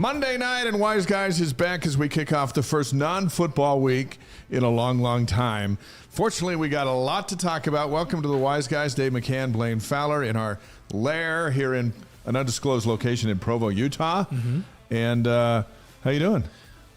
Monday night, and Wise Guys is back as we kick off the first non-football week in a long, long time. Fortunately, we got a lot to talk about. Welcome to the Wise Guys. Dave McCann, Blaine Fowler in our lair here in an undisclosed location in Provo, Utah. Mm-hmm. And how you doing?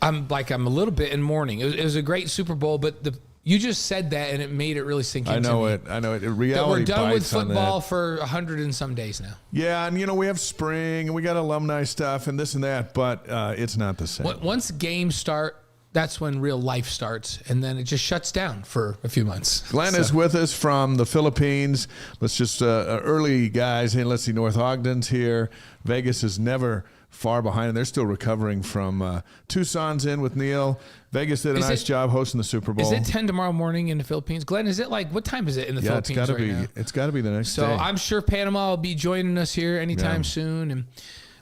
I'm a little bit in mourning. It was a great Super Bowl, but you just said that, and it made it really sink into me. I know it. Reality that we're done with bites on football that. for 100 and some days now. Yeah, and we have spring, and we got alumni stuff, and this and that, but it's not the same. Once games start, that's when real life starts, and then it just shuts down for a few months. Glenn is with us from the Philippines. Let's just early guys. Hey, let's see. North Ogden's here. Vegas is never far behind, and they're still recovering from Tucson's in with Neil. Vegas did a nice job hosting the Super Bowl. Is it 10 tomorrow morning in the Philippines? Glenn, is it what time is it in the Philippines right now? It's got to be the next day. So I'm sure Panama will be joining us here anytime soon. And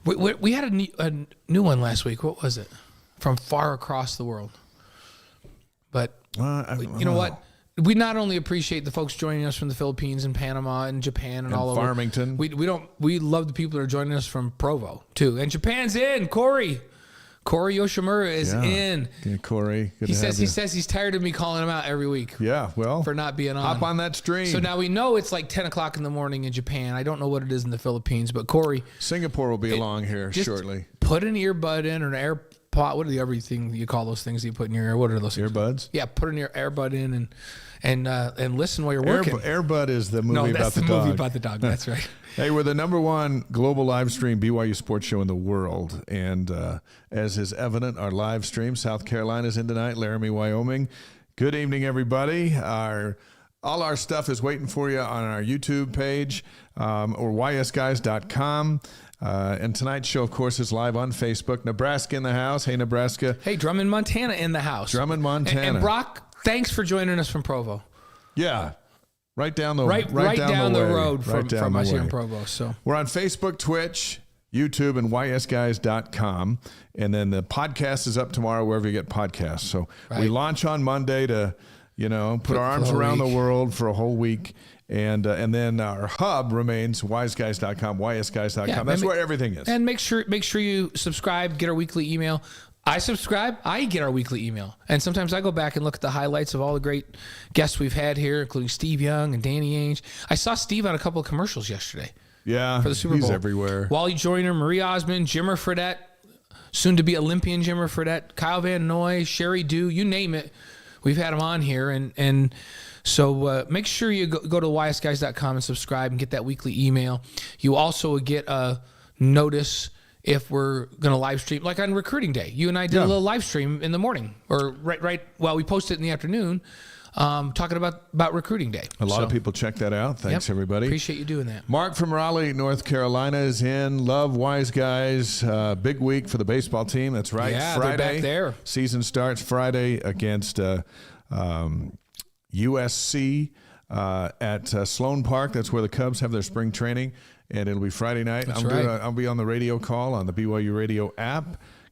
we had a new one last week. What was it? From far across the world. But you know what? We not only appreciate the folks joining us from the Philippines and Panama and Japan and all over. Farmington. We love the people that are joining us from Provo too. And Japan's in. Corey Yoshimura is in. Yeah, Corey. He says he's tired of me calling him out every week. Yeah, well, for not being on. Hop on that stream. So now we know it's like 10 o'clock in the morning in Japan. I don't know what it is in the Philippines, but Corey. Singapore will be along here shortly. Put an earbud in or an AirPod. What are the everything you call those things you put in your ear? What are those? Earbuds? Yeah, put in your earbud in and listen while you're working. Airbud is the movie about the dog. No, that's the movie about the dog. That's right. Hey, we're the #1 global live stream BYU sports show in the world. And as is evident, our live stream, South Carolina's in tonight, Laramie, Wyoming. Good evening, everybody. All our stuff is waiting for you on our YouTube page or ysguys.com. And tonight's show, of course, is live on Facebook. Nebraska in the house. Hey, Nebraska. Hey, Drummond, Montana in the house. Drummond, Montana. And Brock, thanks for joining us from Provo. Yeah. Right down the road from us here in Provo. So we're on Facebook, Twitch, YouTube, and ysguys.com. And then the podcast is up tomorrow wherever you get podcasts. So we launch on Monday to, put our arms around the world for a whole week. And then our hub remains wiseguys.com, ysguys.com. Yeah, that's where everything is. And make sure you subscribe, get our weekly email. I subscribe, I get our weekly email. And sometimes I go back and look at the highlights of all the great guests we've had here, including Steve Young and Danny Ainge. I saw Steve on a couple of commercials yesterday. Yeah, for the Super Bowl. He's everywhere. Wally Joyner, Marie Osmond, Jimmer Fredette, soon to be Olympian Jimmer Fredette, Kyle Van Noy, Sherry Dew, you name it. We've had him on here. And so make sure you go to ysguys.com and subscribe and get that weekly email. You also get a notice if we're going to live stream, like on recruiting day. You and I did a little live stream in the morning, or we posted it in the afternoon, talking about recruiting day. A lot of people check that out. Thanks, everybody. Appreciate you doing that. Mark from Raleigh, North Carolina is in. Love Wise Guys. Big week for the baseball team. That's right. Yeah, Friday. they're back there. Season starts Friday against USC at Sloan Park. That's where the Cubs have their spring training. And it'll be Friday night. I'll be on the radio call on the BYU radio app.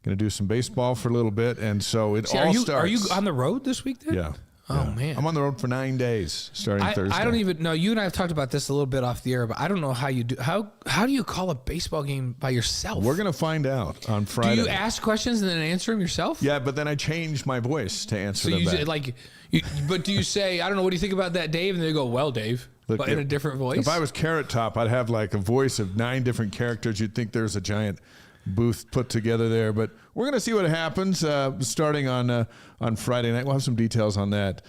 Going to do some baseball for a little bit. And so starts. Are you on the road this week then? Yeah. Oh, man. I'm on the road for 9 days starting Thursday. I don't even know. You and I have talked about this a little bit off the air, but I don't know how you do. How do you call a baseball game by yourself? We're going to find out on Friday. Do you ask questions and then answer them yourself? Yeah, but then I change my voice to answer them back. But do you say, I don't know, what do you think about that, Dave? And they go, well, Dave, but in a different voice? If I was Carrot Top, I'd have like a voice of 9 different characters. You'd think there's a giant booth put together there. But we're going to see what happens starting on Friday night. We'll have some details on that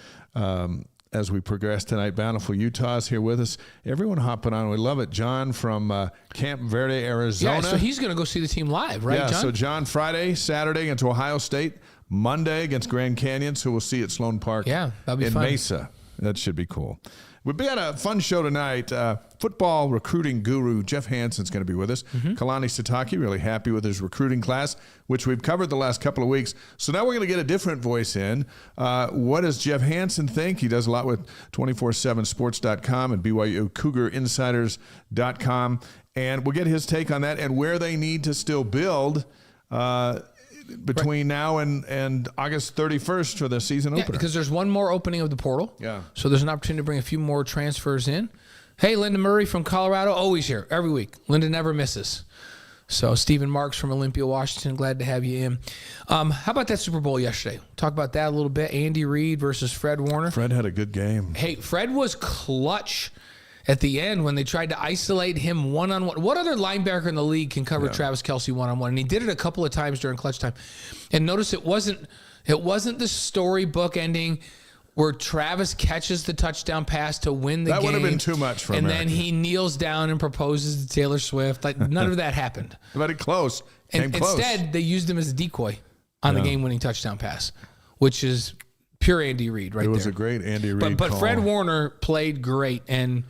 as we progress tonight. Bountiful Utah is here with us. Everyone hopping on. We love it. John from Camp Verde, Arizona. Yeah, so he's going to go see the team live, right, John? Yeah, so John, Friday, Saturday against Ohio State. Monday against Grand Canyon, so we'll see at Sloan Park that'll be in fun. Mesa. That should be cool. We've got a fun show tonight. Football recruiting guru Jeff Hansen's going to be with us. Kalani Sataki, really happy with his recruiting class, which we've covered the last couple of weeks. So now we're going to get a different voice in. What does Jeff Hansen think? He does a lot with 247sports.com and BYU CougarInsiders.com. And we'll get his take on that and where they need to still build between now and August 31st for the season opener. Because there's one more opening of the portal. Yeah. So there's an opportunity to bring a few more transfers in. Hey, Linda Murray from Colorado, always here every week. Linda never misses. So Stephen Marks from Olympia, Washington, glad to have you in. How about that Super Bowl yesterday? Talk about that a little bit. Andy Reid versus Fred Warner. Fred had a good game. Hey, Fred was clutch at the end when they tried to isolate him one-on-one. What other linebacker in the league can cover Travis Kelce one-on-one? And he did it a couple of times during clutch time. And notice it wasn't the storybook ending where Travis catches the touchdown pass to win the game. That would have been too much for And America. then he kneels down and proposes to Taylor Swift. Like, none of that happened. But it close. And Came close. instead, they used him as a decoy on the game-winning touchdown pass, which is pure Andy Reid right there. It was a great Andy Reid But call. Fred Warner played great. And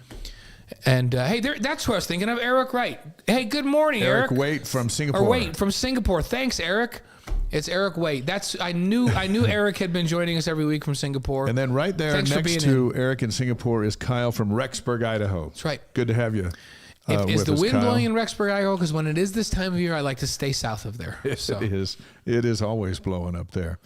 hey, that's what I was thinking of. Eric Wright. Hey, good morning, Eric. Eric Waite from Singapore. Or Wait from Singapore. Thanks, Eric. It's Eric Waite. I knew Eric had been joining us every week from Singapore. And then right there next to Eric in Singapore is Kyle from Rexburg, Idaho. That's right. Good to have you. Is the wind Kyle. blowing in Rexburg, Idaho? Because when it is this time of year, I like to stay south of there. So. It is always blowing up there.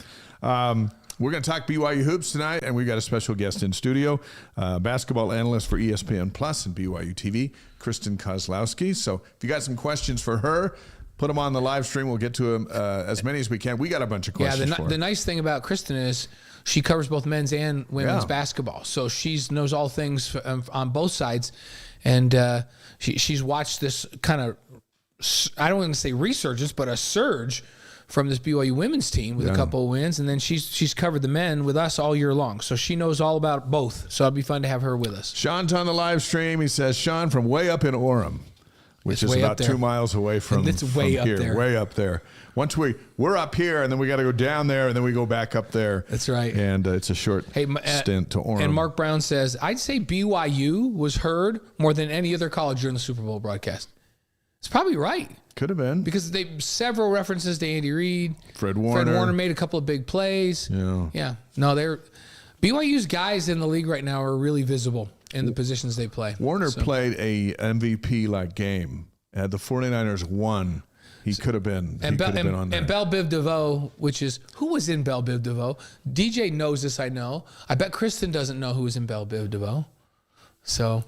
We're going to talk BYU hoops tonight, and we've got a special guest in studio, basketball analyst for ESPN Plus and BYU TV, Kristen Kozlowski. So if you got some questions for her, put them on the live stream. We'll get to them as many as we can. We got a bunch of questions for her. The nice thing about Kristen is she covers both men's and women's basketball. So she knows all things on both sides. And she's watched this kind of, I don't want to say resurgence, but a surge from this BYU women's team with a couple of wins. And then she's covered the men with us all year long. So she knows all about both. So it'll be fun to have her with us. Sean's on the live stream. He says, Sean from way up in Orem, which is about 2 miles away from, it's way from up here. there. Way up there. Once we're up here, and then we got to go down there, and then we go back up there. That's right. And it's a short stint to Orem. And Mark Brown says, I'd say BYU was heard more than any other college during the Super Bowl broadcast. It's probably right. Could have been. Because they several references to Andy Reid. Fred Warner made a couple of big plays. Yeah. No, BYU's guys in the league right now are really visible in the positions they play. Warner played a MVP-like game. Had the 49ers won, he could have been. And on there. And Belle Biv DeVoe, who was in Belle Biv DeVoe? DJ knows this, I know. I bet Kristen doesn't know who was in Belle Biv DeVoe. So,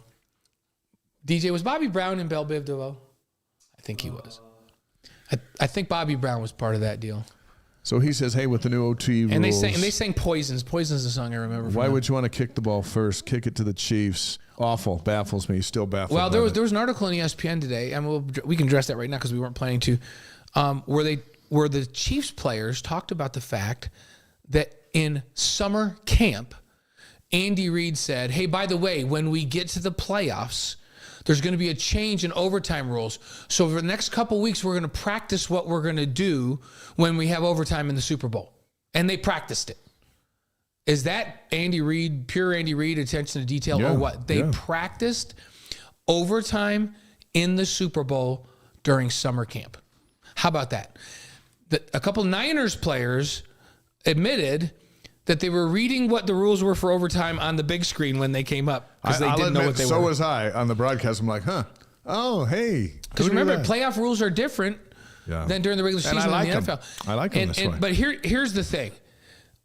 DJ, was Bobby Brown in Belle Biv DeVoe? I think he was. I think Bobby Brown was part of that deal. So he says, hey, with the new OT rules. And they sang Poisons. Poisons is a song I remember. Why would you want to kick the ball first? Kick it to the Chiefs. Awful. Baffles me. Still baffled. Well, there was an article in ESPN today, and we can address that right now because we weren't planning to, where the Chiefs players talked about the fact that in summer camp, Andy Reid said, hey, by the way, when we get to the playoffs, there's going to be a change in overtime rules. So for the next couple weeks, we're going to practice what we're going to do when we have overtime in the Super Bowl. And they practiced it. Is that Andy Reid, pure Andy Reid, attention to detail, or what? They practiced overtime in the Super Bowl during summer camp. How about that? A couple Niners players admitted that they were reading what the rules were for overtime on the big screen when they came up because they didn't know what they were. So was I on the broadcast. I'm like, oh, hey. Because remember, playoff rules are different than during the regular season in the NFL. I like them this way. But here's the thing.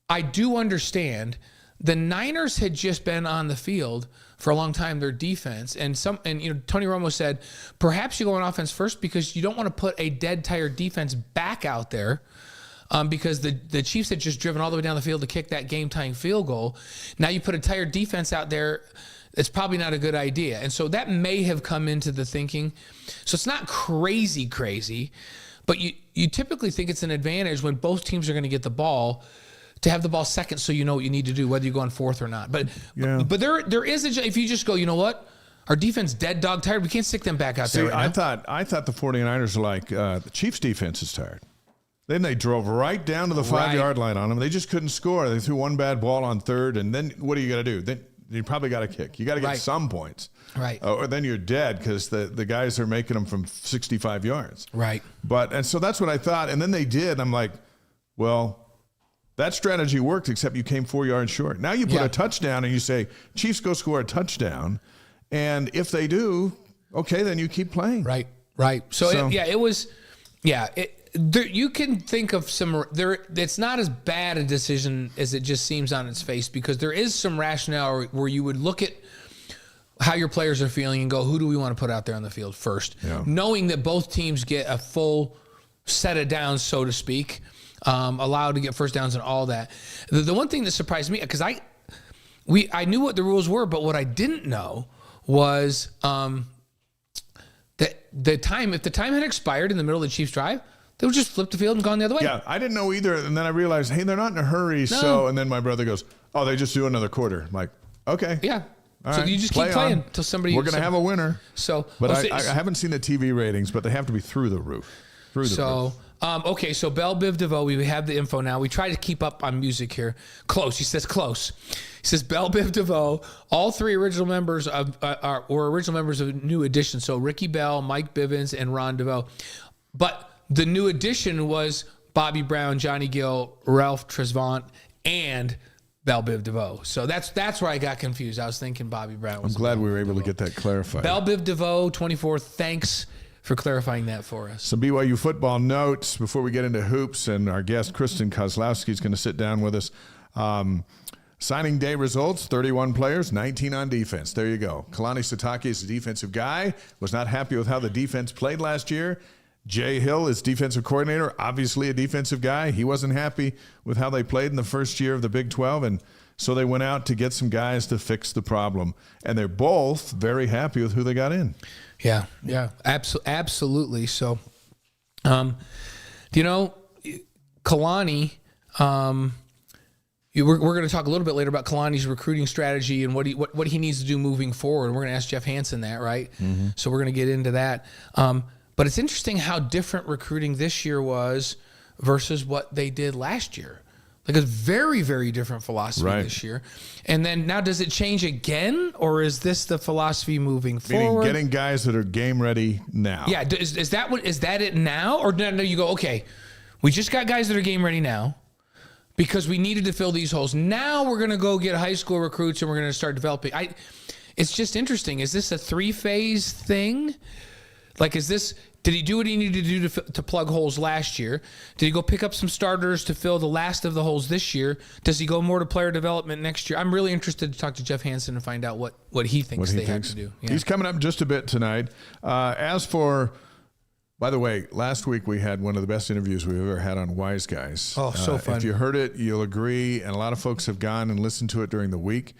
I do understand the Niners had just been on the field for a long time, their defense. And Tony Romo said, perhaps you go on offense first because you don't want to put a dead, tired defense back out there. Because the Chiefs had just driven all the way down the field to kick that game-tying field goal. Now you put a tired defense out there, it's probably not a good idea. And so that may have come into the thinking. So it's not crazy, but you typically think it's an advantage when both teams are going to get the ball to have the ball second so you know what you need to do, whether you go on fourth or not. But there is if you just go, you know what? Our defense dead dog tired. We can't stick them back out there right now. I thought the 49ers are like the Chiefs defense is tired. Then they drove right down to the 5-yard line on them. They just couldn't score. They threw one bad ball on third, and then what are you going to do? Then you probably got to kick. You got to get some points. Right. Or then you're dead because the guys are making them from 65 yards. Right. And so that's what I thought. And then they did. I'm like, well, that strategy worked, except you came 4 yards short. Now you put a touchdown, and you say, Chiefs go score a touchdown. And if they do, okay, then you keep playing. Right. So it was. You can think of some there. It's not as bad a decision as it just seems on its face because there is some rationale where you would look at how your players are feeling and go, who do we want to put out there on the field first? Yeah. Knowing that both teams get a full set of downs, so to speak, allowed to get first downs and all that. The one thing that surprised me, because I knew what the rules were, but what I didn't know was that if the time had expired in the middle of the Chiefs' drive, they would just flip the field and gone the other way. Yeah, I didn't know either. And then I realized, hey, they're not in a hurry. No. So, and then my brother goes, oh, they just do another quarter. I'm like, okay. Yeah. All So right, you just keep playing until somebody. We're going to have a winner. So, But I haven't seen the TV ratings, but they have to be through the roof. Okay, so Bell Biv DeVoe, we have the info now. We try to keep up on music here. Close. He says close. He says Bell Biv DeVoe, all three original members were original members of New Edition. So Ricky Bell, Mike Bivens, and Ron DeVoe. But the New Edition was Bobby Brown, Johnny Gill, Ralph Tresvant, and Bell Biv DeVoe. So that's where I got confused. I was thinking Bobby Brown was I'm glad Bell we were Biv able DeVoe. to get that clarified. Bell Biv DeVoe, 24. Thanks for clarifying that for us. Some BYU football notes before we get into hoops, and our guest Kristen Kozlowski is going to sit down with us. Signing day results, 31 players, 19 on defense. There you go. Kalani Sitake is the defensive guy, was not happy with how the defense played last year. Jay Hill is defensive coordinator, obviously a defensive guy. He wasn't happy with how they played in the first year of the Big 12, and so they went out to get some guys to fix the problem. And they're both very happy with who they got in. Yeah, absolutely. So, Kalani, we're going to talk a little bit later about Kalani's recruiting strategy and what he needs to do moving forward. We're going to ask Jeff Hansen that, right? Mm-hmm. So we're going to get into that. But it's interesting how different recruiting this year was versus what they did last year. Like a very, very different philosophy this year. And then now, does it change again, or is this the philosophy moving forward? Meaning getting guys that are game ready now. Yeah, is that it now, or no? You go, okay, we just got guys that are game ready now because we needed to fill these holes. Now we're gonna go get high school recruits and we're gonna start developing. It's just interesting. Is this a 3-phase thing? Like, did he do what he needed to do to plug holes last year? Did he go pick up some starters to fill the last of the holes this year? Does he go more to player development next year? I'm really interested to talk to Jeff Hansen and find out what he thinks they have to do. Yeah. He's coming up just a bit tonight. As for, by the way, last week we had one of the best interviews we've ever had on Wise Guys. Oh, so fun. If you heard it, you'll agree, and a lot of folks have gone and listened to it during the week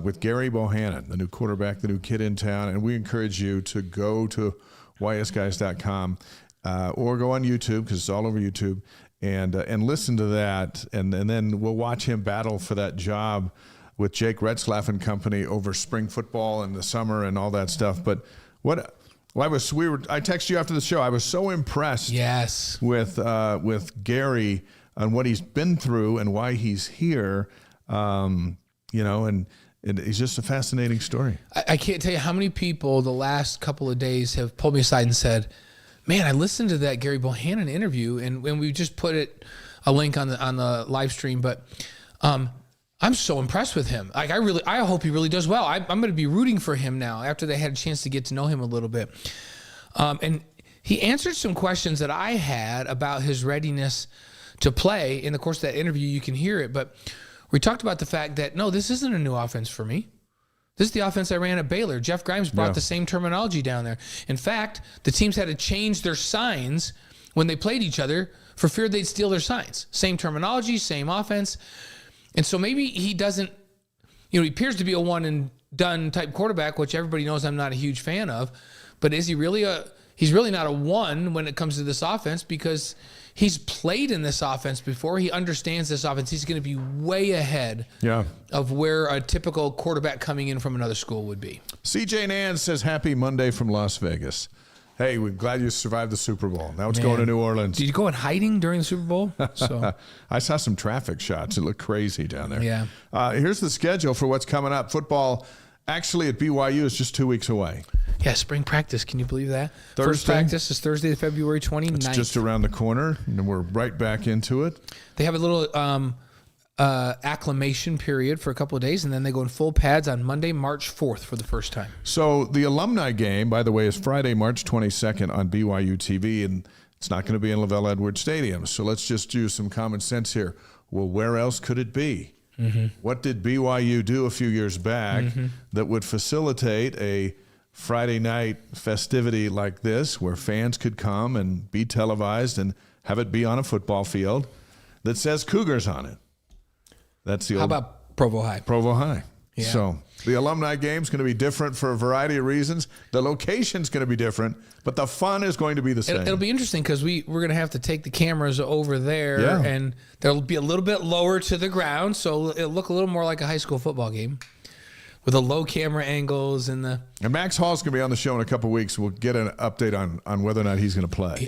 with Gary Bohannon, the new quarterback, the new kid in town, and we encourage you to go to ysguys.com or go on YouTube, because it's all over YouTube, and listen to that, and then we'll watch him battle for that job with Jake Retzlaff and company over spring football and the summer and all that stuff. But I texted you after the show. I was so impressed with Gary on what he's been through and why he's here, and it's just a fascinating story. I can't tell you how many people the last couple of days have pulled me aside and said, man, I listened to that Gary Bohannon interview, and we just put a link on the live stream, but I'm so impressed with him. Like, I hope he really does well. I'm going to be rooting for him now after they had a chance to get to know him a little bit. And he answered some questions that I had about his readiness to play. In the course of that interview, you can hear it, but we talked about the fact that, no, this isn't a new offense for me. This is the offense I ran at Baylor. Jeff Grimes brought the same terminology down there. In fact, the teams had to change their signs when they played each other for fear they'd steal their signs. Same terminology, same offense. And so maybe he doesn't, he appears to be a one-and-done type quarterback, which everybody knows I'm not a huge fan of. But is he really he's really not a one when it comes to this offense, because he's played in this offense before. He understands this offense. He's going to be way ahead of where a typical quarterback coming in from another school would be. CJ Nan says, happy Monday from Las Vegas. Hey, we're glad you survived the Super Bowl. Now it's going to New Orleans. Did you go in hiding during the Super Bowl? I saw some traffic shots. It looked crazy down there. Yeah. Here's the schedule for what's coming up. Football, actually, at BYU is just 2 weeks away. Yeah, spring practice. Can you believe that? Thursday. First practice is Thursday, February 29th. It's just around the corner, and we're right back into it. They have a little acclimation period for a couple of days, and then they go in full pads on Monday, March 4th for the first time. So the alumni game, by the way, is Friday, March 22nd on BYU TV, and it's not going to be in Lavelle Edwards Stadium. So let's just do some common sense here. Well, where else could it be? What did BYU do a few years back that would facilitate a Friday night festivity like this where fans could come and be televised and have it be on a football field that says Cougars on it? That's the How about Provo High? Provo High. Yeah. So the alumni game is going to be different for a variety of reasons. The location's going to be different, but the fun is going to be the same. It'll be interesting because we're going to have to take the cameras over there, Yeah. and they'll be a little bit lower to the ground, so it'll look a little more like a high school football game with the low camera angles and the. And Max Hall's going to be on the show in a couple of weeks. We'll get an update on whether or not he's going to play.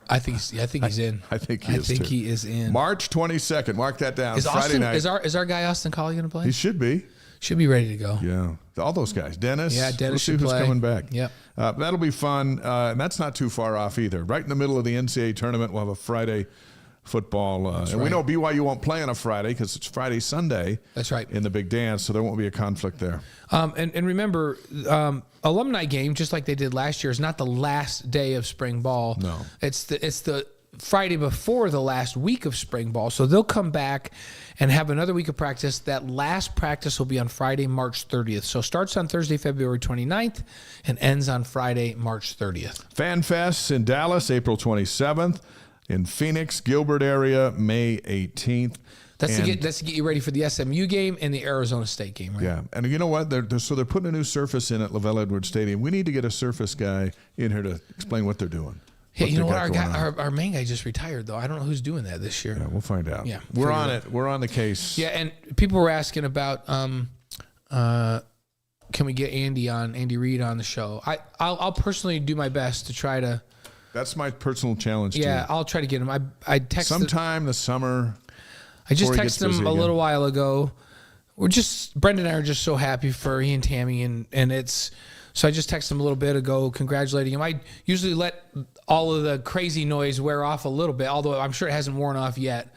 I think he's in. I think he is too. he is in. March 22nd. Mark that down. Is Friday Austin, night. is our guy Austin Colley going to play? He should be. Should be ready to go. Yeah. All those guys. Dennis. Yeah, Dennis We'll see should who's play. coming back. Yep. That'll be fun. And that's not too far off either. Right in the middle of the NCAA tournament, we'll have a Friday football. And we right. know BYU won't play on a Friday because it's Friday, Sunday. That's right. In the big dance, so there won't be a conflict there. And remember, alumni game, just like they did last year, is not the last day of spring ball. No. It's the Friday before the last week of spring ball. So they'll come back and have another week of practice. That last practice will be on Friday, March 30th. So starts on Thursday, February 29th and ends on Friday, March 30th. Fan Fest in Dallas, April 27th. In Phoenix, Gilbert area, May 18th. That's to get you ready for the SMU game and the Arizona State game, right? Yeah, and you know what? They're putting a new surface in at Lavelle Edwards Stadium. We need to get a surface guy in here to explain what they're doing. Yeah, you know what? Our Our main guy just retired, though. I don't know who's doing that this year. Yeah, we'll find out. Yeah, we're on it. We're on the case. Yeah, and people were asking about can we get Andy Reid on the show? I'll personally do my best to try to. That's my personal challenge. Yeah, too. I'll try to get him. I texted sometime this summer. I just before he gets texted him busy a little again. while ago. Brendan and I are just so happy for he and Tammy, and it's. So I just texted him a little bit ago, congratulating him. I usually let all of the crazy noise wear off a little bit, although I'm sure it hasn't worn off yet.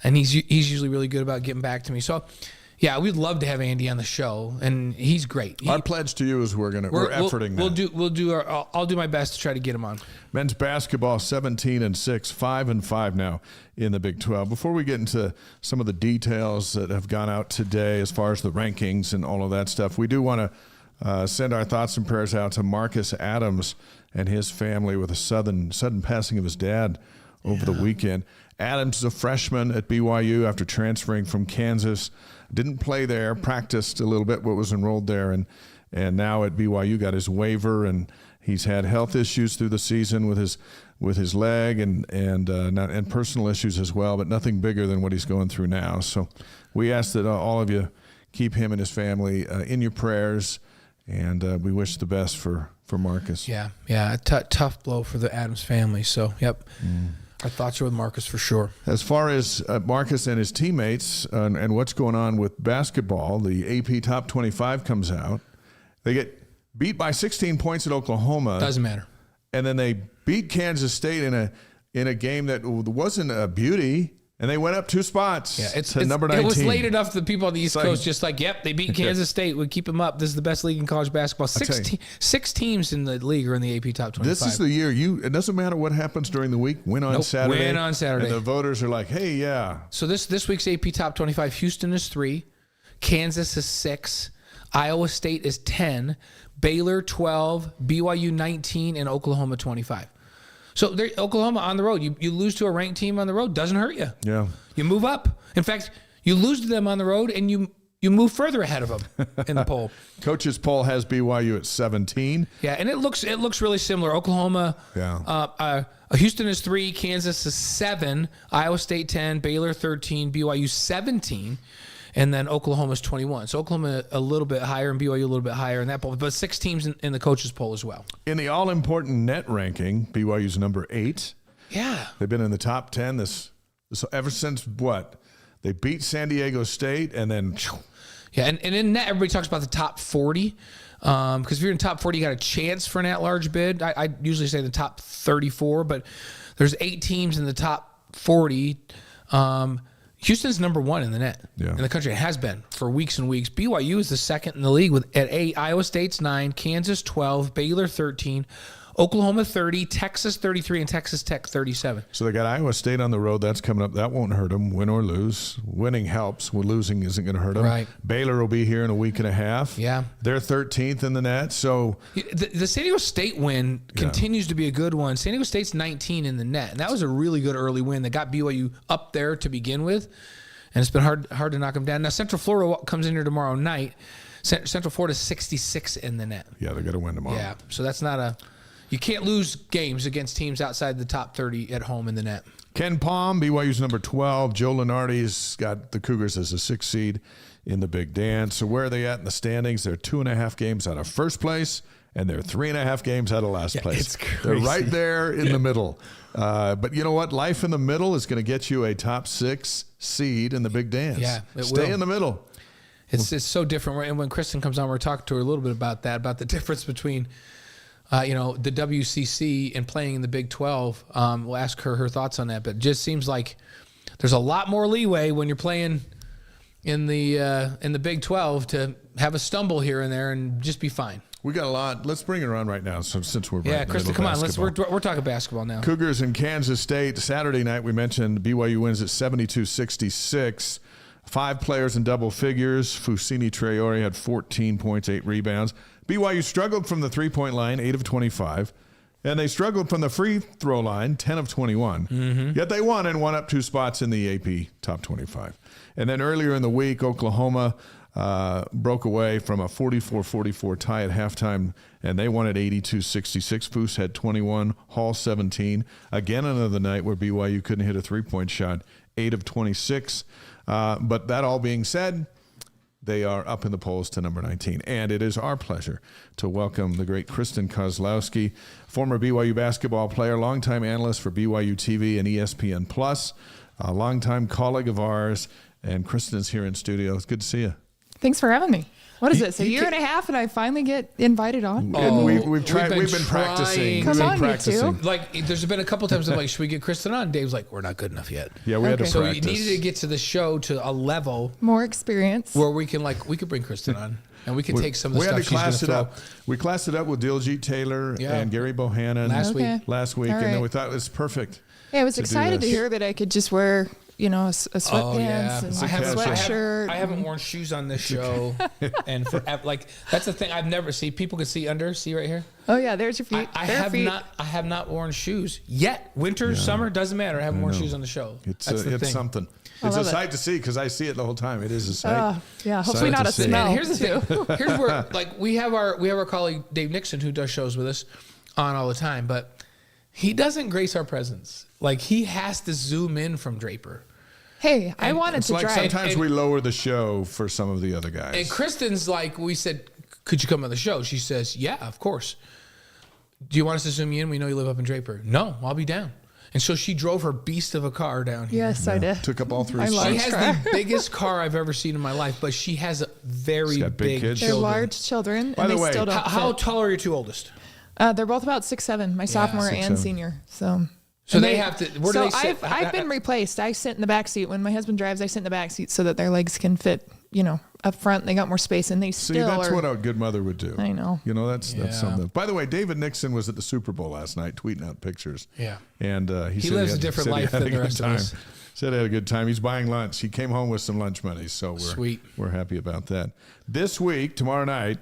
And he's usually really good about getting back to me. So, yeah, we'd love to have Andy on the show, and he's great. Our pledge to you is we're efforting that. I'll do my best to try to get him on. Men's basketball 17-6, 5-5 now in the Big 12. Before we get into some of the details that have gone out today as far as the rankings and all of that stuff, we do want to send our thoughts and prayers out to Marcus Adams and his family with a sudden passing of his dad over the weekend. Adams is a freshman at BYU after transferring from Kansas. Didn't play there, practiced a little bit, but was enrolled there, and now at BYU got his waiver, and he's had health issues through the season with his leg and personal issues as well, but nothing bigger than what he's going through now. So we ask that all of you keep him and his family in your prayers. And we wish the best for Marcus. Yeah, tough blow for the Adams family. So, yep, our thoughts are with Marcus for sure. As far as Marcus and his teammates and what's going on with basketball, the AP Top 25 comes out. They get beat by 16 points at Oklahoma. Doesn't matter. And then they beat Kansas State in a game that wasn't a beauty. And they went up 2 spots. Yeah, to number 19. It was late enough for the people on the East It's Coast like, just like, yep, they beat Kansas State. We keep them up. This is the best league in college basketball. Six teams in the league are in the AP Top 25. This is the year it doesn't matter what happens during the week. Win on Saturday. Win on Saturday. And the voters are like, hey, yeah. So this week's AP Top 25, Houston is 3, Kansas is 6, Iowa State is 10, Baylor 12, BYU 19, and Oklahoma 25. So Oklahoma on the road, you lose to a ranked team on the road, doesn't hurt you. Yeah. You move up. In fact, you lose to them on the road, and you move further ahead of them in the poll. Coach's poll has BYU at 17. Yeah, and it looks really similar. Oklahoma, Houston is 3, Kansas is 7, Iowa State 10, Baylor 13, BYU 17, and then Oklahoma's 21. So Oklahoma a little bit higher and BYU a little bit higher in that poll, but 6 teams in the coaches poll as well. In the all-important net ranking, BYU's number 8. Yeah. They've been in the top 10 this ever since what? They beat San Diego State and then... Yeah, and in net, everybody talks about the top 40. Because if you're in top 40, you got a chance for an at-large bid. I usually say the top 34, but there's 8 teams in the top 40. Houston's number 1 in the net in the country. It has been for weeks and weeks. BYU is the second in the league at 8. Iowa State's 9, Kansas 12, Baylor 13, Oklahoma 30, Texas 33, and Texas Tech 37. So they got Iowa State on the road. That's coming up. That won't hurt them, win or lose. Winning helps. Losing isn't going to hurt them. Right. Baylor will be here in a week and a half. Yeah. They're 13th in the net. So the San Diego State win continues to be a good one. San Diego State's 19 in the net, and that was a really good early win that got BYU up there to begin with, and it's been hard to knock them down. Now Central Florida comes in here tomorrow night. Central Florida 66 in the net. Yeah, they got to win tomorrow. Yeah, so that's not you can't lose games against teams outside the top 30 at home in the net. Ken Palm, BYU's number 12. Joe Lenardi's got the Cougars as a 6th seed in the Big Dance. So where are they at in the standings? They're 2.5 games out of first place, and they're 3.5 games out of last place. It's crazy. They're right there in the middle. But you know what? Life in the middle is going to get you a top 6 seed in the Big Dance. Yeah, it Stay will. in the middle. It's so different. And when Kristen comes on, we're talking to her a little bit about that, about the difference between, the WCC and playing in the Big 12. We'll ask her thoughts on that. But it just seems like there's a lot more leeway when you're playing in the Big 12 to have a stumble here and there and just be fine. We got a lot. Let's bring her on right now. So since we're Yeah, Kristen, come on. We're talking basketball now. Cougars in Kansas State Saturday night. We mentioned BYU wins at 72-66. 5 players in double figures. Fusini Traore had 14 points, 8 rebounds. BYU struggled from the 3-point line, 8 of 25. And they struggled from the free throw line, 10 of 21. Mm-hmm. Yet they won and won up 2 spots in the AP top 25. And then earlier in the week, Oklahoma broke away from a 44-44 tie at halftime, and they won at 82-66. Foose had 21, Hall 17. Again, another night where BYU couldn't hit a 3-point shot, 8 of 26. But that all being said, they are up in the polls to number 19. And it is our pleasure to welcome the great Kristen Kozlowski, former BYU basketball player, longtime analyst for BYU TV and ESPN+, a longtime colleague of ours. And Kristen's here in studio. It's good to see you. Thanks for having me. What is this, a year and a half, and I finally get invited on? Oh, we've been practicing. Come on, you practicing. two. Like, there's been a couple times I'm like, should we get Kristen on? Dave's like, we're not good enough yet. Yeah, we had to Okay. So practice. you needed to get to the show to a level More experience. where we could bring Kristen on and we can take some of the we stuff had to class she's it going to up. We classed it up with Diljit Taylor Yeah. and Gary Bohannon Last week. Okay. last week, All and then right. we thought it was perfect. Yeah, I was to do excited to this. hear that I could just wear, a sweatpants and I a haven't, sweatshirt. I haven't worn shoes on this show, and that's the thing I've never seen. People can see right here. Oh yeah, there's your feet. I Bare have feet. not. I have not worn shoes yet. Winter, summer doesn't matter. I haven't worn shoes on the show. It's That's the thing. something. I It's a love it. sight to see because I see it the whole time. It is a sight. Yeah, hopefully Sight not to a see. smell. And here's the too. thing. Here's where we have our colleague Dave Nixon, who does shows with us on all the time, but he doesn't grace our presence. Like, he has to zoom in from Draper. Hey, I wanted It's to like drive. sometimes And- we lower the show for some of the other And guys. Kristen's like, we said, could you come on the show? She says, yeah, of course. Do you want us to zoom you in? We know you live up in Draper. No, I'll be down. And so she drove her beast of a car down here. Yes, I did. Took up all 3 I love She seats. has car. the biggest car I've ever seen in my life, but she has a very She's got big big kids. They're children. large children, By and the they way, still don't How fit. tall are your 2 oldest? They're both about 6'7", my sophomore 6'7". and senior. So So and they have to. Where do they sit? I've been replaced. I sit in the back seat when my husband drives. I sit in the back seat so that their legs can fit, up front. They got more space, and they See, still that's are. what a good mother would do. I know. That's Yeah. something. By the way, David Nixon was at the Super Bowl last night, tweeting out pictures. Yeah. And he said lives had- a different said he life had than a the good rest of time. us. Said he had a good time. He's buying lunch. He came home with some lunch money, so we're happy about that. This week, tomorrow night,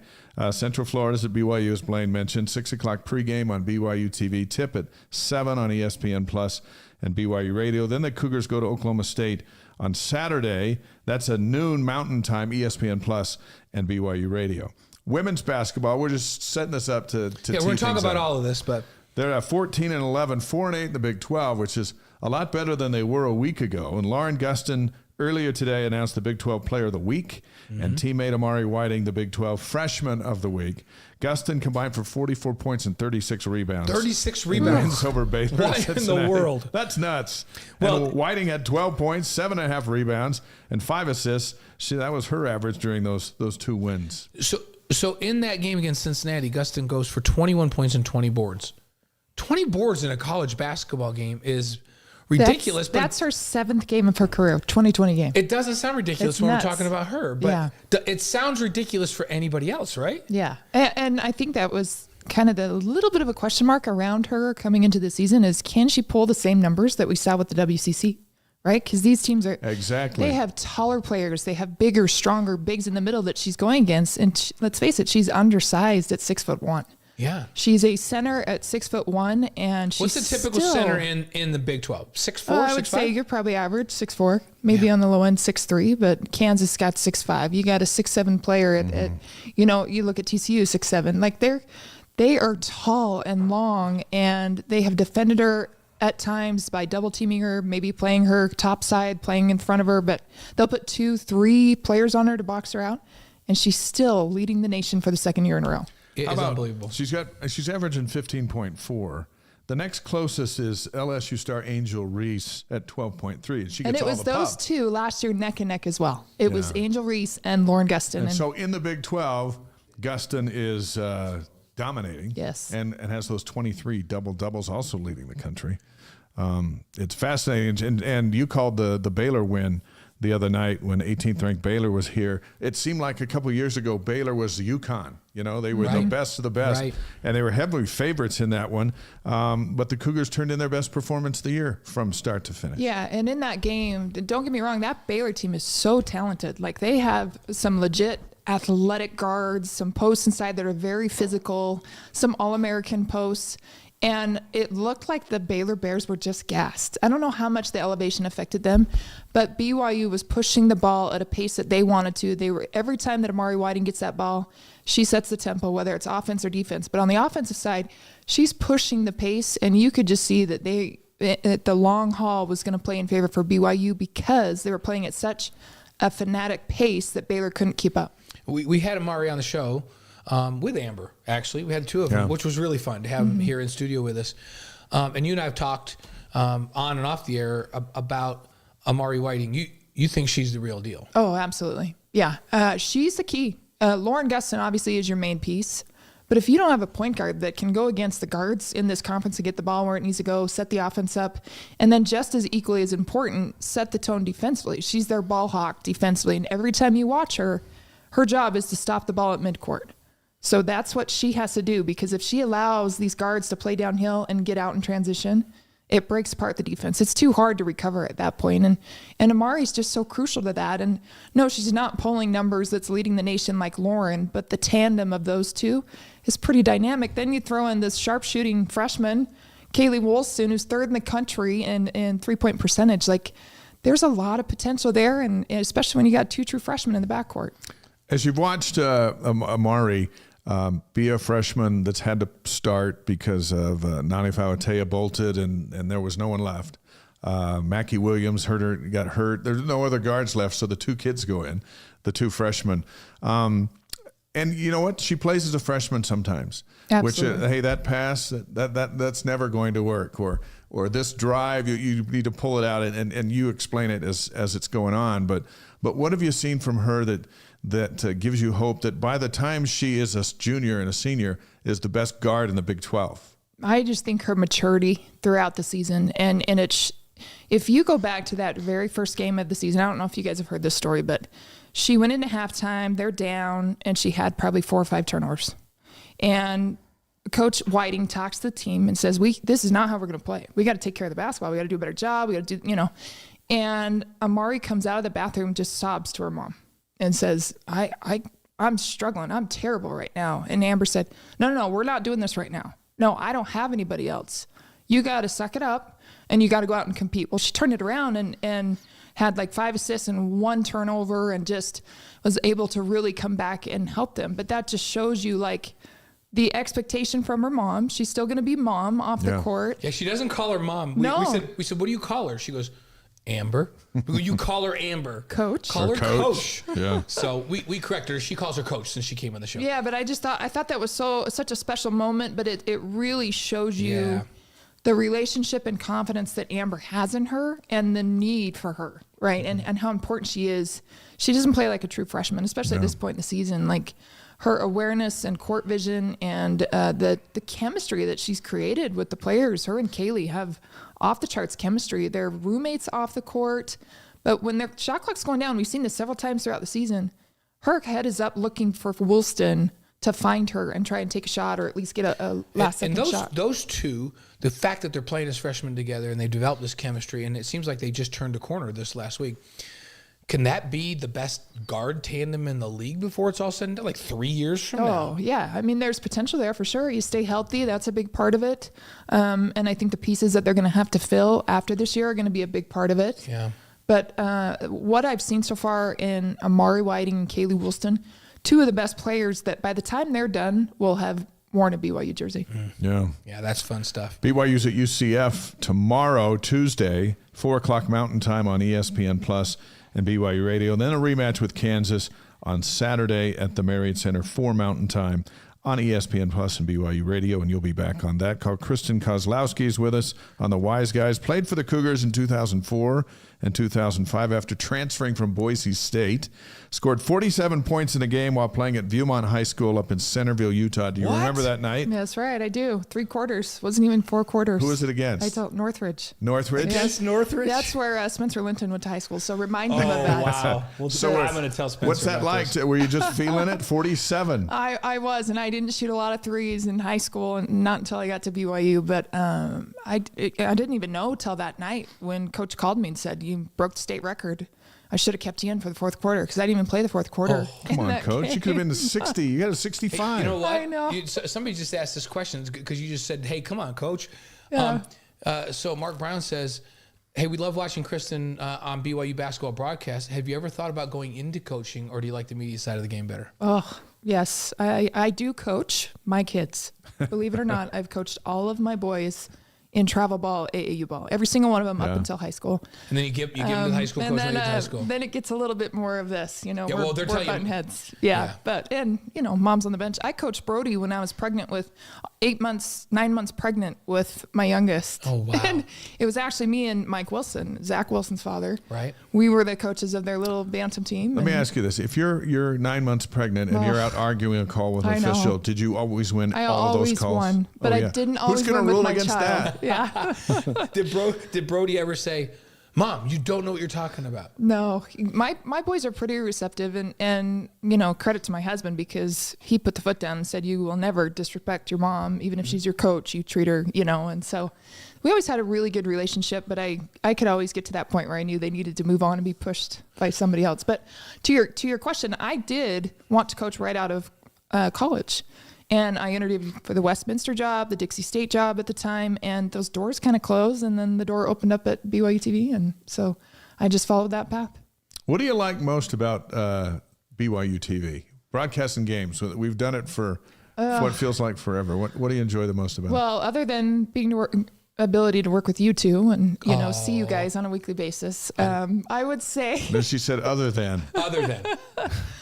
Central Florida's at BYU, as Blaine mentioned. 6 o'clock pregame on BYU TV. Tip at 7 on ESPN Plus and BYU Radio. Then the Cougars go to Oklahoma State on Saturday. That's a noon Mountain Time, ESPN Plus and BYU Radio. Women's basketball, we're just setting this up to Yeah, tee we're going to talk things about up. all of this, but They're at 14-11, 4-8 in the Big 12, which is a lot better than they were a week ago. And Lauren Gustin earlier today announced the Big 12 Player of the Week, and teammate Amari Whiting the Big 12 Freshman of the Week. Gustin combined for 44 points and 36 rebounds. 36 in rebounds. wins over Baylor. What in the Cincinnati. world? That's nuts. Well- And Whiting had 12 points, 7.5 rebounds, and 5 assists. That was her average during those 2 wins. So in that game against Cincinnati, Gustin goes for 21 points and 20 boards. 20 boards in a college basketball game is ridiculous. That's her 7th game of her career, 2020 game. It doesn't sound ridiculous It's when nuts. we're talking about her, but Yeah. it sounds ridiculous for anybody else, right? Yeah. And I think that was kind of the little bit of a question mark around her coming into the season is, can she pull the same numbers that we saw with the WCC? Right? Because these teams are exactly. They have taller players. They have bigger, stronger bigs in the middle that she's going against. And let's face it, she's undersized at 6'1". Yeah. She's a center at 6'1", and she's what's the typical center in the Big 12? 6'4", I would 6'5"? say you're probably average 6'4", maybe on the low end 6'3", but Kansas got 6'5". You got a 6'7" player at you look at TCU 6'7". Like they are tall and long, and they have defended her at times by double teaming her, maybe playing her top side, playing in front of her, but they'll put 2-3 players on her to box her out, and she's still leading the nation for the second year in a row. It is unbelievable. She's averaging 15.4. The next closest is LSU star Angel Reese at 12.3. And she gets And it all was the those pub. two last year neck and neck as well. It was Angel Reese and Lauren Gustin. And so in the Big 12, Gustin is dominating. Yes. And has those 23 double-doubles, also leading the country. It's fascinating. And you called the Baylor win the other night when 18th ranked Baylor was here. It seemed like a couple of years ago, Baylor was the UConn. They were the best of the best. Right. And they were heavily favorites in that one. But the Cougars turned in their best performance of the year from start to finish. Yeah, and in that game, don't get me wrong, that Baylor team is so talented. Like, they have some legit athletic guards, some posts inside that are very physical, some All-American posts. And it looked like the Baylor Bears were just gassed. I don't know how much the elevation affected them, but BYU was pushing the ball at a pace that they wanted to. They were, every time that Amari Whiting gets that ball, she sets the tempo, whether it's offense or defense. But on the offensive side, she's pushing the pace, and you could just see that the long haul was going to play in favor for BYU because they were playing at such a fanatic pace that Baylor couldn't keep up. We had Amari on the show with Amber, actually. We had two of them, which was really fun to have him here in studio with us. And you and I have talked on and off the air about Amari Whiting. You think she's the real deal? Oh, absolutely. Yeah. She's the key. Lauren Gustin obviously is your main piece. But if you don't have a point guard that can go against the guards in this conference and get the ball where it needs to go, set the offense up, and then just as equally as important, set the tone defensively. She's their ball hawk defensively. And every time you watch her, her job is to stop the ball at midcourt. So that's what she has to do, because if she allows these guards to play downhill and get out in transition, it breaks apart the defense. It's too hard to recover at that point. And Amari's just so crucial to that. And no, she's not pulling numbers that's leading the nation like Lauren, but the tandem of those two is pretty dynamic. Then you throw in this sharpshooting freshman, Kaylee Wolston, who's third in the country in three-point percentage. Like, there's a lot of potential there, and especially when you got two true freshmen in the backcourt. As you've watched Amari be a freshman that's had to start because of Nani Fauatea bolted and there was no one left. Mackie Williams got hurt. There's no other guards left, so the two kids go in, the two freshmen. And you know what? She plays as a freshman sometimes. Absolutely. Which, hey, that pass, that's never going to work. Or this drive, you need to pull it out, and you explain it as it's going on. But what have you seen from her that gives you hope that by the time she is a junior and a senior is the best guard in the Big 12? I just think her maturity throughout the season, and if you go back to that very first game of the season, I don't know if you guys have heard this story, but she went into halftime, they're down, and she had probably 4 or 5 turnovers. And Coach Whiting talks to the team and says, this is not how we're going to play. We got to take care of the basketball. We got to do a better job. We got to do, And Amari comes out of the bathroom, just sobs to her mom and says, I'm struggling. I'm terrible right now. And Amber said, no, we're not doing this right now. No, I don't have anybody else. You got to suck it up and you got to go out and compete. Well, she turned it around and had like 5 assists and 1 turnover and just was able to really come back and help them. But that just shows you like the expectation from her mom. She's still going to be mom off the court. Yeah, she doesn't call her mom. No. We said, what do you call her? She goes, Amber. You call her Amber. Coach. Call her coach. Yeah. So we corrected her. She calls her coach since she came on the show. Yeah, but I thought that was such a special moment, but it really shows you the relationship and confidence that Amber has in her and the need for her, right? Mm-hmm. And how important she is. She doesn't play like a true freshman, especially at this point in the season. Like, her awareness and court vision and the chemistry that she's created with the players. Her and Kaylee have off the charts chemistry. They're roommates off the court, but when their shot clock's going down, we've seen this several times throughout the season, her head is up looking for Woolston to find her and try and take a shot or at least get a last second shot. And those two, the fact that they're playing as freshmen together and they've developed this chemistry, and it seems like they just turned a corner this last week. Can that be the best guard tandem in the league before it's all said and done, like 3 years from now? Oh, yeah. I mean, there's potential there for sure. You stay healthy. That's a big part of it. And I think the pieces that they're going to have to fill after this year are going to be a big part of it. Yeah. But what I've seen so far in Amari Whiting and Kaylee Woolston, two of the best players that by the time they're done will have worn a BYU jersey. Yeah. Yeah, that's fun stuff. BYU's at UCF tomorrow, Tuesday, 4 o'clock Mountain Time on ESPN Plus and BYU Radio. And then a rematch with Kansas on Saturday at the Marriott Center, 4 Mountain Time on ESPN Plus and BYU Radio. And you'll be back on that call. Kristen Kozlowski is with us on the Wise Guys. Played for the Cougars in 2004 and 2005 after transferring from Boise State. Scored 47 points in a game while playing at Viewmont High School up in Centerville, Utah. Do you remember that night? That's right, I do. 3 quarters. Wasn't even 4 quarters. Who was it against? I told Northridge. Northridge? Yes, Northridge? That's where Spencer Linton went to high school, so remind him of that. Wow. Well, So I'm going to tell Spencer. What's that about like? this. Were you just feeling it? 47. I was, and I didn't shoot a lot of threes in high school, and not until I got to BYU. But I didn't even know till that night when Coach called me and said, "You broke the state record. I should have kept you in for the fourth quarter," because I didn't even play the fourth quarter. Come on, Coach. You could have been to 60. You got a 65. You know what? I know. Somebody just asked this question because you just said, "Hey, come on, Coach." Yeah. So Mark Brown says, "Hey, we love watching Kristen on BYU basketball broadcast. Have you ever thought about going into coaching, or do you like the media side of the game better?" Oh, yes. I do coach my kids. Believe it or not, I've coached all of my boys in travel ball, AAU ball, every single one of them up until high school. And then you give them to the high school coach when they get to high school. Then it gets a a litit more of this, Yeah, we're, well, they're we're telling you- button heads. Yeah. But, and, mom's on the bench. I coached Brody when I was pregnant with 9 months pregnant with my youngest. Oh, wow. And it was actually me and Mike Wilson, Zach Wilson's father. Right. We were the coaches of their little bantam team. Let me ask you this. If you're 9 months pregnant and you're out arguing a call with an I know. official, did you always win I all those always calls? won, but Oh, I yeah. didn't always Who's going win to with rule my against child. that? Yeah. Did Brody ever say, "Mom, you don't know what you're talking about"? No, my boys are pretty receptive, and credit to my husband because he put the foot down and said, "You will never disrespect your mom, even if she's your coach. You treat her, And so we always had a really good relationship, but I could always get to that point where I knew they needed to move on and be pushed by somebody else. But to your question, I did want to coach right out of college. And I interviewed for the Westminster job, the Dixie State job at the time, and those doors kind of closed, and then the door opened up at BYU TV, and so I just followed that path. What do you like most about BYU TV? Broadcasting games. We've done it for what feels like forever. What do you enjoy the most about it? Well, other than ability to work with you two and see you guys on a weekly basis, I would say. Then she said, other than.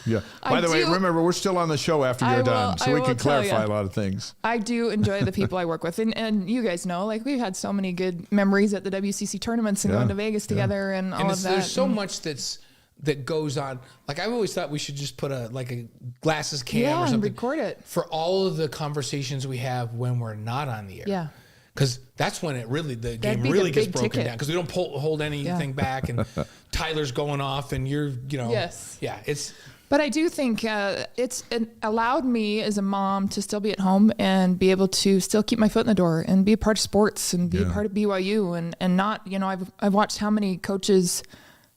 Yeah. By the way, remember, we're still on the show after you're done, so we can clarify a lot of things. I do enjoy the people I work with. And you guys know, we've had so many good memories at the WCC tournaments and going to Vegas together and all of that. There's so much that goes on. I've always thought we should just put a glasses cam or something. And record it. For all of the conversations we have when we're not on the air. Yeah. Because that's when the game be really the gets big broken ticket. down. Because we don't hold anything back, and Tyler's going off, and you're, Yes. Yeah, But I do think it's allowed me as a mom to still be at home and be able to still keep my foot in the door and be a part of sports and be a part of BYU and not, I've watched how many coaches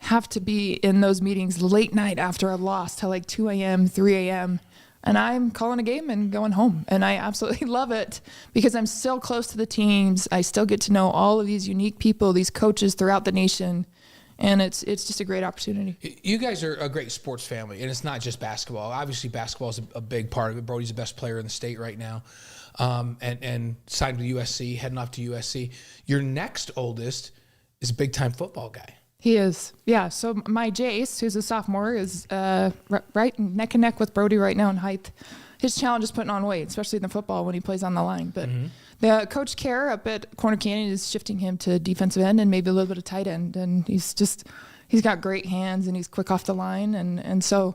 have to be in those meetings late night after a loss till 2 a.m., 3 a.m., and I'm calling a game and going home. And I absolutely love it because I'm still close to the teams. I still get to know all of these unique people, these coaches throughout the nation. And it's just a great opportunity. You guys are a great sports family, and it's not just basketball. Obviously, basketball is a big part of it. Brody's the best player in the state right now, and signed with USC, heading off to USC. Your next oldest is a big-time football guy. He is, yeah. So my Jace, who's a sophomore, is right neck and neck with Brody right now in height. His challenge is putting on weight, especially in the football when he plays on the line. But the Coach Care up at Corner Canyon is shifting him to defensive end and maybe a little bit of tight end. And he's got great hands and he's quick off the line. And so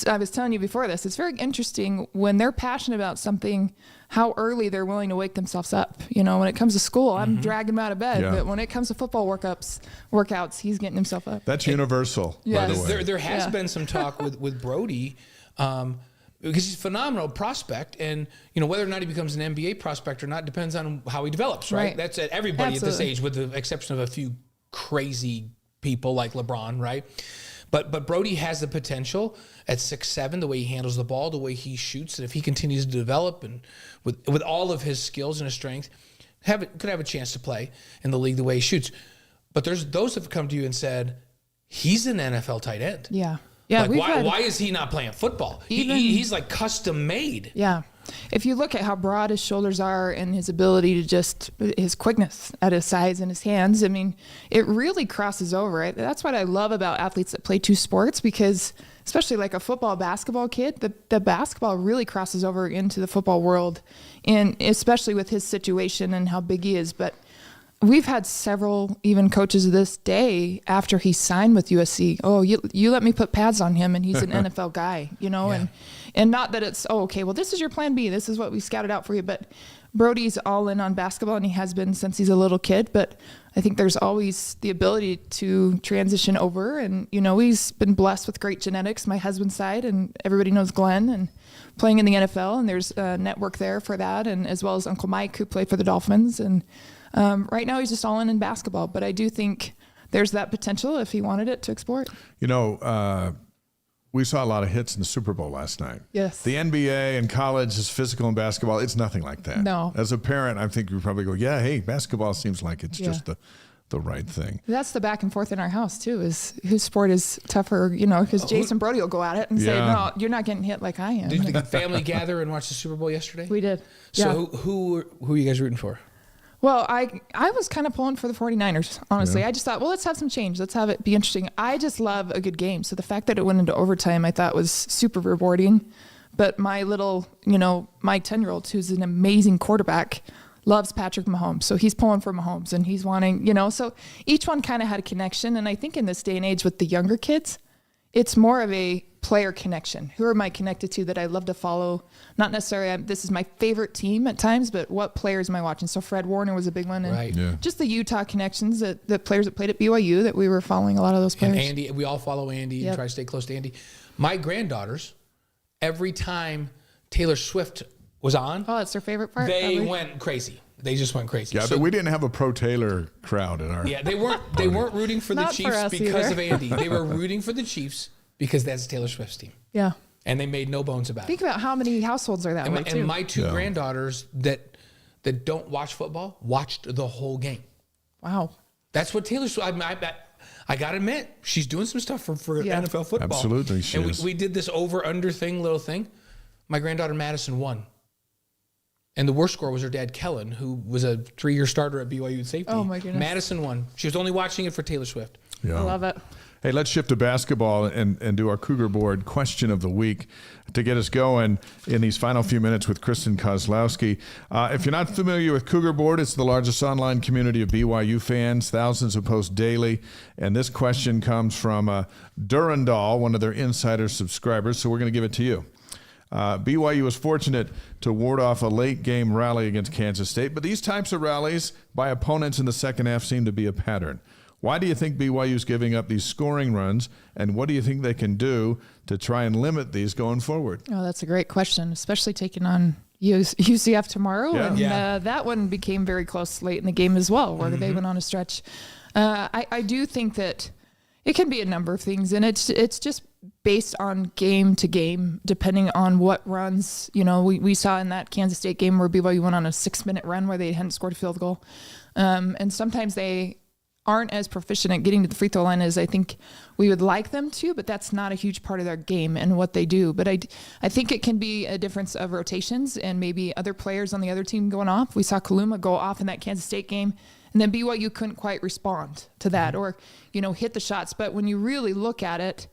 I was telling you before this, it's very interesting when they're passionate about something, how early they're willing to wake themselves up. When it comes to school, I'm dragging him out of bed. But when it comes to football workouts, he's getting himself up. That's universal, by the way. There has been some talk with Brody. because he's a phenomenal prospect, and whether or not he becomes an NBA prospect or not depends on how he develops, right? That's at everybody Absolutely. At this age, with the exception of a few crazy people like LeBron, right? But Brody has the potential at 6'7", the way he handles the ball, the way he shoots, and if he continues to develop and with all of his skills and his strength, could have a chance to play in the league the way he shoots. But there's those that have come to you and said, he's an NFL tight end. Yeah. Yeah. Like why is he not playing football? He's like custom made. Yeah. If you look at how broad his shoulders are and his ability to his quickness at his size and his hands, I mean, it really crosses over. That's what I love about athletes that play two sports, because especially like a football, basketball kid, the basketball really crosses over into the football world, and especially with his situation and how big he is. But we've had several even coaches this day after he signed with USC. Oh, you let me put pads on him and he's an NFL guy, and not that it's, okay, well, this is your plan B. This is what we scouted out for you. But Brody's all in on basketball, and he has been since he's a little kid. But I think there's always the ability to transition over. And, he's been blessed with great genetics, my husband's side, and everybody knows Glenn and playing in the NFL. And there's a network there for that. And as well as Uncle Mike, who played for the Dolphins. And right now he's just all in basketball. But I do think there's that potential if he wanted it to explore it. We saw a lot of hits in the Super Bowl last night. Yes. The NBA and college is physical in basketball. It's nothing like that. No. As a parent, I think you probably go, hey, basketball seems like it's just the right thing. That's the back and forth in our house, too, is whose sport is tougher, because Jason Brody will go at it and say, no, you're not getting hit like I am. Did the family gather and watch the Super Bowl yesterday? We did. So who are you guys rooting for? Well, I was kind of pulling for the 49ers, honestly. I just thought, let's have some change. Let's have it be interesting. I just love a good game. So the fact that it went into overtime, I thought was super rewarding. But my little, my 10-year-old, who's an amazing quarterback, loves Patrick Mahomes. So he's pulling for Mahomes and he's wanting, so each one kind of had a connection. And I think in this day and age with the younger kids, it's more of a player connection. Who am I connected to that I love to follow? Not necessarily, this is my favorite team at times, but what players am I watching? So Fred Warner was a big one. And just the Utah connections, the players that played at BYU that we were following a lot of those players. And Andy, we all follow Andy and try to stay close to Andy. My granddaughters, every time Taylor Swift was on. Oh, that's their favorite part? They went crazy. They just went crazy. Yeah, but we didn't have a pro Taylor crowd in our. Yeah, they weren't rooting for the Chiefs because of Andy. They were rooting for the Chiefs because that's Taylor Swift's team. Yeah. And they made no bones about it. Think about how many households are that way, too. And my two granddaughters that don't watch football watched the whole game. Wow. That's what Taylor Swift. I got to admit, she's doing some stuff for NFL football. Absolutely, she is. We did this over-under little thing. My granddaughter Madison won. And the worst score was her dad, Kellen, who was a 3-year starter at BYU safety. Oh, my goodness. Madison won. She was only watching it for Taylor Swift. Yeah. I love it. Hey, let's shift to basketball and do our Cougar Board question of the week to get us going in these final few minutes with Kristen Kozlowski. If you're not familiar with Cougar Board, it's the largest online community of BYU fans, thousands who post daily. And this question comes from Durandal, one of their insider subscribers, so we're going to give it to you. BYU was fortunate to ward off a late-game rally against Kansas State, but these types of rallies by opponents in the second half seem to be a pattern. Why do you think BYU is giving up these scoring runs, and what do you think they can do to try and limit these going forward? Oh, that's a great question, especially taking on UCF tomorrow. Yeah. And that one became very close late in the game as well, where they went on a stretch. I do think that it can be a number of things, and it's just based on game to game, depending on what runs. We saw in that Kansas State game where BYU went on a 6-minute run where they hadn't scored a field goal. And sometimes they aren't as proficient at getting to the free throw line as I think we would like them to, but that's not a huge part of their game and what they do. But I think it can be a difference of rotations and maybe other players on the other team going off. We saw Kaluma go off in that Kansas State game, and then BYU couldn't quite respond to that or, hit the shots. But when you really look at it,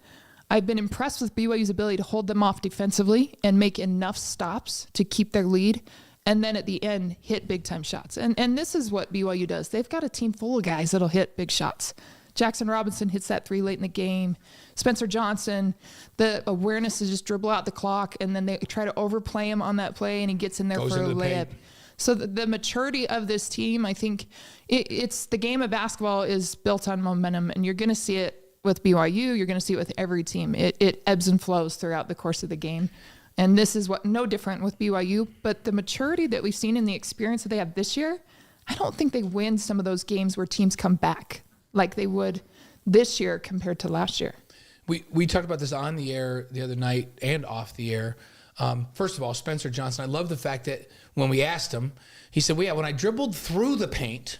I've been impressed with BYU's ability to hold them off defensively and make enough stops to keep their lead, and then at the end hit big-time shots. And this is what BYU does. They've got a team full of guys that'll hit big shots. Jackson Robinson hits that 3 late in the game. Spencer Johnson, the awareness to just dribble out the clock, and then they try to overplay him on that play, and he gets in there for a layup. So the maturity of this team, I think it's the game of basketball is built on momentum, and you're going to see it with BYU. You're going to see it with every team. It ebbs and flows throughout the course of the game. And this is what no different with BYU, but the maturity that we've seen and the experience that they have this year, I don't think they win some of those games where teams come back like they would this year compared to last year. We talked about this on the air the other night and off the air. First of all, Spencer Johnson, I love the fact that when we asked him, he said, well, yeah, when I dribbled through the paint,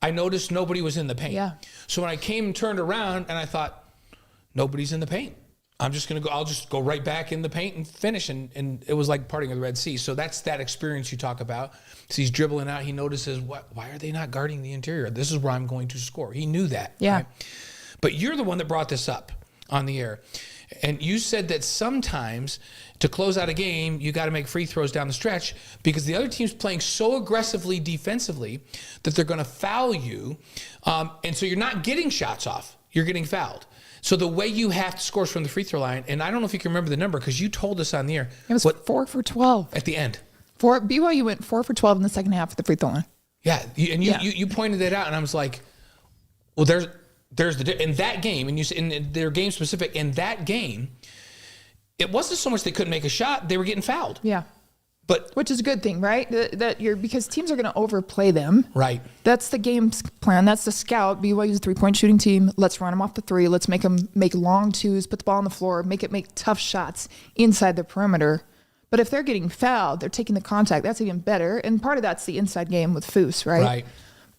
I noticed nobody was in the paint. Yeah. So when I came and turned around and I thought, nobody's in the paint. I'll just go right back in the paint and finish. And it was like parting of the Red Sea. So that's that experience you talk about. So he's dribbling out. He notices, why are they not guarding the interior? This is where I'm going to score. He knew that. Yeah. Right? But you're the one that brought this up on the air. And you said that sometimes to close out a game, you got to make free throws down the stretch because the other team's playing so aggressively defensively that they're going to foul you. And so you're not getting shots off. You're getting fouled. So the way you have to score is from the free throw line. And I don't know if you can remember the number because you told us on the air. It was 4 for 12. At the end. BYU went 4 for 12 in the second half of the free throw line. Yeah. You pointed that out and I was like, well, there's in that game, and you said in their game specific, in that game, it wasn't so much they couldn't make a shot, they were getting fouled. Yeah. But which is a good thing, right? Because teams are going to overplay them. Right. That's the game's plan. That's the scout. BYU's a 3-point shooting team. Let's run them off the 3. Let's make them make long 2s, put the ball on the floor, make tough shots inside the perimeter. But if they're getting fouled, they're taking the contact. That's even better. And part of that's the inside game with Foose, right? Right.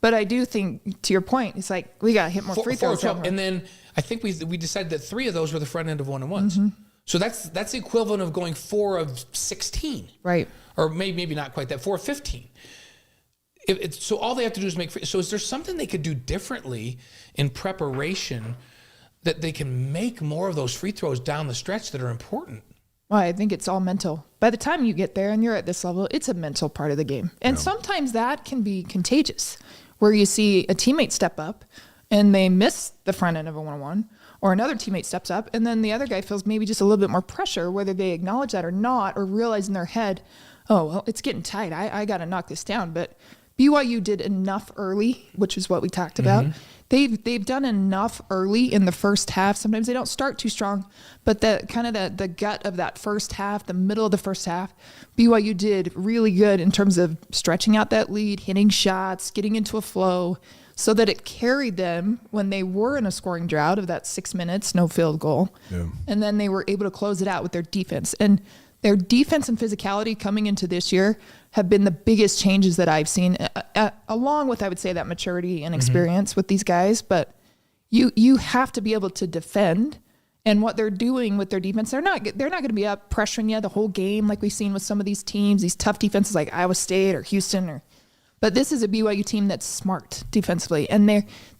But I do think, to your point, it's like we got to hit more free throws. And then I think we decided that 3 of those were the front end of 1-on-1s. Mm-hmm. So that's the equivalent of going 4 of 16. Right. Or maybe not quite that, 4 of 15. So all they have to do is make free. So is there something they could do differently in preparation that they can make more of those free throws down the stretch that are important? Well, I think it's all mental. By the time you get there and you're at this level, it's a mental part of the game. And sometimes that can be contagious, where you see a teammate step up and they miss the front end of a 1-on-1, or another teammate steps up and then the other guy feels maybe just a little bit more pressure, whether they acknowledge that or not, or realize in their head, oh, well, it's getting tight. I got to knock this down. But BYU did enough early, which is what we talked about. They've done enough early in the first half. Sometimes they don't start too strong, but the gut of that first half, the middle of the first half, BYU did really good in terms of stretching out that lead, hitting shots, getting into a flow, so that it carried them when they were in a scoring drought of that 6 minutes, no field goal. Yeah. And then they were able to close it out with their defense. And their defense and physicality coming into this year have been the biggest changes that I've seen, along with, I would say, that maturity and experience with these guys. But you have to be able to defend. And what they're doing with their defense, they're not going to be up pressuring you the whole game like we've seen with some of these teams, these tough defenses like Iowa State or Houston. But this is a BYU team that's smart defensively, and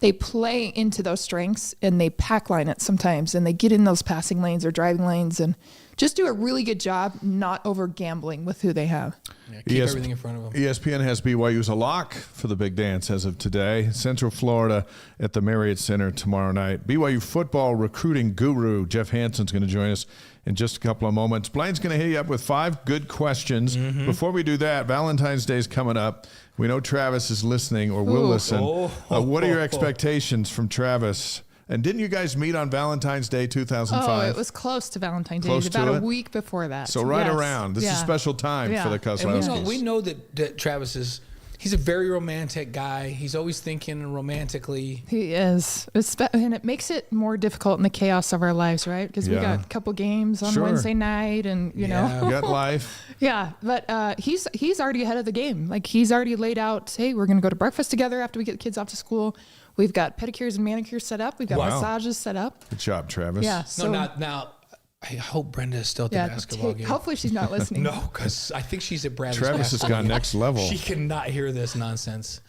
they play into those strengths and they pack line it sometimes, and they get in those passing lanes or driving lanes and just do a really good job not over gambling with who they have. Yeah, keep everything in front of them. ESPN has BYU as a lock for the big dance as of today. Central Florida at the Marriott Center tomorrow night. BYU football recruiting guru Jeff Hansen's going to join us in just a couple of moments. Blaine's going to hit you up with 5 good questions. Before we do that, Valentine's Day is coming up. We know Travis is listening or will listen. What are your expectations from Travis? And didn't you guys meet on Valentine's Day 2005? Oh, it was close to Valentine's Day. It was about a week before that. So around. This is a special time for the Kozlowskis. We know that Travis he's a very romantic guy. He's always thinking romantically. He is. And it makes it more difficult in the chaos of our lives, right? Because we got a couple games on Wednesday night and, you know. We got life. Yeah, but he's already ahead of the game. Like, he's already laid out, hey, we're going to go to breakfast together after we get the kids off to school. We've got pedicures and manicures set up. We've got massages set up. Good job, Travis. Yeah. So now, I hope Brenda is still at the basketball game. Hopefully she's not listening. No, because I think she's at Bradley's. Travis has gone next level. She cannot hear this nonsense.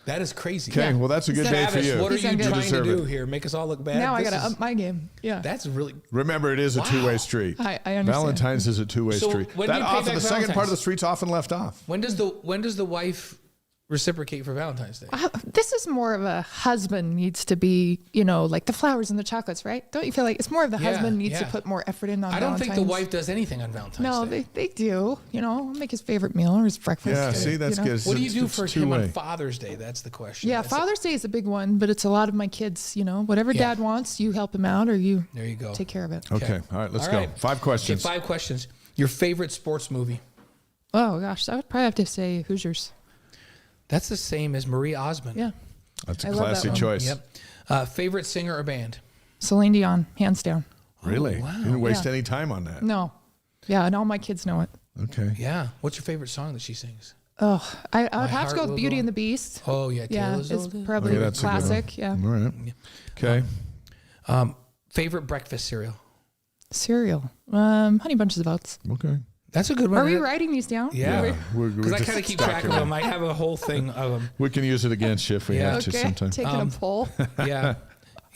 That is crazy. Okay, well, that's a good day for you. What are you trying to do here? Make us all look bad? Now I got to up my game. Yeah. That's really... Remember, it is a two-way street. I understand. Valentine's is a two-way street. When that often the second part of the street's often left off. When does the wife reciprocate for Valentine's Day? This is more of a husband needs to be, like the flowers and the chocolates, right? Don't you feel like it's more of the husband needs to put more effort in on Valentine's? I don't think the wife does anything on Valentine's Day. No, they do. Make his favorite meal or his breakfast. Yeah, see, that's good. What do you do for him on Father's Day? That's the question. Yeah, Father's Day is a big one, but it's a lot of my kids, whatever dad wants, you help him out or you there you go. Take care of it. Okay. All right, let's go. 5 questions. Okay, 5 questions. Your favorite sports movie? Oh gosh, I would probably have to say Hoosiers. That's the same as Marie Osmond. Yeah. That's a I love that classy one. choice. Yep. Favorite singer or band? Celine Dion, hands down. Really? Oh, wow. You didn't waste Yeah. any time on that. No. Yeah, and all my kids know it. Okay. Yeah. What's your favorite song that she sings? Oh, I would My have to Heart go Will with Beauty Go and the Beast. Oh, yeah. Yeah, Taylor's it's Old- probably Okay, a that's a good one. classic. Yeah. All right. Okay. Favorite breakfast cereal? Cereal. Honey Bunches of Oats. Okay. That's a good one. Are we writing these down? Yeah. We're Because I just kind of keep track of them. I have a whole thing of them. We can use it against you if we Yeah. have to Okay. sometime. Taking a poll. Yeah.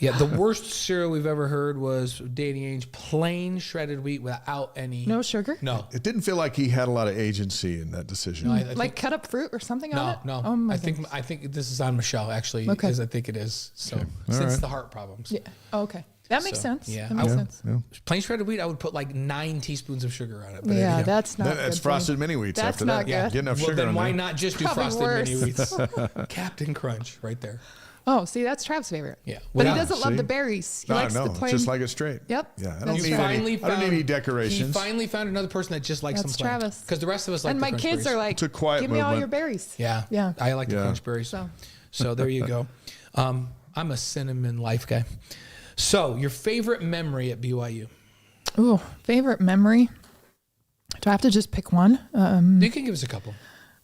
Yeah. The worst cereal we've ever heard was Danny Ainge plain shredded wheat without any. No sugar. No. It didn't feel like he had a lot of agency in that decision. No, I Like think, cut up fruit or something on no, it? no. Oh my I goodness. think this is on Michelle actually. Okay. As I think it is. So Okay. All since right. the heart problems, Yeah. Oh, okay. That makes So, sense. yeah. That makes Yeah, sense. yeah. plain shredded wheat, I would put like 9 teaspoons of sugar on it. But Yeah, anyhow. that's not. That's good frosted mini wheats That's after not that. good. Get enough Well, sugar then on why there. not just do Probably frosted mini worse. wheats? Captain Crunch, right there. Oh, see, that's Trav's favorite. Yeah. But Well, he doesn't love see? the berries. He No, likes no, the plain. just like it straight. Yep. Yeah, I That's don't right. need You any. finally I don't found- need any He decorations. finally found another person that just likes That's some plain. Travis. Because the rest of us like And the my crunch kids berries. are like, It's a quiet give me all movement. your berries. Yeah. Yeah. I like the Yeah. crunch berries. So, So there you go. I'm a cinnamon life guy. So your favorite memory at BYU? ooh, favorite memory. Do I have to just pick one? You can give us a couple.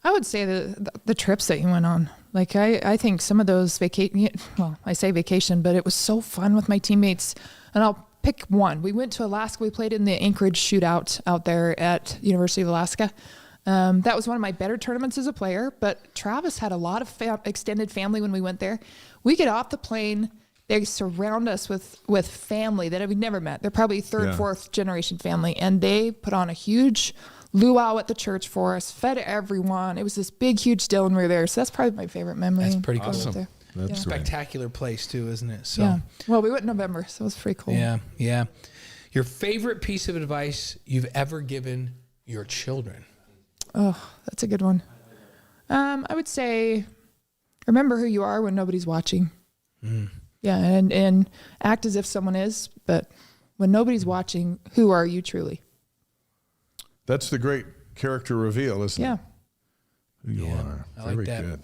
I would say the trips that you went on. Like I think some of those well, I say vacation, but it was so fun with my teammates. And I'll pick one. We went to Alaska. We played in the Anchorage shootout out there at University of Alaska. That was one of my better tournaments as a player, but Travis had a lot of extended family when we went there. We get off the plane. They surround us with family that we've never met. They're probably third, Yeah. fourth generation family. And they put on a huge luau at the church for us, fed everyone. It was this big, huge deal when we were there. So that's probably my favorite memory. That's pretty cool. going up Awesome. there. That's Yeah. great. Spectacular place too, isn't it? So Yeah. Well, we went in November, so it was pretty cool. yeah. Your favorite piece of advice you've ever given your children? Oh, that's a good one. I would say, remember who you are when nobody's watching. Yeah, and act as if someone is, but when nobody's watching, who are you truly? That's the great character reveal, isn't Yeah. it? Who you are. I like Very that. good.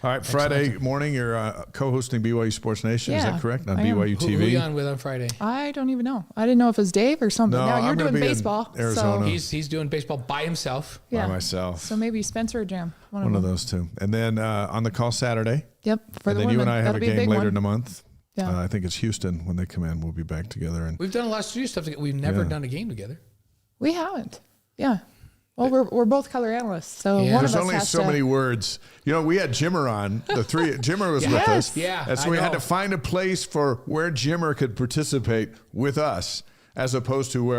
All right, Friday morning, you're co-hosting BYU Sports Nation. Is Yeah, that correct? On I am. BYU Who TV. you on with on Friday? I don't even know. I didn't know if it was Dave or something. No, now you're I'm gonna doing be in baseball. Arizona. He's doing baseball by himself. So, yeah. By myself. So maybe Spencer or Jam. One One of them. those two. And then on the call Saturday. Yep. For And the then you and women. I have That'll a be game big later one. in the month. Yeah. I think it's Houston when they come in. We'll be back together. And We've done a lot of studio stuff together. We've never Yeah. done a game together. We haven't. Yeah. Well, we're both color analysts, so Yeah. one there's of us only has so to. many words. You know, we had Jimmer on. The three. Jimmer was with us. Yeah, And so I we had know. to find a place for where Jimmer could participate with us, as opposed to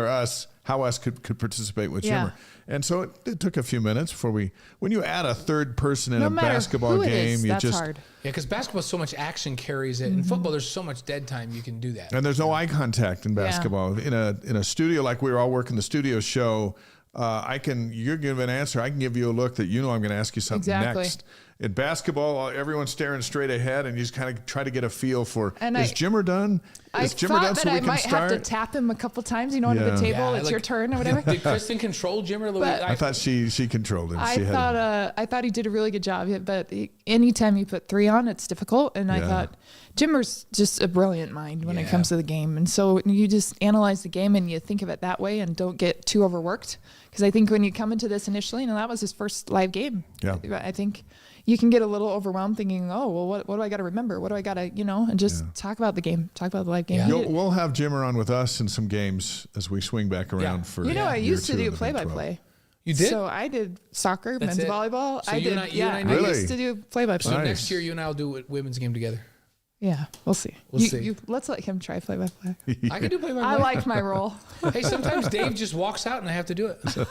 how us could participate with Yeah. Jimmer. And so it took a few minutes before when you add a third person in No a matter basketball who it game, is, you that's just hard. Yeah, because basketball, so much action carries it. In football, there's so much dead time you can do that. and there's no eye contact in basketball. In a studio like we were all working the studio show, you're giving an answer. I can give you a look that I'm going to ask you something Exactly. next. In basketball, everyone's staring straight ahead, and you just kind of try to get a feel for, And is Jimmer done? I Is Jimmer thought done that so we I can might start? have to tap him a couple times, under Yeah. the table. Yeah, It's like- your turn or whatever. Did Kristen control Jimmer? But- I thought she controlled him. I thought he did a really good job, but anytime you put 3 on, it's difficult. And I Yeah. thought Jimmer's just a brilliant mind when it Yeah. comes to the game, and so you just analyze the game and you think of it that way and don't get too overworked. Because I think when you come into this initially, and that was his first live game, Yeah. I think you can get a little overwhelmed thinking, oh well, what do I got to remember? What do I got to and just talk about the game, talk about the live game. Yeah. We'll have Jimmer on with us in some games as we swing back around Yeah. for. I year used to 2 do of the Big 12. play-by-play. You did? So I did soccer, That's men's it? volleyball. So I you did. and I- you yeah, and I I Really? used to do play-by-play. So Nice. next year, you and I will do a women's game together. Yeah, we'll see. We'll see. Let's let him try play-by-play. I can do play by I play. liked my role. Hey, sometimes Dave just walks out and I have to do it.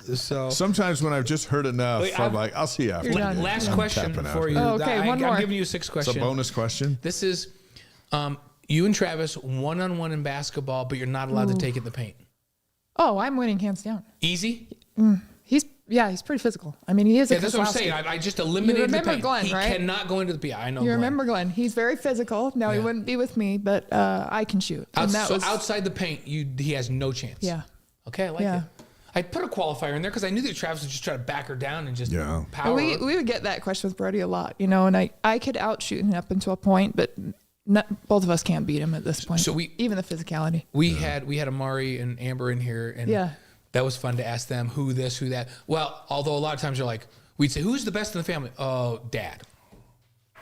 So Sometimes when I've just heard enough, Wait, I'm like, I'll see you after. You're done. last I'm question tapping out. before you. Oh, okay, one I'm more. giving you a 6th It's question. a bonus question. This is you and Travis one-on-one in basketball, but you're not allowed to take it in the paint. Oh, I'm winning hands down. Easy? He's pretty physical. I mean, he is a Yeah, that's what I'm Kozlowski. saying. I just eliminated the remember paint. Glenn, he right? cannot go into the paint. I know. You Glenn. remember Glenn? He's very physical. Now he Yeah. wouldn't be with me, but I can shoot. And that So was outside the paint, he has no chance. yeah. Okay, I like Yeah. it. I put a qualifier in there because I knew that Travis would just try to back her down and just power. We would get that question with Brody a lot, and I could outshoot him up until a point, but both of us can't beat him at this point. So even the physicality. We had Amari and Amber in here, and that was fun to ask them who this, who that. Well, although a lot of times you're like, we'd say, who's the best in the family? Oh, Dad.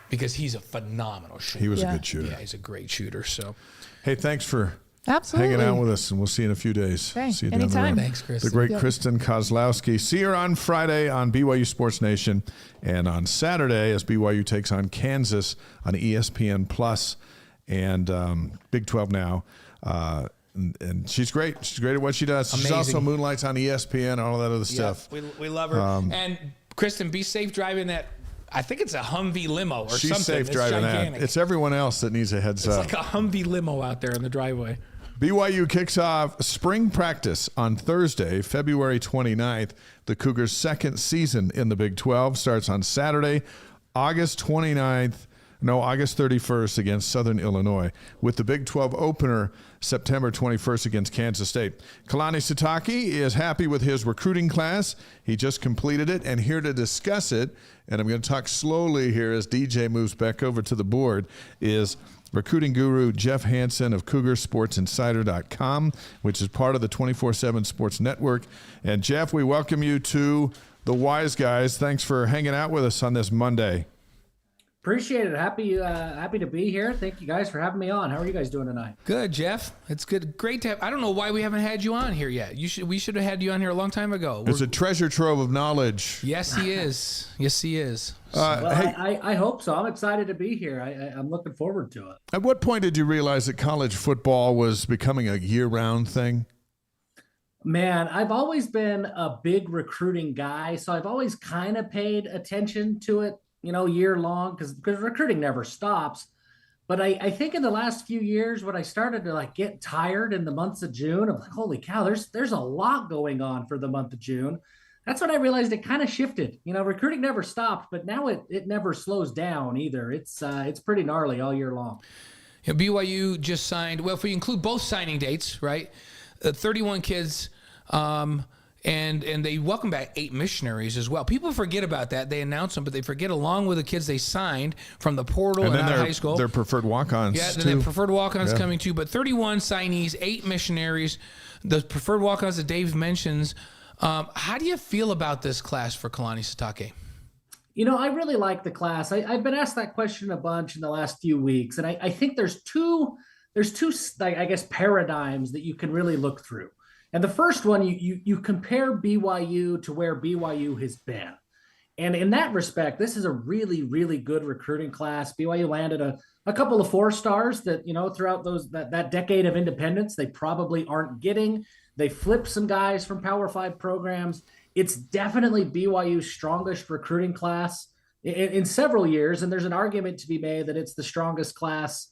Because he's a phenomenal shooter. He was a good shooter. Yeah, he's a great shooter. So, hey, thanks for Absolutely hanging out with us, and we'll see you in a few days. Okay. See you Anytime. down the road. Thanks, Kristen. The great Kristen Kozlowski. See her on Friday on BYU Sports Nation, and on Saturday as BYU takes on Kansas on ESPN Plus and Big 12 now. And she's great. She's great at what she does. Amazing. She's also moonlights on ESPN and all that other stuff. We love her. And Kristen, be safe driving that. I think it's a Humvee limo or She's something. safe It's driving gigantic. that. It's everyone else that needs a heads up. It's like a Humvee limo out there in the driveway. BYU kicks off spring practice on Thursday, February 29th. The Cougars' second season in the Big 12 starts on Saturday, August 31st against Southern Illinois, with the Big 12 opener September 21st against Kansas State. Kalani Sitake is happy with his recruiting class. He just completed it, and here to discuss it, and I'm going to talk slowly here as DJ moves back over to the board, is recruiting guru Jeff Hansen of CougarSportsInsider.com, which is part of the 24/7 Sports Network. And Jeff, we welcome you to the Wise Guys. Thanks for hanging out with us on this Monday. Appreciate it. Happy to be here. Thank you guys for having me on. How are you guys doing tonight? Good, Jeff. It's good. Great to have. I don't know why we haven't had you on here yet. We should have had you on here a long time ago. It's a treasure trove of knowledge. Yes, he is. Yes, he is. Well, hey, I hope so. I'm excited to be here. I'm looking forward to it. at what point did you realize that college football was becoming a year-round thing? Man, I've always been a big recruiting guy, so I've always kind of paid attention to it, year long, because recruiting never stops. But I think in the last few years, when I started to get tired in the months of June, I'm like, holy cow, there's a lot going on for the month of June. That's when I realized it kind of shifted. Recruiting never stopped, but now it never slows down either. It's pretty gnarly all year long. BYU just signed, well, if we include both signing dates, right? 31 kids, and they welcome back 8 missionaries as well. People forget about that. They announce them, but they forget along with the kids they signed from the portal and out of high school. Their preferred walk-ons. Yeah, then their preferred walk-ons coming too. But 31 signees, 8 missionaries. The preferred walk-ons that Dave mentions. How do you feel about this class for Kalani Sitake? I really like the class. I've been asked that question a bunch in the last few weeks, and I think there's two I guess paradigms that you can really look through. And the first one, you compare BYU to where BYU has been. And in that respect, this is a really, really good recruiting class. BYU landed a couple of 4-stars that, throughout that decade of independence, they probably aren't getting. They flipped some guys from Power 5 programs. It's definitely BYU's strongest recruiting class in several years. And there's an argument to be made that it's the strongest class,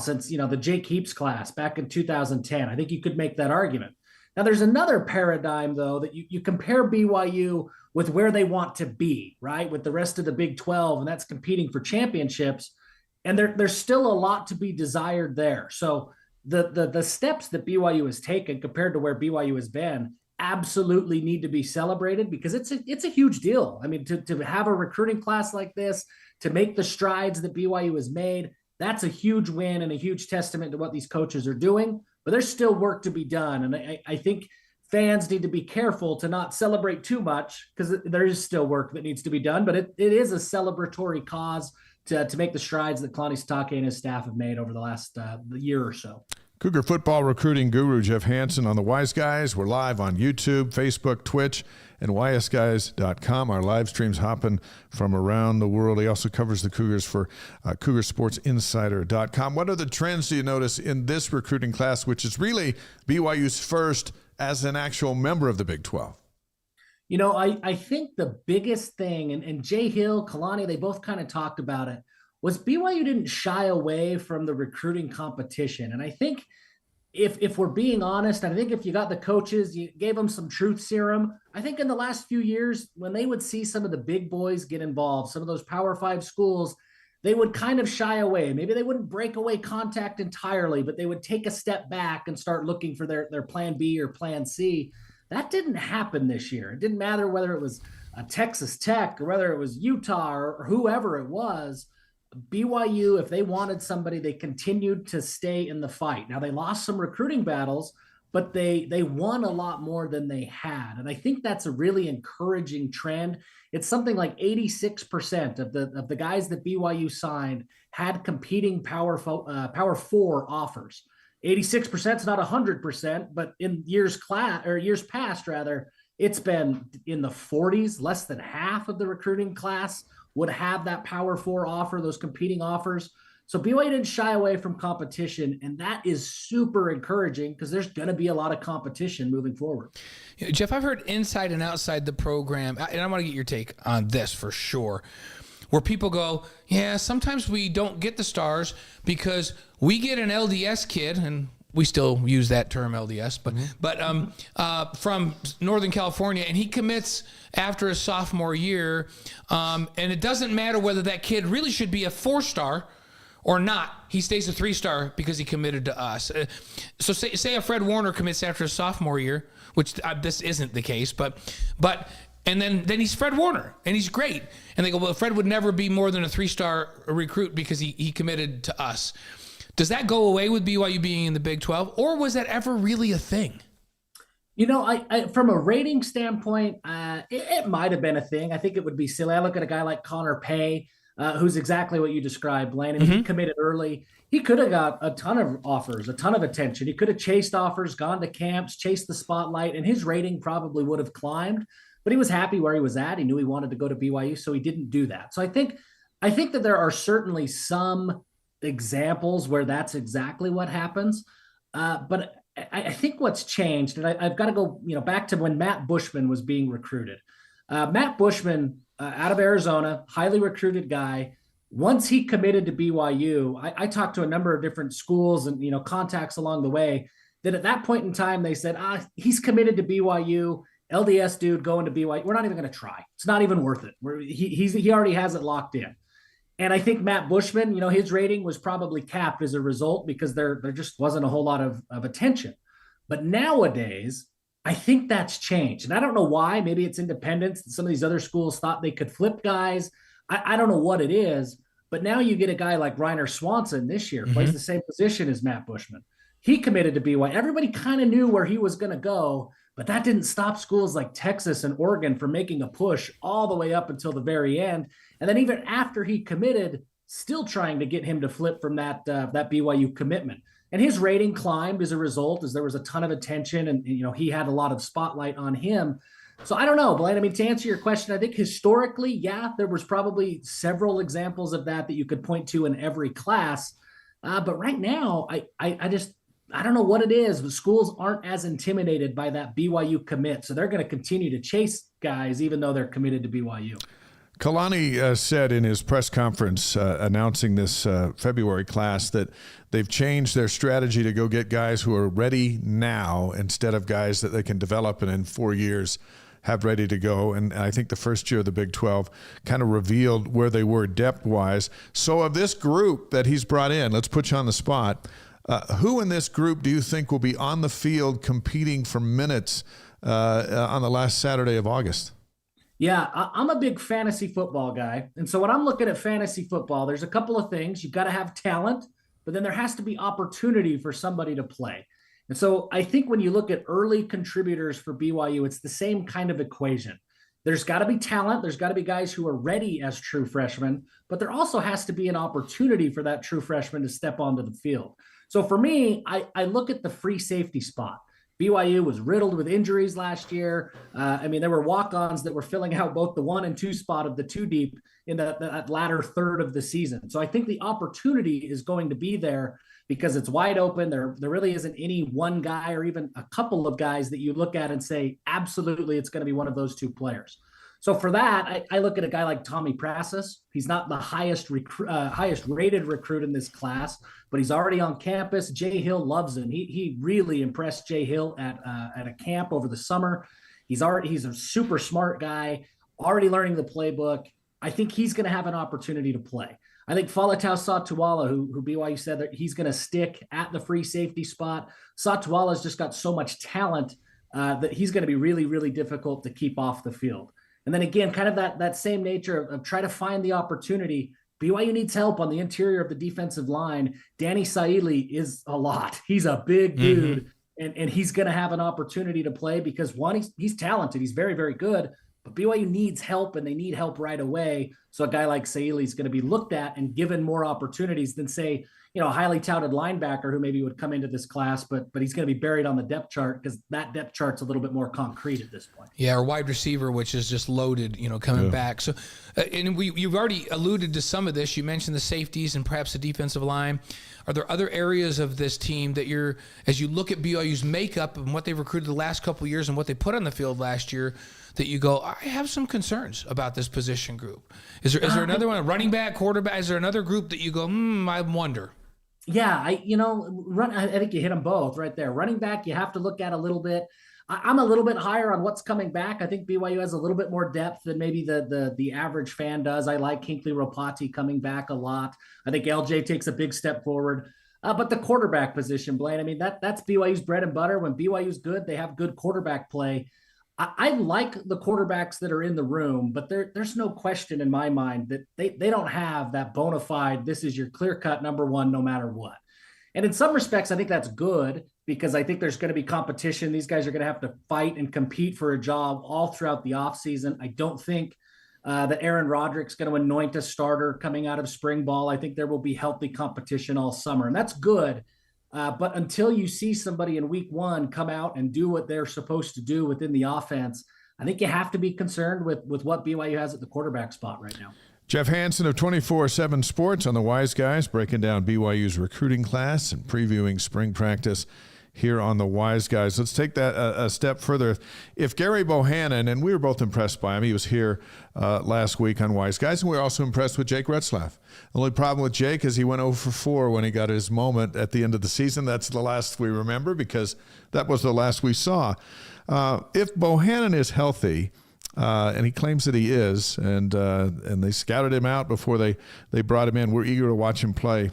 since, the Jake Heaps class back in 2010. I think you could make that argument. Now, there's another paradigm, though, that you compare BYU with where they want to be, right, with the rest of the Big 12, and that's competing for championships. And there's still a lot to be desired there. So the steps that BYU has taken compared to where BYU has been absolutely need to be celebrated, because it's a huge deal. I mean, to have a recruiting class like this, to make the strides that BYU has made, that's a huge win and a huge testament to what these coaches are doing. But there's still work to be done. And I think fans need to be careful to not celebrate too much, because there is still work that needs to be done. But it is a celebratory cause to make the strides that Kalani Sitake and his staff have made over the last year or so. Cougar football recruiting guru Jeff Hansen on the Wise Guys. We're live on YouTube, Facebook, Twitch, and ysguys.com. Our live streams hopping from around the world. He also covers the Cougars for CougarSportsInsider.com. What other trends do you notice in this recruiting class, which is really BYU's first as an actual member of the Big 12? I think the biggest thing, and Jay Hill, Kalani, they both kind of talked about it, was BYU didn't shy away from the recruiting competition. And I think if we're being honest, I think if you got the coaches, you gave them some truth serum. I think in the last few years, when they would see some of the big boys get involved, some of those Power 5 schools, they would kind of shy away. Maybe they wouldn't break away contact entirely, but they would take a step back and start looking for their plan B or plan C. That didn't happen this year. It didn't matter whether it was Texas Tech or whether it was Utah or whoever it was. BYU, if they wanted somebody, they continued to stay in the fight. Now, they lost some recruiting battles, but they won a lot more than they had. And I think that's a really encouraging trend. It's something like 86% of the guys that BYU signed had competing Power 4 offers. 86% is not 100%, but in years past, it's been in the 40s. Less than half of the recruiting class would have that Power 4 offer, those competing offers. So BYU didn't shy away from competition, and that is super encouraging because there's going to be a lot of competition moving forward. Jeff, I've heard inside and outside the program, and I want to get your take on this for sure, where people go, yeah, sometimes we don't get the stars because we get an LDS kid, and we still use that term LDS, but from Northern California, and he commits after his sophomore year, and it doesn't matter whether that kid really should be a 4-star or not. He stays a 3-star because he committed to us. So say a Fred Warner commits after his sophomore year, which this isn't the case, but and then he's Fred Warner, and he's great. And they go, well, Fred would never be more than a 3-star recruit because he committed to us. Does that go away with BYU being in the Big 12, or was that ever really a thing? You know, I from a rating standpoint, it might have been a thing. I think it would be silly. I look at a guy like Connor Pay, who's exactly what you described, Blaine. I mean, he committed early. He could have got a ton of offers, a ton of attention. He could have chased offers, gone to camps, chased the spotlight, and his rating probably would have climbed. But he was happy where he was at. He knew he wanted to go to BYU, so he didn't do that. So I think that there are certainly some examples where that's exactly what happens. But I think what's changed, and I've got to go, back to when Matt Bushman was being recruited. Matt Bushman, out of Arizona, highly recruited guy. Once he committed to BYU, I talked to a number of different schools and contacts along the way. That at that point in time, they said, he's committed to BYU. LDS dude going to BYU. We're not even going to try. It's not even worth it. He already has it locked in. And I think Matt Bushman, his rating was probably capped as a result because there just wasn't a whole lot of attention. But nowadays, I think that's changed. And I don't know why. Maybe it's independence. Some of these other schools thought they could flip guys. I don't know what it is. But now you get a guy like Reiner Swanson this year, plays the same position as Matt Bushman. He committed to BYU. Everybody kind of knew where he was going to go. But that didn't stop schools like Texas and Oregon from making a push all the way up until the very end. And then even after he committed, still trying to get him to flip from that BYU commitment. And his rating climbed as a result, as there was a ton of attention and he had a lot of spotlight on him. So I don't know, Blaine. I mean, to answer your question, I think historically, there was probably several examples of that you could point to in every class. But right now, I don't know what it is, but schools aren't as intimidated by that BYU commit. So they're going to continue to chase guys, even though they're committed to BYU. Kalani said in his press conference announcing this February class that they've changed their strategy to go get guys who are ready now instead of guys that they can develop and in 4 years have ready to go. And I think the first year of the Big 12 kind of revealed where they were depth-wise. So of this group that he's brought in, let's put you on the spot, who in this group do you think will be on the field competing for minutes on the last Saturday of August? Yeah, I'm a big fantasy football guy. And so when I'm looking at fantasy football, there's a couple of things. You've got to have talent, but then there has to be opportunity for somebody to play. And so I think when you look at early contributors for BYU, it's the same kind of equation. There's got to be talent. There's got to be guys who are ready as true freshmen, but there also has to be an opportunity for that true freshman to step onto the field. So for me, I look at the free safety spot. BYU was riddled with injuries last year. There were walk-ons that were filling out both the 1 and 2 spot of the 2 deep in that latter third of the season. So I think the opportunity is going to be there because it's wide open. There really isn't any one guy or even a couple of guys that you look at and say, absolutely, it's going to be one of those 2 players. So for that, I look at a guy like Tommy Prasis. He's not the highest rated recruit in this class, but he's already on campus. Jay Hill loves him. He really impressed Jay Hill at a camp over the summer. He's a super smart guy, already learning the playbook. I think he's going to have an opportunity to play. I think Faletau Satuala, who BYU said that he's going to stick at the free safety spot. Satuala's just got so much talent that he's going to be really, really difficult to keep off the field. And then again, kind of that same nature of try to find the opportunity. BYU needs help on the interior of the defensive line. Danny Saili is a lot. He's a big dude, and he's going to have an opportunity to play because, one, he's talented. He's very, very good. But BYU needs help, and they need help right away. So a guy like Saili is going to be looked at and given more opportunities than, say, a highly touted linebacker who maybe would come into this class, but he's going to be buried on the depth chart because that depth chart's a little bit more concrete at this point. Yeah, or wide receiver, which is just loaded, coming back. So, and you've already alluded to some of this. You mentioned the safeties and perhaps the defensive line. Are there other areas of this team that as you look at BYU's makeup and what they've recruited the last couple of years and what they put on the field last year, that you go, I have some concerns about this position group? Is there another one, a running back, quarterback? Is there another group that you go, I wonder? Yeah, I think you hit them both right there. Running back, you have to look at a little bit. I'm a little bit higher on what's coming back. I think BYU has a little bit more depth than maybe the average fan does. I like Kinkley Ropati coming back a lot. I think LJ takes a big step forward. But the quarterback position, Blaine, I mean, that's BYU's bread and butter. When BYU's good, they have good quarterback play. I like the quarterbacks that are in the room, but there's no question in my mind that they don't have that bona fide, this is your clear-cut number one no matter what. And in some respects, I think that's good because I think there's going to be competition. These guys are going to have to fight and compete for a job all throughout the offseason. I don't think that Aaron Roderick's going to anoint a starter coming out of spring ball. I think there will be healthy competition all summer, and that's good. But until you see somebody in week one come out and do what they're supposed to do within the offense, I think you have to be concerned with what BYU has at the quarterback spot right now. Jeff Hansen of 24/7 Sports on the Wise Guys, breaking down BYU's recruiting class and previewing spring practice here on the Wise Guys. Let's take that a step further. If Gary Bohannon, and we were both impressed by him, he was here last week on Wise Guys, and we were also impressed with Jake Retzlaff. The only problem with Jake is he went 0 for 4 when he got his moment at the end of the season. That's the last we remember because that was the last we saw. If Bohannon is healthy, and he claims that he is, and they scouted him out before they brought him in, we're eager to watch him play.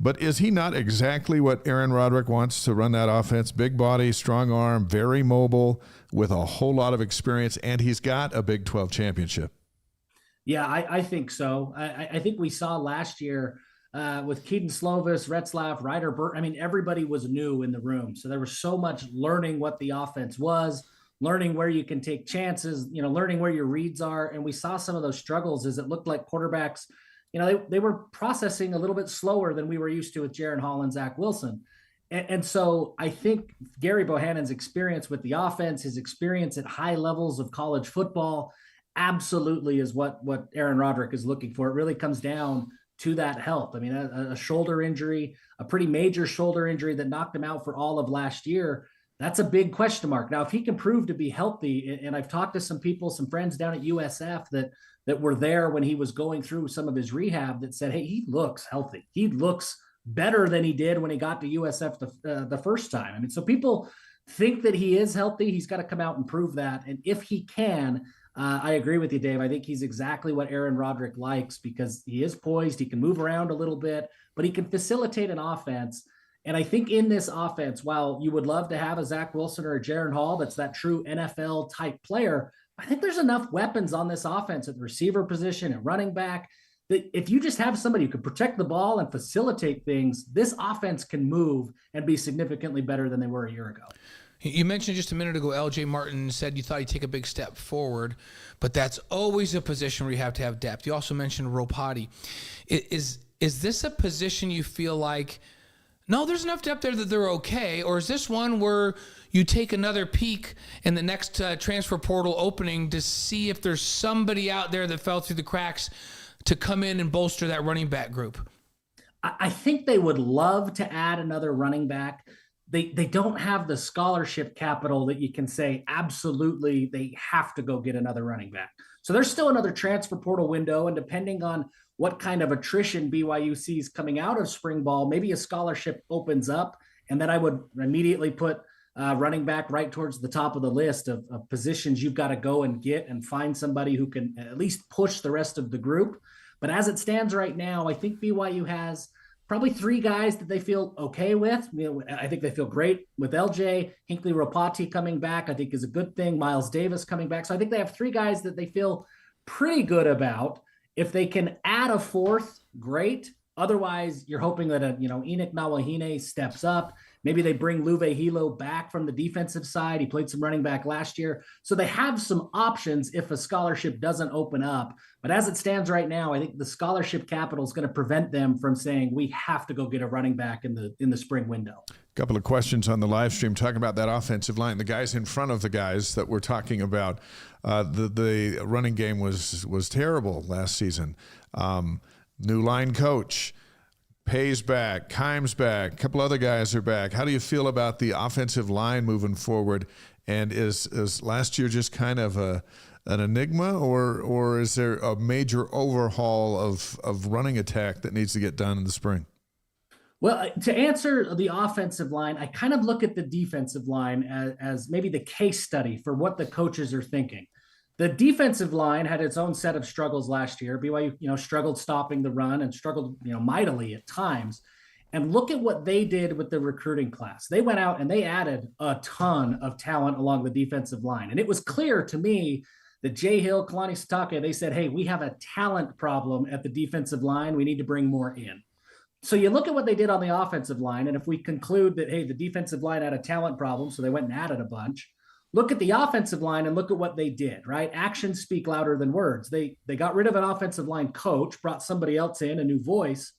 But is he not exactly what Aaron Roderick wants to run that offense? Big body, strong arm, very mobile, with a whole lot of experience, and he's got a Big 12 championship. Yeah, I think so. I think we saw last year with Keaton Slovis, Retzlaff, Ryder Burt. I mean, everybody was new in the room. So there was so much learning what the offense was, learning where you can take chances, learning where your reads are. And we saw some of those struggles as it looked like quarterbacks, they were processing a little bit slower than we were used to with Jaron Hall and Zach Wilson. And so I think Gary Bohannon's experience with the offense, his experience at high levels of college football, absolutely is what Aaron Roderick is looking for. It really comes down to that help. I mean, a shoulder injury, a pretty major shoulder injury that knocked him out for all of last year, that's a big question mark. Now, if he can prove to be healthy, and I've talked to some people, some friends down at USF that were there when he was going through some of his rehab that said, hey, he looks healthy. He looks better than he did when he got to USF the first time. I mean, so people think that he is healthy. He's got to come out and prove that. And if he can, I agree with you, Dave. I think he's exactly what Aaron Roderick likes because he is poised. He can move around a little bit, but he can facilitate an offense. And I think in this offense, while you would love to have a Zach Wilson or a Jaron Hall, that's that true NFL type player, I think there's enough weapons on this offense at the receiver position and running back that if you just have somebody who can protect the ball and facilitate things, this offense can move and be significantly better than they were a year ago. You mentioned just a minute ago, LJ Martin said you thought he'd take a big step forward, but that's always a position where you have to have depth. You also mentioned Ropati. Is this a position you feel like, no, there's enough depth there that they're okay, or is this one where you take another peek in the next transfer portal opening to see if there's somebody out there that fell through the cracks to come in and bolster that running back group? I think they would love to add another running back. They don't have the scholarship capital that you can say, absolutely, they have to go get another running back. So there's still another transfer portal window, and depending on what kind of attrition BYU sees coming out of spring ball, maybe a scholarship opens up, and then I would immediately put running back right towards the top of the list of positions you've got to go and get and find somebody who can at least push the rest of the group. But as it stands right now, I think BYU has probably 3 guys that they feel okay with. I think they feel great with LJ. Hinckley Ropati coming back, I think, is a good thing. Miles Davis coming back. So I think they have 3 guys that they feel pretty good about. If they can add a 4th, great. Otherwise, you're hoping that Enoch Nawahine steps up. Maybe they bring Luve Hilo back from the defensive side. He played some running back last year. So they have some options if a scholarship doesn't open up. But as it stands right now, I think the scholarship capital is going to prevent them from saying we have to go get a running back in the spring window. A couple of questions on the live stream talking about that offensive line, the guys in front of the guys that we're talking about. The running game was terrible last season. New line coach. Pay's back, Kime's back, a couple other guys are back. How do you feel about the offensive line moving forward? And is last year just kind of an enigma, or is there a major overhaul of running attack that needs to get done in the spring? Well, to answer the offensive line, I kind of look at the defensive line as maybe the case study for what the coaches are thinking. The defensive line had its own set of struggles last year. BYU, struggled stopping the run and struggled, mightily at times. And look at what they did with the recruiting class. They went out and they added a ton of talent along the defensive line. And it was clear to me that Jay Hill, Kalani Sitake, they said, hey, we have a talent problem at the defensive line. We need to bring more in. So you look at what they did on the offensive line. And if we conclude that, hey, the defensive line had a talent problem, so they went and added a bunch. Look at the offensive line and look at what they did, right? Actions speak louder than words. They got rid of an offensive line coach, brought somebody else in, a new voice,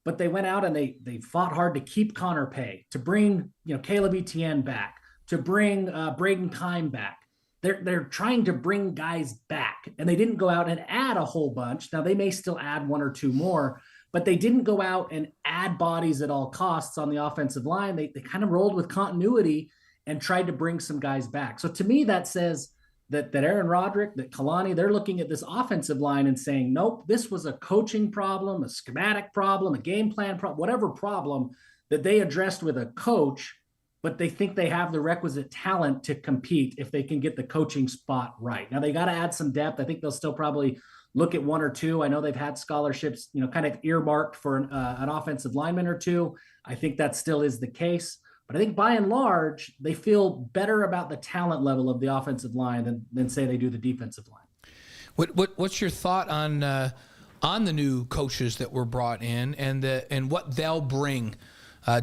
but they went out and they fought hard to keep Connor Pay, to bring, Caleb Etienne back, to bring Braden Kime back. They're trying to bring guys back, and they didn't go out and add a whole bunch. Now they may still add 1 or 2 more, but they didn't go out and add bodies at all costs on the offensive line. They kind of rolled with continuity and tried to bring some guys back. So to me, that says that Aaron Roderick, that Kalani, they're looking at this offensive line and saying, nope, this was a coaching problem, a schematic problem, a game plan problem, whatever problem that they addressed with a coach, but they think they have the requisite talent to compete if they can get the coaching spot right. Now, they got to add some depth. I think they'll still probably look at 1 or 2. I know they've had scholarships, kind of earmarked for an offensive lineman or 2. I think that still is the case. But I think by and large, they feel better about the talent level of the offensive line than say they do the defensive line. What's your thought on the new coaches that were brought in and what they'll bring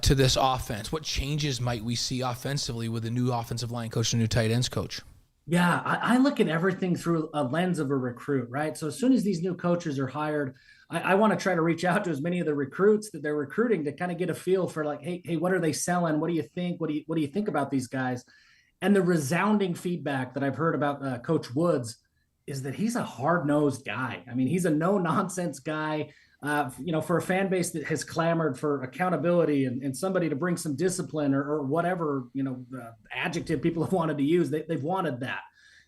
to this offense? What changes might we see offensively with a new offensive line coach and new tight ends coach? Yeah, I look at everything through a lens of a recruit, right? So as soon as these new coaches are hired, I want to try to reach out to as many of the recruits that they're recruiting to kind of get a feel for like, hey, what are they selling? What do you think? What do you think about these guys? And the resounding feedback that I've heard about Coach Woods is that he's a hard-nosed guy. I mean, he's a no-nonsense guy. For a fan base that has clamored for accountability and somebody to bring some discipline or whatever, adjective people have wanted to use, they've wanted that.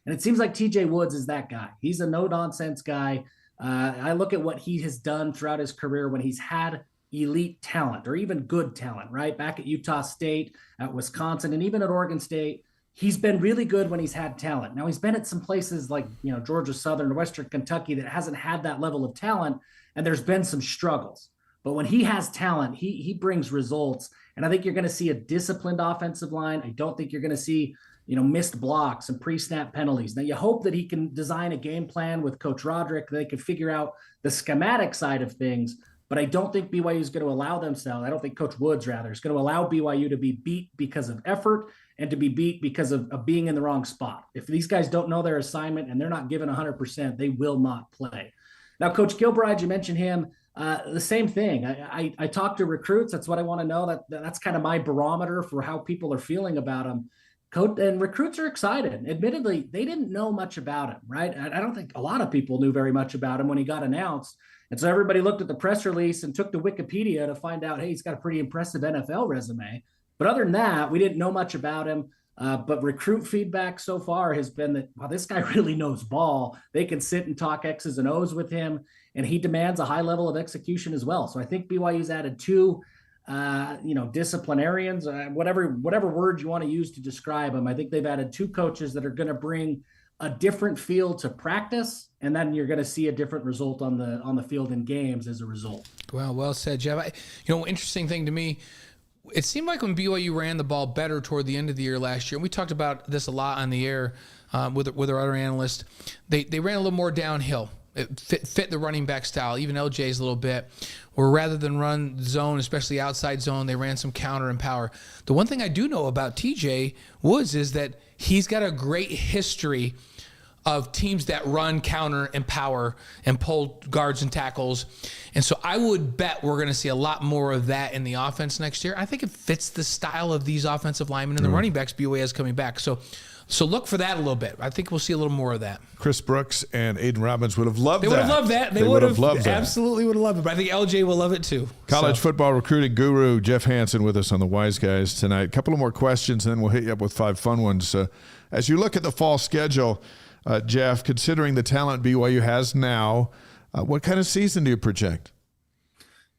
And it seems like TJ Woods is that guy. He's a no-nonsense guy. I look at what he has done throughout his career when he's had elite talent or even good talent, right? Back at Utah State, at Wisconsin, and even at Oregon State, he's been really good when he's had talent. Now he's been at some places like, Georgia Southern or Western Kentucky that hasn't had that level of talent, and there's been some struggles. But when he has talent, he brings results. And I think you're going to see a disciplined offensive line. I don't think you're going to see, missed blocks and pre-snap penalties. Now you hope that he can design a game plan with Coach Roderick. They could figure out the schematic side of things, but I don't think BYU is going to allow themselves. I don't think Coach Woods rather is going to allow BYU to be beat because of effort and to be beat because of being in the wrong spot. If these guys don't know their assignment and they're not given 100%, they will not play. Now, Coach Gilbride, you mentioned him. The same thing. I talk to recruits. That's what I want to know. That's kind of my barometer for how people are feeling about him. Coach and recruits are excited. Admittedly, they didn't know much about him, right? I don't think a lot of people knew very much about him when he got announced. And so everybody looked at the press release and took to Wikipedia to find out, hey, he's got a pretty impressive NFL resume. But other than that, we didn't know much about him. But recruit feedback so far has been that, wow, this guy really knows ball. They can sit and talk X's and O's with him, and he demands a high level of execution as well. So I think BYU's added 2 disciplinarians, whatever word you want to use to describe them. I think they've added 2 coaches that are going to bring a different feel to practice, and then you're going to see a different result on the field in games as a result. Well said, Jeff. Interesting thing to me, it seemed like when BYU ran the ball better toward the end of the year last year, and we talked about this a lot on the air with our other analysts, they ran a little more downhill. It fit the running back style, even LJ's a little bit, where rather than run zone, especially outside zone, they ran some counter and power. The one thing I do know about TJ Woods is that he's got a great history of teams that run counter and power and pull guards and tackles. And so I would bet we're going to see a lot more of that in the offense next year. I think it fits the style of these offensive linemen and the running backs BYU has coming back. So look for that a little bit. I think we'll see a little more of that. Chris Brooks and Aiden Robbins would have loved that. They would have loved that. They would have loved that. Absolutely would have loved it. But I think LJ will love it too. College football recruiting guru Jeff Hansen with us on the Wise Guys tonight. A couple of more questions, and then we'll hit you up with 5 fun ones. As you look at the fall schedule, Jeff, considering the talent BYU has now, what kind of season do you project?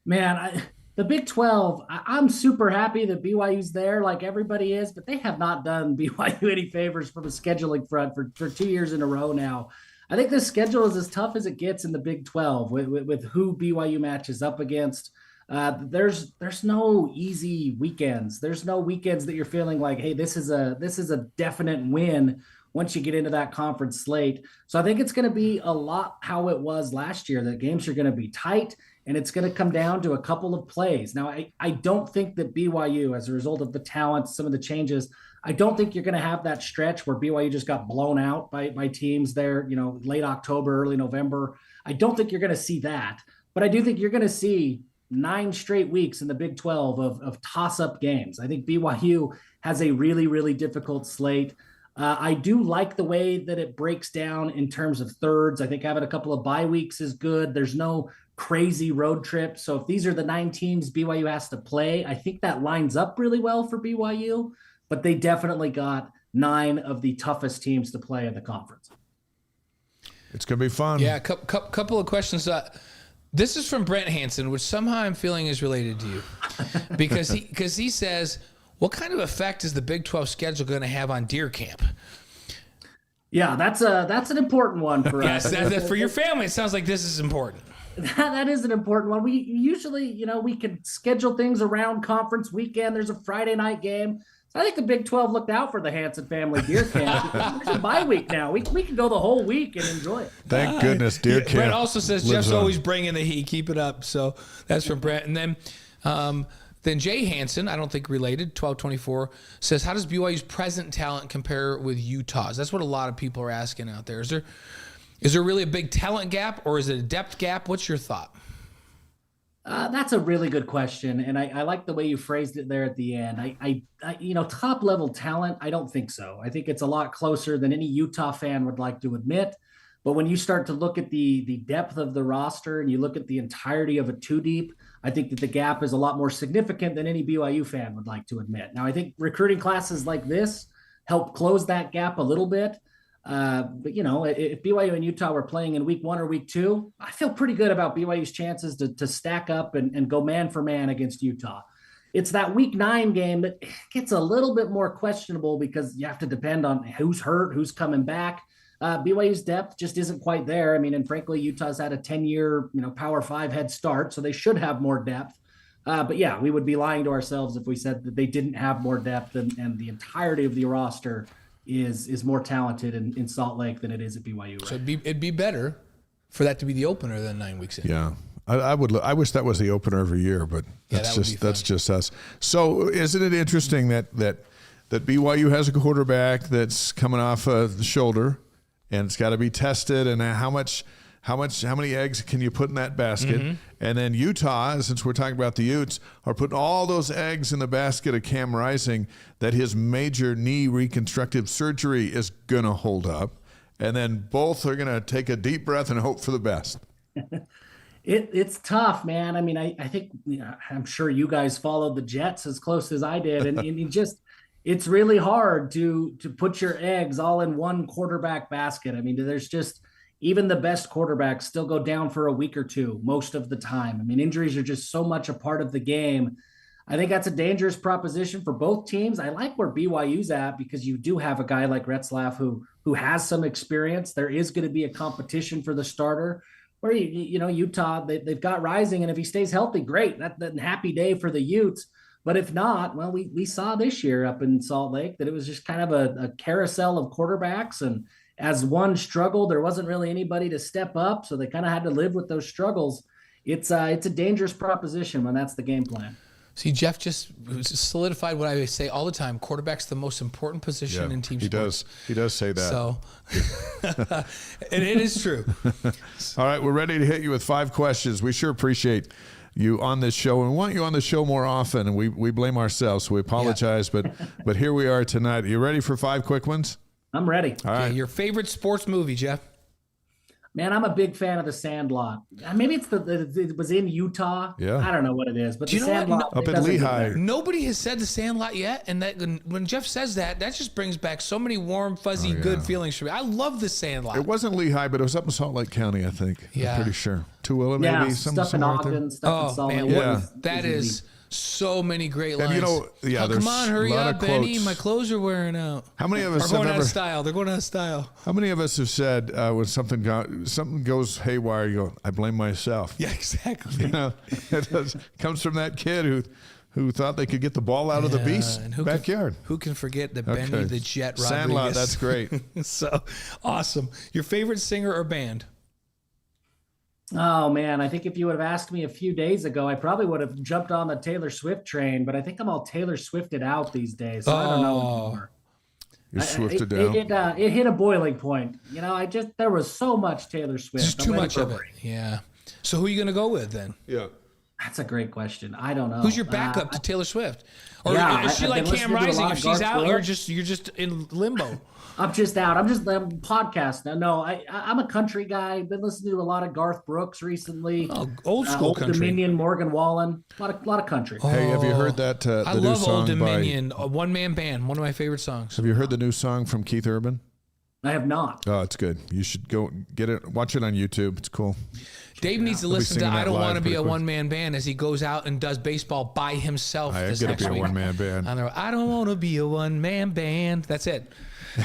Man, the Big 12, I'm super happy that BYU's there like everybody is, but they have not done BYU any favors from a scheduling front for 2 years in a row now. I think this schedule is as tough as it gets in the Big 12 with who BYU matches up against. There's no easy weekends. There's no weekends that you're feeling like, hey, this is a definite win once you get into that conference slate. So I think it's going to be a lot how it was last year. The games are going to be tight, and it's going to come down to a couple of plays. Now, I don't think that BYU, as a result of the talent, some of the changes, I don't think you're going to have that stretch where BYU just got blown out by teams there, late October, early November. I don't think you're going to see that. But I do think you're going to see 9 straight weeks in the Big 12 of toss-up games. I think BYU has a really, really difficult slate. I do like the way that it breaks down in terms of thirds. I think having a couple of bye weeks is good. There's no crazy road trip. So if these are the 9 teams BYU has to play, I think that lines up really well for BYU, but they definitely got 9 of the toughest teams to play in the conference. It's going to be fun. Yeah, couple of questions. This is from Brent Hansen, which somehow I'm feeling is related to you because he says, what kind of effect is the Big 12 schedule going to have on deer camp? Yeah, that's an important one for us. Yes, for your family, it sounds like this is important. That is an important one. We usually, we can schedule things around conference weekend. There's a Friday night game. So I think the Big 12 looked out for the Hansen family deer camp. There's a bye week now. We can go the whole week and enjoy it. Thank goodness deer camp. Brent also says Jeff's always bringing the heat. Keep it up. So that's from Brent. And then Jay Hansen, I don't think related, 1224, says, how does BYU's present talent compare with Utah's? That's what a lot of people are asking out there. Is there really a big talent gap, or is it a depth gap? What's your thought? That's a really good question, and I like the way you phrased it there at the end. I top level talent, I don't think so. I think it's a lot closer than any Utah fan would like to admit. But when you start to look at the depth of the roster and you look at the entirety of a 2 deep, I think that the gap is a lot more significant than any BYU fan would like to admit. Now, I think recruiting classes like this help close that gap a little bit. But if BYU and Utah were playing in week 1 or week 2, I feel pretty good about BYU's chances to stack up and go man for man against Utah. It's that week 9 game that gets a little bit more questionable because you have to depend on who's hurt, who's coming back. BYU's depth just isn't quite there. I mean, and frankly, Utah's had a 10-year, Power 5 head start, so they should have more depth. But yeah, we would be lying to ourselves if we said that they didn't have more depth and the entirety of the roster is more talented in Salt Lake than it is at BYU. Right? So it'd be better for that to be the opener than 9 weeks in. Yeah. I wish that was the opener every year, but that's just us. So isn't it interesting that BYU has a quarterback that's coming off the shoulder, and it's got to be tested, and how many eggs can you put in that basket? Mm-hmm. And then Utah, since we're talking about the Utes, are putting all those eggs in the basket of Cam Rising that his major knee reconstructive surgery is going to hold up. And then both are going to take a deep breath and hope for the best. It's tough, man. I mean, I think, I'm sure you guys followed the Jets as close as I did. And it's really hard to put your eggs all in one quarterback basket. I mean, there's just, even the best quarterbacks still go down for a week or 2 most of the time. I mean, injuries are just so much a part of the game. I think that's a dangerous proposition for both teams. I like where BYU's at because you do have a guy like Retzlaff who has some experience. There is going to be a competition for the starter. Where Utah, they've got Rising, and if he stays healthy, great. That's a happy day for the Utes. But if not, well, we saw this year up in Salt Lake that it was just kind of a carousel of quarterbacks, and as one struggled, there wasn't really anybody to step up, so they kind of had to live with those struggles. It's a dangerous proposition when that's the game plan. See, Jeff just solidified what I say all the time. Quarterback's the most important position in team sports. He does say that. So, and it is true. All right, we're ready to hit you with 5 questions. We sure appreciate you on this show and want you on the show more often, and we blame ourselves, so we apologize, but here we are tonight. Are you ready for 5 quick ones? I'm ready. All right. Your favorite sports movie, Jeff? Man, I'm a big fan of The Sandlot. Maybe it was in Utah. Yeah. I don't know what it is, but Do you The know Sandlot what? Up at Lehigh. Nobody has said The Sandlot yet, and that when Jeff says that just brings back so many warm, fuzzy, good feelings for me. I love The Sandlot. It wasn't Lehigh, but it was up in Salt Lake County, I think. Yeah. I'm pretty sure. Tooele, maybe. Stuff in Ogden, stuff in Salt Lake. Yeah. That is so many great lines. And come there's on, hurry a lot up, of Benny. quotes. My clothes are wearing out. How many of us They're have going out ever? of style. They're going out of style. How many of us have said when something goes haywire, you go, I blame myself. Yeah, exactly. It comes from that kid who thought they could get the ball out of the beast's backyard. Who can forget the Benny the Jet Rodriguez? Sandlot, that's great. So awesome. Your favorite singer or band? Oh, man. I think if you would have asked me a few days ago, I probably would have jumped on the Taylor Swift train, but I think I'm all Taylor Swifted out these days. So I don't know anymore. You're Swifted down. It hit a boiling point. There was so much Taylor Swift. There's too much of it. Yeah. So who are you going to go with then? Yeah. That's a great question. I don't know. Who's your backup to Taylor Swift? Or is she like I've been Cam listening to a Rising? lot If of she's Garth out, Brooks. you're just in limbo. I'm just out. I'm podcast now. No, I'm a country guy. Been listening to a lot of Garth Brooks recently. Oh, old school Old country. Dominion, Morgan Wallen. A lot of country. Hey, have you heard that? I the new love song Old Dominion, a one-man band, one of my favorite songs. Have you heard the new song from Keith Urban? I have not. Oh, it's good. You should go get it. Watch it on YouTube. It's cool. Dave needs to He'll be listen to singing I that Don't live Want to Be pretty a quick. One-Man Band as he goes out and does baseball by himself I this gotta next be a week. one-man band. I don't want to be a one-man band. That's it.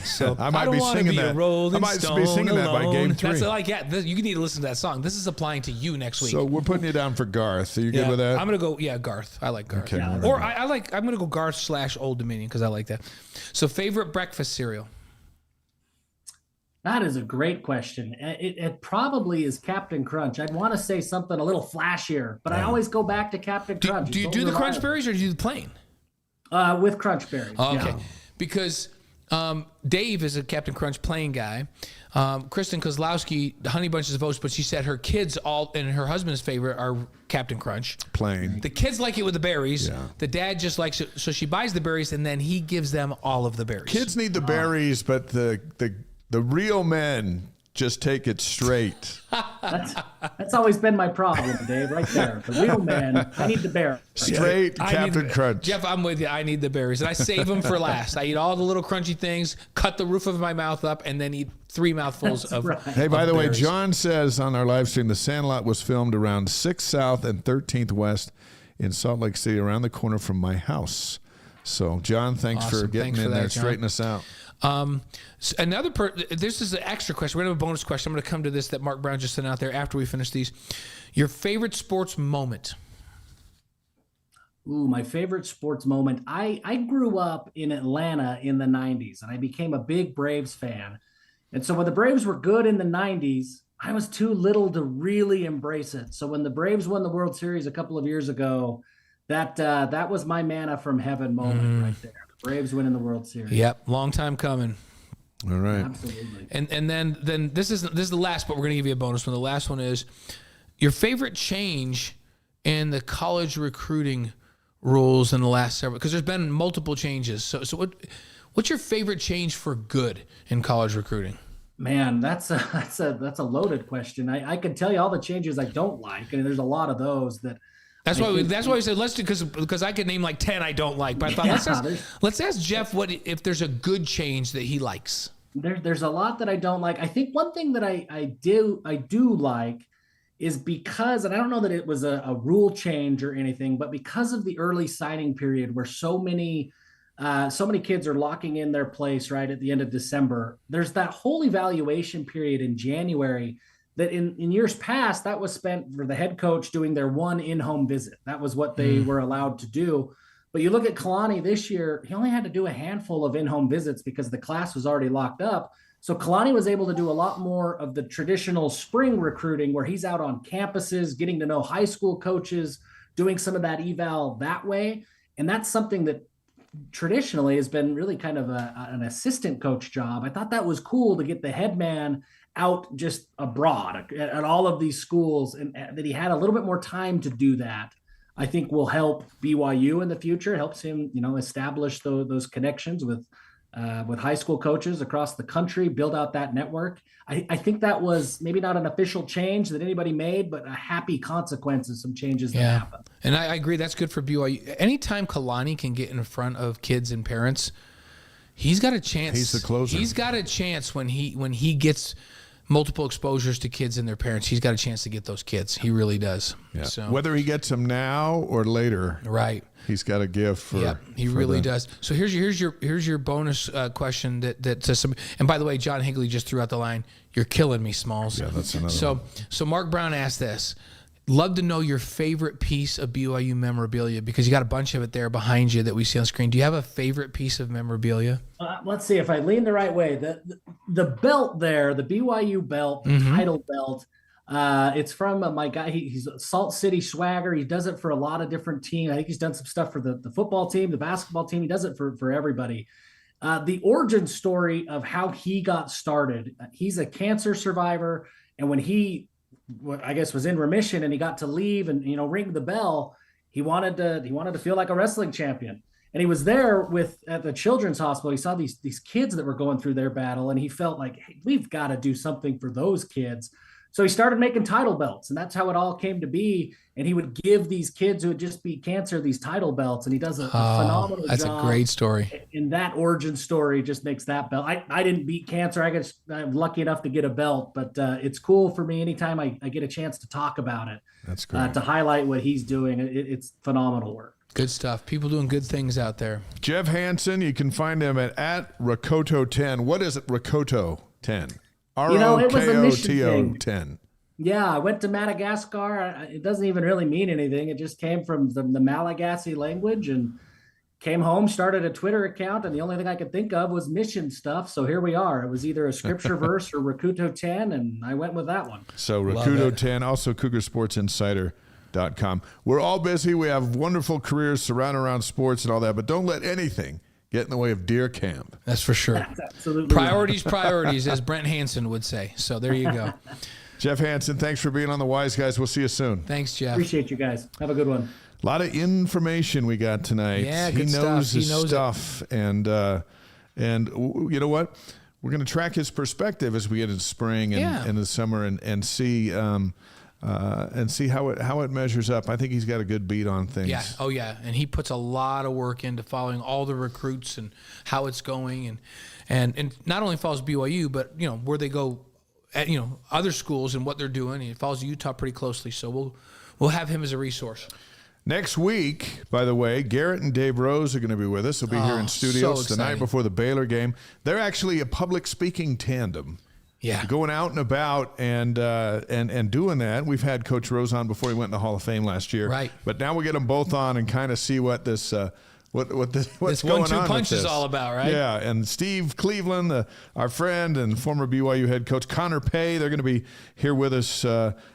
So I might don't be wanna singing be a that. Rolling I might be Stone singing that by alone. game 3. That's like, you need to listen to that song. This is applying to you next week. So we're putting you down for Garth. Are you good yeah, with that? I'm gonna go. Yeah, Garth. I like Garth. Okay, Yeah. all right. Or I'm gonna go Garth / Old Dominion because I like that. So favorite breakfast cereal. That is a great question. It probably is Captain Crunch. I'd want to say something a little flashier, but I always go back to Captain Crunch. Do you do the Crunch Berries or do you do the plain? With Crunch Berries. Oh, okay. Yeah. Because Dave is a Captain Crunch plain guy. Kristen Kozlowski, Honey Bunches of Oats, but she said her kids all and her husband's favorite are Captain Crunch. Plain. The kids like it with the berries. Yeah. The dad just likes it, so she buys the berries and then he gives them all of the berries. Kids need the berries, but the real men just take it straight. That's always been my problem, Dave, right there. The real man, I need the bear. Straight Captain Crunch. Jeff, I'm with you. I need the berries. And I save them for last. I eat all the little crunchy things, cut the roof of my mouth up, and then eat 3 mouthfuls of right. Hey, by of the way, berries. John says on our live stream, The Sandlot was filmed around 6th South and 13th West in Salt Lake City, around the corner from my house. So, John, thanks for Awesome. getting Thanks in for there, that, John. straightening us out. This is an extra question. We're going to have a bonus question. I'm going to come to this that Mark Brown just sent out there after we finish these. Your favorite sports moment? Ooh, my favorite sports moment. I grew up in Atlanta in the 90s, and I became a big Braves fan. And so when the Braves were good in the 90s, I was too little to really embrace it. So when the Braves won the World Series a couple of years ago, that was my manna from heaven moment right there. The Braves winning the World Series. Yep, long time coming. All right. Absolutely. And then this is the last, but we're going to give you a bonus one. The last one is your favorite change in the college recruiting rules in the last several, because there's been multiple changes. So what's your favorite change for good in college recruiting? Man, that's a loaded question. I can tell you all the changes I don't like, and there's a lot of those that. That's why we said let's do, because I could name like 10 I don't like, but I thought let's ask Jeff what if there's a good change that he likes. There's a lot that I don't like. I think one thing that I do like is because, and I don't know that it was a rule change or anything, but because of the early signing period where so many kids are locking in their place right at the end of December, there's that whole evaluation period in January that in years past, that was spent for the head coach doing their one in-home visit. That was what they were allowed to do. But you look at Kalani this year, he only had to do a handful of in-home visits because the class was already locked up. So Kalani was able to do a lot more of the traditional spring recruiting where he's out on campuses, getting to know high school coaches, doing some of that eval that way. And that's something that traditionally has been really kind of an assistant coach job. I thought that was cool to get the head man out just abroad at all of these schools, and that he had a little bit more time to do that. I think will help BYU in the future. It helps him, establish those connections with high school coaches across the country, build out that network. I think that was maybe not an official change that anybody made, but a happy consequence of some changes that happened. And I agree. That's good for BYU. Anytime Kalani can get in front of kids and parents, he's got a chance. He's the closer. He's got a chance when he gets multiple exposures to kids and their parents. He's got a chance to get those kids. He really does. Yeah. So whether he gets them now or later, right? He's got a gift for. Yeah, he really does. So here's your bonus question that says some. And by the way, John Higley just threw out the line. You're killing me, Smalls. Yeah, that's another one. So Mark Brown asked this. Love to know your favorite piece of BYU memorabilia because you got a bunch of it there behind you that we see on screen. Do you have a favorite piece of memorabilia? Let's see if I lean the right way. The belt there, the BYU belt, the title belt. It's from my guy. He's a Salt City Swagger. He does it for a lot of different teams. I think he's done some stuff for the football team, the basketball team. He does it for everybody. The origin story of how he got started. He's a cancer survivor, and when he, I guess, was in remission and he got to leave and ring the bell, he wanted to feel like a wrestling champion. And he was there at the children's hospital. He saw these kids that were going through their battle, and he felt like, hey, we've got to do something for those kids. So he started making title belts, and that's how it all came to be. And he would give these kids who had just beat cancer these title belts, and he does a phenomenal job. That's a great story. And that origin story just makes that belt. I didn't beat cancer. I'm lucky enough to get a belt, but it's cool for me anytime I get a chance to talk about it. That's great. To highlight what he's doing. It's phenomenal work. Good stuff. People doing good things out there. Jeff Hansen, you can find him at Rakoto10. What is it, Rakoto 10? ROKOTO 10. Yeah, I went to Madagascar. It doesn't even really mean anything. It just came from the Malagasy language, and came home, started a Twitter account, and the only thing I could think of was mission stuff. So here we are. It was either a scripture verse or Rakuto 10, and I went with that one. So Rakuto 10, also CougarSportsInsider.com. We're all busy. We have wonderful careers surrounding around sports and all that, but don't let anything get in the way of deer camp. That's for sure. That's absolutely Priorities, as Brent Hansen would say. So there you go. Jeff Hansen, thanks for being on the Wise Guys. We'll see you soon. Thanks, Jeff. Appreciate you guys. Have a good one. A lot of information we got tonight. Yeah, he good knows stuff. He his knows stuff, and you know what? We're going to track his perspective as we get into spring and the summer, and see how it measures up. I think he's got a good beat on things. Yeah. Oh yeah. And he puts a lot of work into following all the recruits and how it's going, and not only follows BYU, but where they go at other schools and what they're doing. He follows Utah pretty closely. So we'll have him as a resource. Next week, by the way, Garrett and Dave Rose are going to be with us. They'll be here in studios so the night before the Baylor game. They're actually a public speaking tandem. Yeah, going out and about and doing that. We've had Coach Rose on before he went in the Hall of Fame last year. Right. But now we get them both on and kind of see what this what's this going 1-2 on punch with is this. all about, right? Yeah. And Steve Cleveland, our friend and former BYU head coach, Connor Pay, they're going to be here with us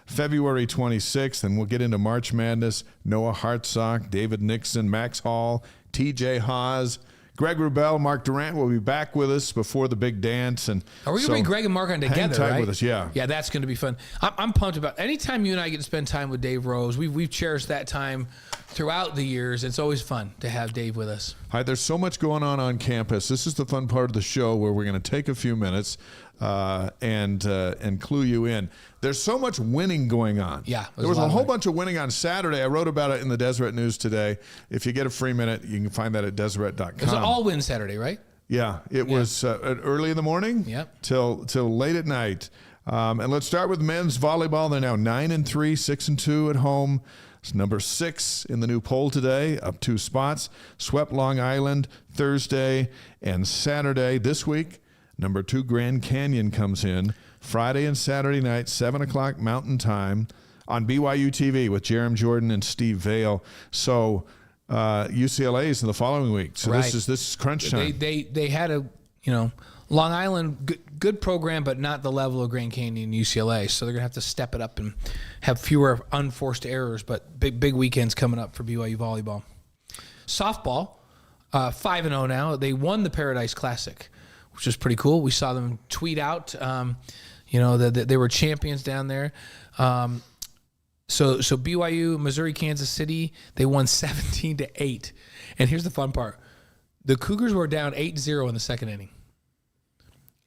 February 26th, and we'll get into March Madness. Noah Hartsock, David Nixon, Max Hall, TJ Haas. Greg Wrubell, Mark Durant will be back with us before the big dance. And are we going to bring Greg and Mark on together, hang tight right? with us, yeah. Yeah, that's going to be fun. I'm pumped about it. Anytime you and I get to spend time with Dave Rose, we've cherished that time throughout the years. It's always fun to have Dave with us. Hi, there's so much going on campus. This is the fun part of the show where we're going to take a few minutes and clue you in. There's so much winning going on. Yeah, there was a whole bunch of winning on Saturday. I wrote about it in the Deseret News today. If you get a free minute, you can find that at Deseret.com. It was an all-win Saturday, right? Yeah, it was early in the morning Yep. till late at night. And let's start with men's volleyball. They're now 9-3, 6-2 at home. It's number 6 in the new poll today, up 2 spots. Swept Long Island Thursday and Saturday. This week, number 2 Grand Canyon comes in Friday and Saturday night, 7 o'clock Mountain Time on BYU TV with Jerem Jordan and Steve Vale. So UCLA is in the following week. So Right. this is crunch time. They had a, Long Island, good program, but not the level of Grand Canyon and UCLA. So they're going to have to step it up and have fewer unforced errors. But big weekends coming up for BYU volleyball. Softball, 5-0 now. They won the Paradise Classic, which is pretty cool. We saw them tweet out, that they were champions down there. So BYU, Missouri, Kansas City, they won 17-8. And here's the fun part. The Cougars were down 8-0 in the second inning.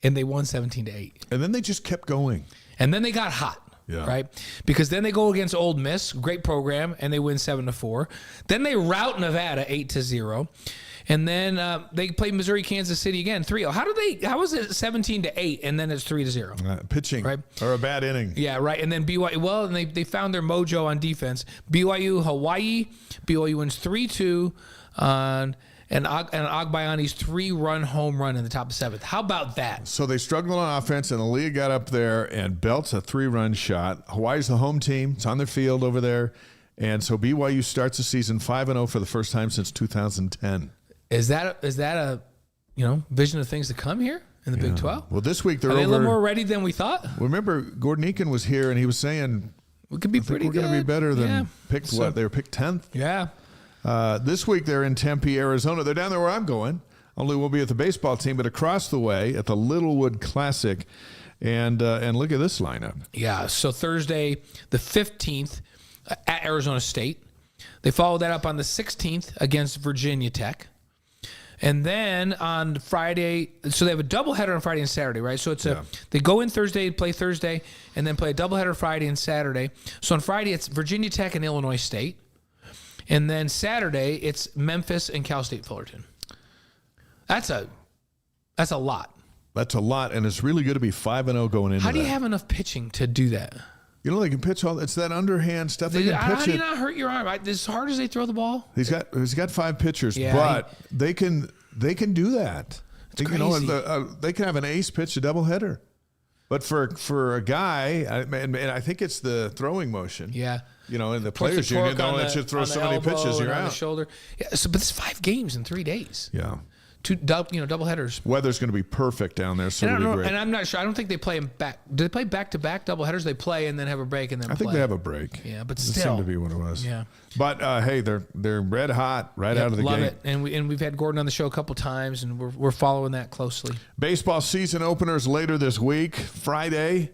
And they won 17-8. And then they just kept going. And then they got hot. Yeah. Right? Because then they go against Ole Miss, great program, and they win 7-4. Then they rout Nevada 8-0. And then they play Missouri, Kansas City again, 3-0. How was it 17-8 and then it's 3-0? Pitching, right? Or a bad inning. Yeah, right. And then BYU, and they found their mojo on defense. BYU, Hawaii, BYU wins 3-2 and Agbayani's 3-run home run in the top of 7th. How about that? So they struggled on offense, and Aaliyah got up there and belts a 3-run shot. Hawaii's the home team. It's on their field over there. And so BYU starts the season 5-0 for the first time since 2010. Is that a vision of things to come here in the Big 12? Well, this week Are they a little more ready than we thought? Remember, Gordon Eakin was here, and he was saying We could be pretty we're good. going to be better than Yeah. They were picked 10th. Yeah. This week they're in Tempe, Arizona. They're down there where I'm going. Only we'll be at the baseball team, but across the way at the Littlewood Classic. And look at this lineup. Yeah. So Thursday, the 15th at Arizona State. They follow that up on the 16th against Virginia Tech. And then on Friday, so they have a doubleheader on Friday and Saturday, right? So they go in Thursday, play Thursday, and then play a doubleheader Friday and Saturday. So on Friday, it's Virginia Tech and Illinois State. And then Saturday, it's Memphis and Cal State Fullerton. That's a lot. That's a lot, and it's really good to be 5-0 going into How do you that. have enough pitching to do that? They can pitch all. It's that underhand stuff. They can How pitch do you it. not hurt your arm? As hard as they throw the ball? He's got 5 pitchers, Yeah, but they can do that. It's crazy. They can have an ace pitch a doubleheader. But for a guy, and I think it's the throwing motion. Yeah. In the players' union, don't let you throw so many pitches, you're on out. the shoulder. Yeah. So, but it's 5 games in 3 days. Yeah. 2 double headers. Weather's going to be perfect down there, so it'll be great. And I'm not sure. I don't think they play them back. Do they play back-to-back doubleheaders? They play and then have a break and then I think they have a break. Yeah, but It still. seemed to be what it was. Yeah. But hey, they're red hot out of the love gate. it. And we've had Gordon on the show a couple times, and we're following that closely. Baseball season openers later this week, Friday.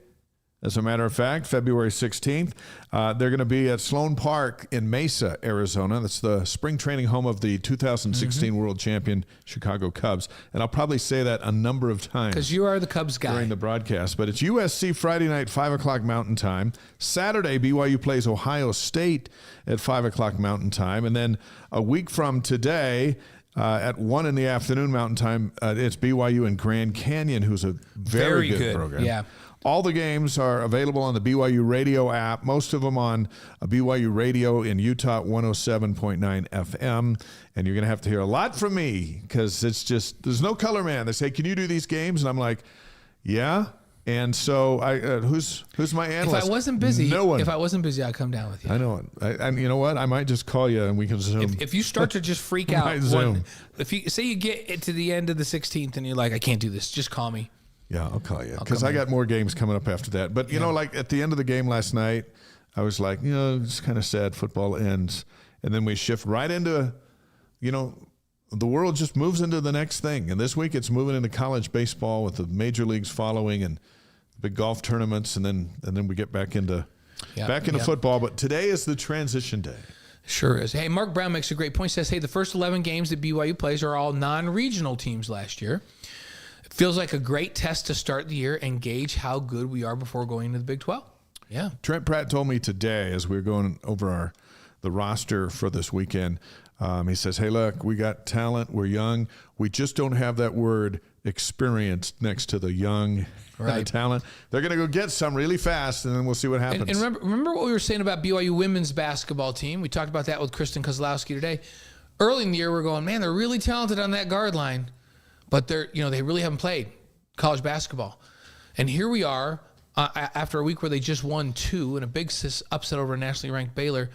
As a matter of fact, February 16th, they're going to be at Sloan Park in Mesa, Arizona. That's the spring training home of the 2016 World Champion Chicago Cubs. And I'll probably say that a number of times. Because you are the Cubs guy. During the broadcast. But it's USC Friday night, 5 o'clock Mountain Time. Saturday, BYU plays Ohio State at 5 o'clock Mountain Time. And then a week from today, at 1 in the afternoon Mountain Time, it's BYU and Grand Canyon, who's a very good program. Yeah. All the games are available on the BYU Radio app, most of them on BYU Radio in Utah, 107.9 FM. And you're going to hear a lot from me because it's just, there's no color man. They say, can you do these games? And I'm like, yeah. And so who's my analyst? If I wasn't busy, no one. I'd come down with you. I know it. And you know what? I might just call you and we can Zoom. If you start to just freak out, if you say you get to the end of the 16th and you're like, I can't do this, just call me. Yeah, I'll call you because I got more games coming up after that. But, like at the end of the game last night, I was like, it's kind of sad football ends. And then we shift right into, the world just moves into the next thing. And this week it's moving into college baseball with the major leagues following and big golf tournaments. And then we get back into football. But today is the transition day. Sure is. Hey, Mark Brown makes a great point. Says, hey, the first 11 games that BYU plays are all non-regional teams last year. Feels like a great test to start the year and gauge how good we are before going into the Big 12. Yeah. Trent Pratt told me today as we were going over the roster for this weekend, he says, hey, look, we got talent. We're young. We just don't have that word experience next to the young talent. They're going to go get some really fast, and then we'll see what happens. And remember what we were saying about BYU women's basketball team? We talked about that with Kristen Kozlowski today. Early in the year, we're going, man, they're really talented on that guard line, but they really haven't played college basketball. And here we are after a week where they just won 2 and a big upset over a nationally ranked Baylor,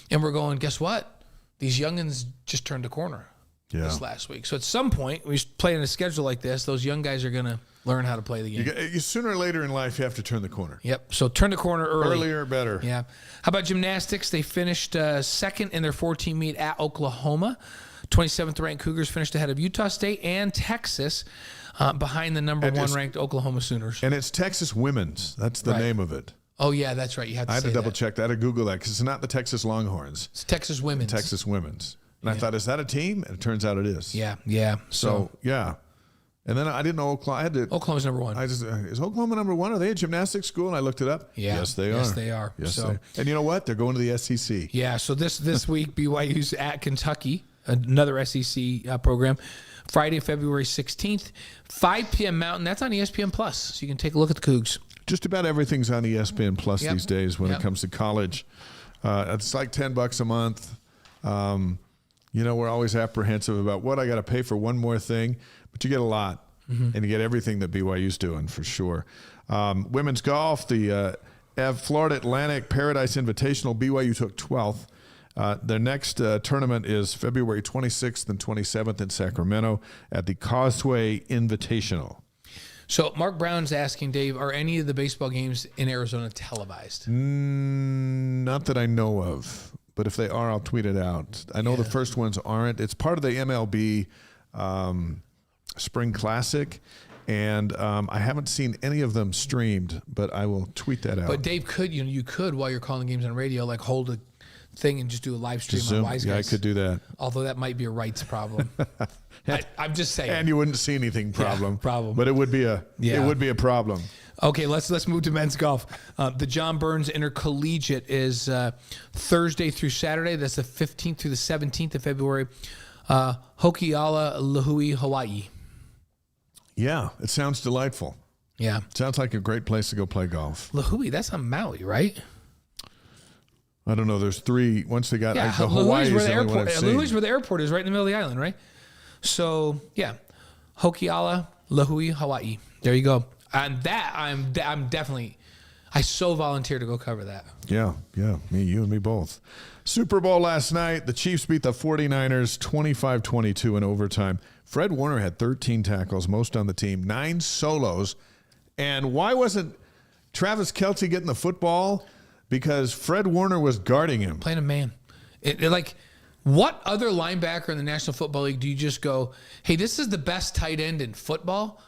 and we're going, guess what? These youngins just turned a corner this last week. So at some point, we play in a schedule like this, those young guys are going to learn how to play the game. Sooner or later in life, you have to turn the corner. Yep. So turn the corner early. Earlier, better. Yeah. How about gymnastics? They finished second in their 14 meet at Oklahoma. 27th ranked Cougars finished ahead of Utah State and Texas behind the number 1 ranked Oklahoma Sooners. And it's Texas women's. That's the name of it. Oh, yeah, that's right. You have to I had to double check that. I had to Google that because it's not the Texas Longhorns. It's Texas women's. Texas women's. And I thought, is that a team? And it turns out it is. Yeah. So yeah. And then I didn't know Oklahoma. Oklahoma's number 1. Is Oklahoma number 1? Are they a gymnastics school? And I looked it up. Yeah. Yes, they are. Yes, they are. Yes, they are. And you know what? They're going to the SEC. Yeah. So this week, BYU's at Kentucky, another SEC program. Friday, February 16th, 5 p.m. Mountain. That's on ESPN Plus, so you can take a look at the Cougs. Just about everything's on ESPN Plus these days when it comes to college. It's like $10 a month. We're always apprehensive about what I got to pay for one more thing, but you get a lot, and you get everything that BYU's doing for sure. Women's golf, the Florida Atlantic Paradise Invitational, BYU took 12th. Their next tournament is February 26th and 27th in Sacramento at the Causeway Invitational. So Mark Brown's asking, Dave, are any of the baseball games in Arizona televised? Not that I know of, but if they are, I'll tweet it out. I know the first ones aren't. It's part of the MLB Spring Classic, and I haven't seen any of them streamed, but I will tweet that out. But Dave, you could, while you're calling games on radio, like hold a thing and just do a live stream on Wise Guys. Yeah, I could do that. Although that might be a rights problem. I'm just saying. And you wouldn't see anything problem. Problem. But it would be a problem. Okay, let's move to men's golf. The John Burns Intercollegiate is Thursday through Saturday. That's the 15th through the 17th of February. Hokiala, Lahui, Hawaii. Yeah, it sounds delightful. Yeah. Sounds like a great place to go play golf. Lahui, that's on Maui, right? I don't know. There's 3. Once they got Hawaii is the only one I've seen. Lahui's where the airport is, right in the middle of the island, right? So, yeah. Hokiala, Lahui, Hawaii. There you go. And that, I'm definitely, I so volunteer to go cover that. Yeah. Me, you, and me both. Super Bowl last night. The Chiefs beat the 49ers 25-22 in overtime. Fred Warner had 13 tackles, most on the team, 9 solos. And why wasn't Travis Kelce getting the football? Because Fred Warner was guarding him. Playing a man. Like, what other linebacker in the National Football League do you just go, hey, this is the best tight end in football,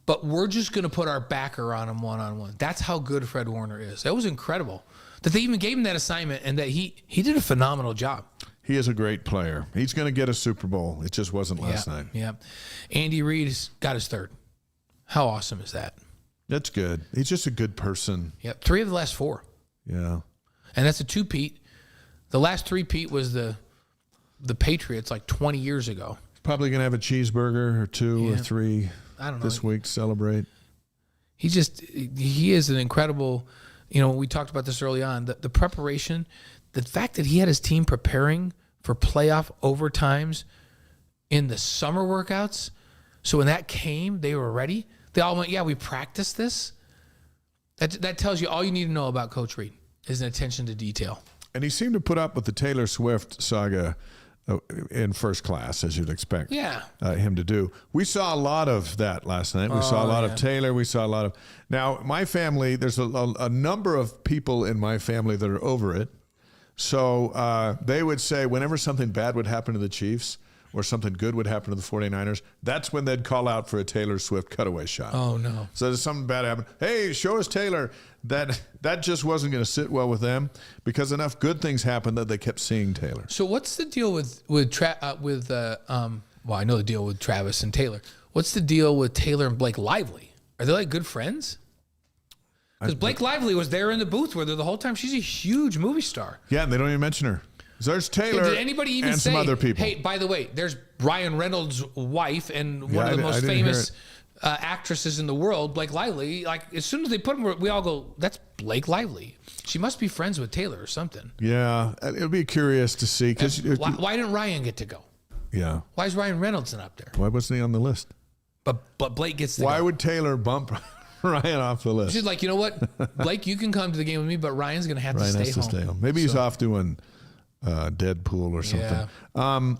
but we're just going to put our backer on him one-on-one. That's how good Fred Warner is. That was incredible. That they even gave him that assignment and that he did a phenomenal job. He is a great player. He's going to get a Super Bowl. It just wasn't last night. Yeah. Andy Reid got his 3rd. How awesome is that? That's good. He's just a good person. Yep. 3 of the last 4. Yeah. And that's a 2-peat. The last 3-peat was the Patriots like 20 years ago. Probably going to have a cheeseburger or 2 or 3 this week to celebrate. He is an incredible, we talked about this early on, the preparation, the fact that he had his team preparing for playoff overtimes in the summer workouts. So when that came, they were ready. They all went, we practiced this. That tells you all you need to know about Coach Reid is an attention to detail. And he seemed to put up with the Taylor Swift saga in first class, as you'd expect him to do. We saw a lot of that last night. We saw a lot of Taylor. We saw a lot of... Now, my family, there's a number of people in my family that are over it. So they would say whenever something bad would happen to the Chiefs or something good would happen to the 49ers, that's when they'd call out for a Taylor Swift cutaway shot. Oh, no. So there's something bad happen. Hey, show us Taylor. That just wasn't going to sit well with them because enough good things happened that they kept seeing Taylor. So what's the deal with I know the deal with Travis and Taylor. What's the deal with Taylor and Blake Lively? Are they like good friends? Because Blake Lively was there in the booth with her the whole time. She's a huge movie star. Yeah, and they don't even mention her. There's Taylor did anybody even and say, some other people. Hey, by the way, there's Ryan Reynolds' wife and one of the most famous actresses in the world, Blake Lively. Like as soon as they put him, we all go, "That's Blake Lively." She must be friends with Taylor or something. Yeah, it'll be curious to see because why didn't Ryan get to go? Yeah, why is Ryan Reynolds not up there? Why wasn't he on the list? But Blake gets to Why go. would Taylor bump Ryan off the list? She's like, you know what, Blake, you can come to the game with me, but Ryan's gonna have to stay home. Maybe he's off doing Deadpool or something. Yeah.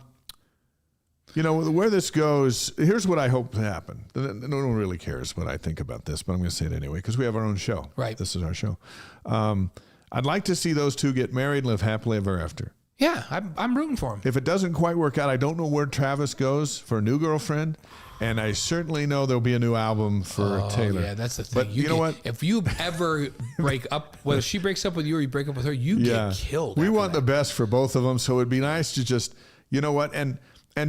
You know, where this goes, here's what I hope to happen. No one really cares what I think about this, but I'm going to say it anyway because we have our own show. Right. This is our show. I'd like to see those two get married and live happily ever after. Yeah, I'm rooting for him. If it doesn't quite work out, I don't know where Travis goes for a new girlfriend, and I certainly know there'll be a new album for Taylor. Yeah, that's the thing. But you know what? If you ever break up, whether she breaks up with you or you break up with her, you get killed. We want the best for both of them, so it'd be nice to just, you know what, and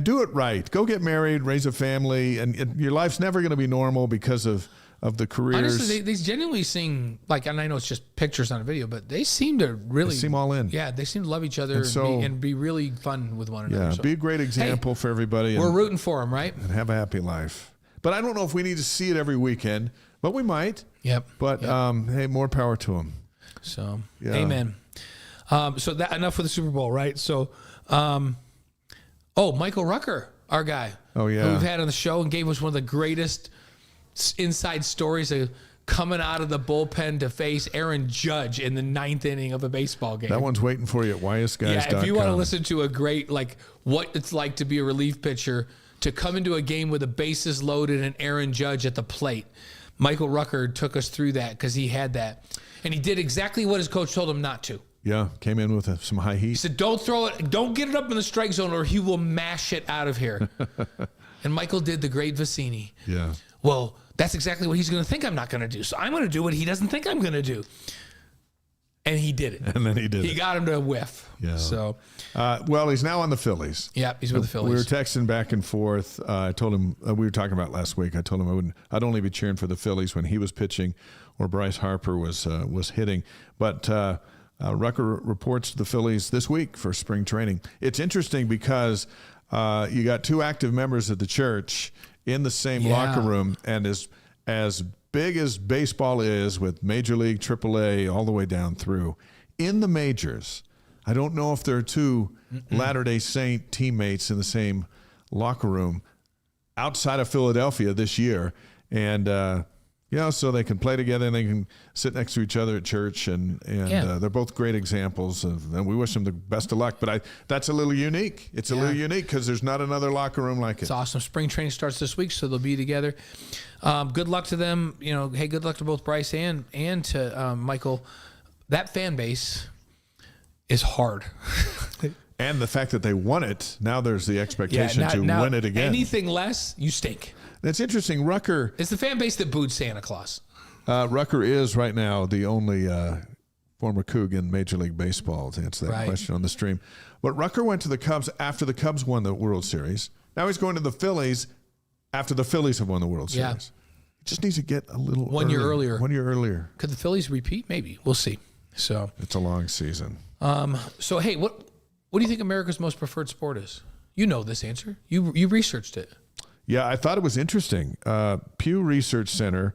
do it right. Go get married, raise a family, and your life's never going to be normal because of the careers. Honestly, they genuinely seem like, and I know it's just pictures on a video, but they seem to really seem all in. Yeah, they seem to love each other and be really fun with one another. Yeah, so, be a great example for everybody. We're rooting for them, right? And have a happy life. But I don't know if we need to see it every weekend, but we might. Yep. But hey, more power to them. So, amen. So that enough for the Super Bowl, right? So, Michael Rucker, our guy. Oh, yeah. Who we've had on the show and gave us one of the greatest inside stories of coming out of the bullpen to face Aaron Judge in the 9th inning of a baseball game. That one's waiting for you at ysguys.com. Yeah, if you want to listen to a great, what it's like to be a relief pitcher, to come into a game with the bases loaded and Aaron Judge at the plate. Michael Rucker took us through that because he had that. And he did exactly what his coach told him not to. Yeah, came in with some high heat. He said, don't throw it, don't get it up in the strike zone or he will mash it out of here. And Michael did the great Vicini. Yeah. Well, that's exactly what he's going to think I'm not going to do. So I'm going to do what he doesn't think I'm going to do. And he did it. And then he did it. He got him to whiff. Yeah. So, well, he's now on the Phillies. Yeah, he's with the Phillies. We were texting back and forth. I told him, we were talking about last week. I told him I'd only be cheering for the Phillies when he was pitching or Bryce Harper was hitting. But Rucker reports to the Phillies this week for spring training. It's interesting because you got two active members of the church in the same locker room, and as big as baseball is with Major League, AAA, all the way down through, in the majors, I don't know if there are two Latter-day Saint teammates in the same locker room outside of Philadelphia this year. And, so they can play together and they can sit next to each other at church. And they're both great examples. And we wish them the best of luck. But that's a little unique. It's a little unique because there's not another locker room like it. It's awesome. Spring training starts this week, so they'll be together. Good luck to them. Good luck to both Bryce and to Michael. That fan base is hard. And the fact that they won it, now there's the expectation to win it again. Anything less, you stink. That's interesting. Rucker. It's the fan base that booed Santa Claus. Rucker is right now the only former Coug in Major League Baseball to answer that question on the stream. But Rucker went to the Cubs after the Cubs won the World Series. Now he's going to the Phillies after the Phillies have won the World Series. He just needs to get a little 1 year earlier. 1 year earlier. Could the Phillies repeat? Maybe. We'll see. So it's a long season. So hey, what do you think America's most preferred sport is? You know this answer. You researched it. Yeah, I thought it was interesting. Pew Research Center,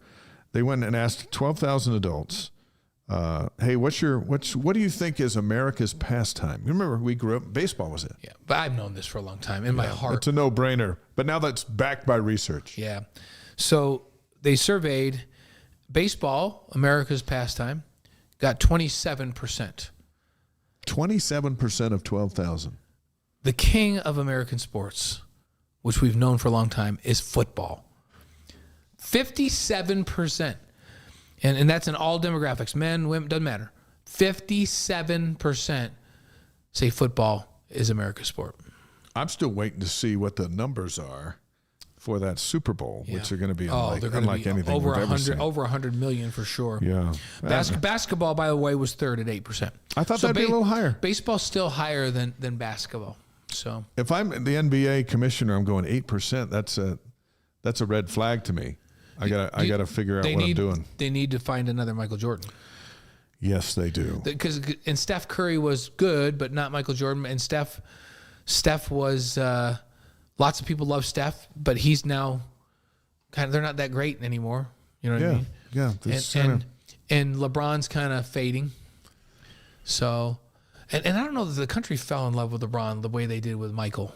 they went and asked 12,000 adults, hey, what do you think is America's pastime? You remember we grew up, baseball was it. Yeah, but I've known this for a long time in my heart. It's a no-brainer, but now that's backed by research. Yeah. So they surveyed baseball, America's pastime, got 27%. 27% of 12,000. The king of American sports, which we've known for a long time, is football. 57%. And that's in all demographics. Men, women, doesn't matter. 57% say football is America's sport. I'm still waiting to see what the numbers are for that Super Bowl, which are going to be unlike anything over we've ever seen. Over 100 million for sure. Yeah. Basketball, by the way, was third at 8%. I thought that'd be a little higher. Baseball's still higher than basketball. So if I'm the NBA commissioner, I'm going 8%. That's a red flag to me. I gotta figure out what I'm doing. They need to find another Michael Jordan. Yes, they do. And Steph Curry was good, but not Michael Jordan. And Steph was lots of people love Steph, but he's now they're not that great anymore. You know what I mean? Yeah. And LeBron's kind of fading. So, and I don't know that the country fell in love with LeBron the way they did with Michael.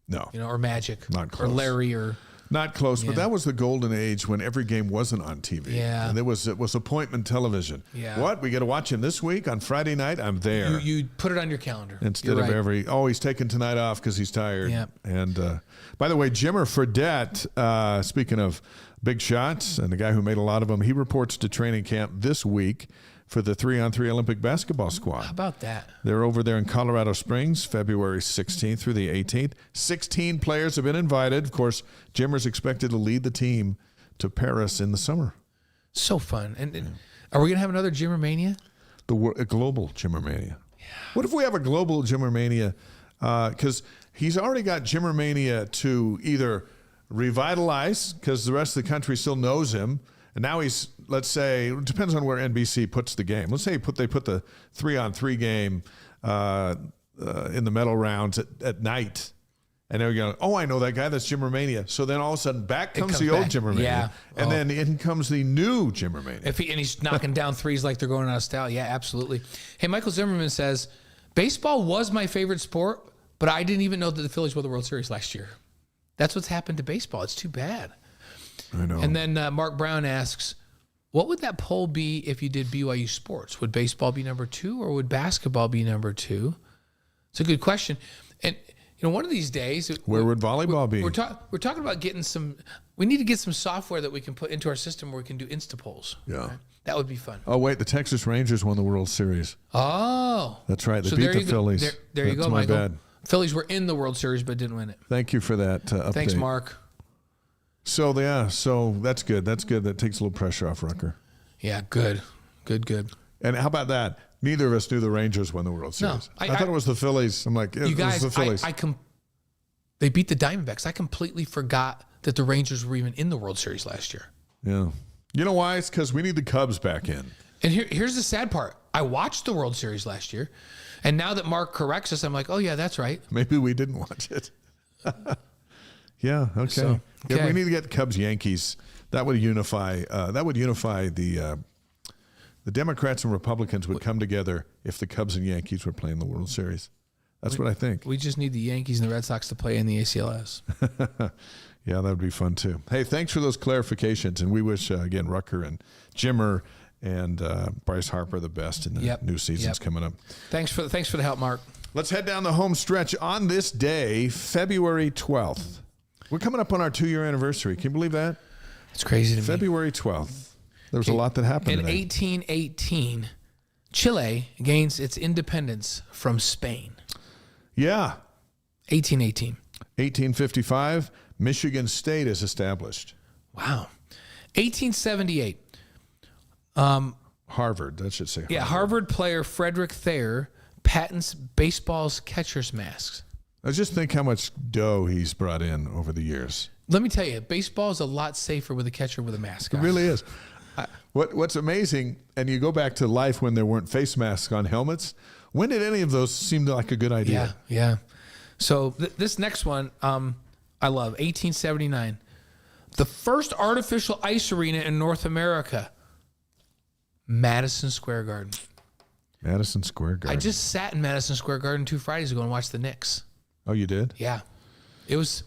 No. Or Magic. Not close. Or Larry or... Not close, but that was the golden age when every game wasn't on TV. Yeah. And it was appointment television. Yeah. What? We got to watch him this week on Friday night? I'm there. You put it on your calendar. Instead of he's taking tonight off because he's tired. Yep. And by the way, Jimmer Fredette, speaking of big shots and the guy who made a lot of them, he reports to training camp this week for the 3-on-3 Olympic basketball squad. How about that? They're over there in Colorado Springs, February 16th through the 18th. 16 players have been invited. Of course, Jimmer's expected to lead the team to Paris in the summer. So fun. And are we going to have another Jimmer Mania? A global Jimmer Mania. Yeah. What if we have a global Jimmer Mania? Because he's already got Jimmer Mania to either revitalize, because the rest of the country still knows him, and now he's, let's say, it depends on where NBC puts the game. Let's say they put the 3-on-3 game in the medal rounds at night. And they're going, oh, I know that guy. That's Jimmer Mania. So then all of a sudden back comes the old Jimmer Mania. Yeah. And then in comes the new Jimmer Mania. And he's knocking down threes like they're going out of style. Yeah, absolutely. Hey, Michael Zimmerman says, baseball was my favorite sport, but I didn't even know that the Phillies won the World Series last year. That's what's happened to baseball. It's too bad. I know. And then Mark Brown asks, what would that poll be if you did BYU Sports? Would baseball be number 2 or would basketball be number 2? It's a good question. And, one of these days... Where would volleyball be? We're talking about getting we need to get some software that we can put into our system where we can do Insta polls. Yeah. Right? That would be fun. Oh, wait, the Texas Rangers won the World Series. Oh. That's right. They beat the Phillies. There you go, my Michael. Bad. Phillies were in the World Series but didn't win it. Thank you for that update. Thanks, Mark. So that's good. That's good. That takes a little pressure off Rucker. Yeah, good. And how about that? Neither of us knew the Rangers won the World Series. No, I thought it was the Phillies. I'm like, you guys, it was the Phillies. They beat the Diamondbacks. I completely forgot that the Rangers were even in the World Series last year. Yeah. You know why? It's because we need the Cubs back in. And here's the sad part. I watched the World Series last year, and now that Mark corrects us, I'm like, oh, yeah, that's right. Maybe we didn't watch it. Yeah, okay. So, Yeah, we need to get Cubs-Yankees. That would unify. The Democrats and Republicans would come together if the Cubs and Yankees were playing the World Series. That's what I think. We just need the Yankees and the Red Sox to play in the ACLS. Yeah, that would be fun too. Hey, thanks for those clarifications, and we wish again Rucker and Jimmer and Bryce Harper the best in the new seasons coming up. Thanks for the help, Mark. Let's head down the home stretch on this day, February 12th. We're coming up on our 2-year anniversary. Can you believe that? It's crazy to me. February 12th. There was a lot that happened in today. 1818. Chile gains its independence from Spain. Yeah. 1818. 1855, Michigan State is established. Wow. 1878. Harvard, that should say Harvard. Yeah, Harvard player Frederick Thayer patents baseball's catcher's masks. I just think how much dough he's brought in over the years. Let me tell you, baseball is a lot safer with a catcher with a mask on. It really is. What's amazing, and you go back to life when there weren't face masks on helmets, when did any of those seem like a good idea? Yeah. So this next one, I love. 1879. The first artificial ice arena in North America, Madison Square Garden. Madison Square Garden. I just sat in Madison Square Garden 2 Fridays ago and watched the Knicks. Oh, you did? Yeah. It was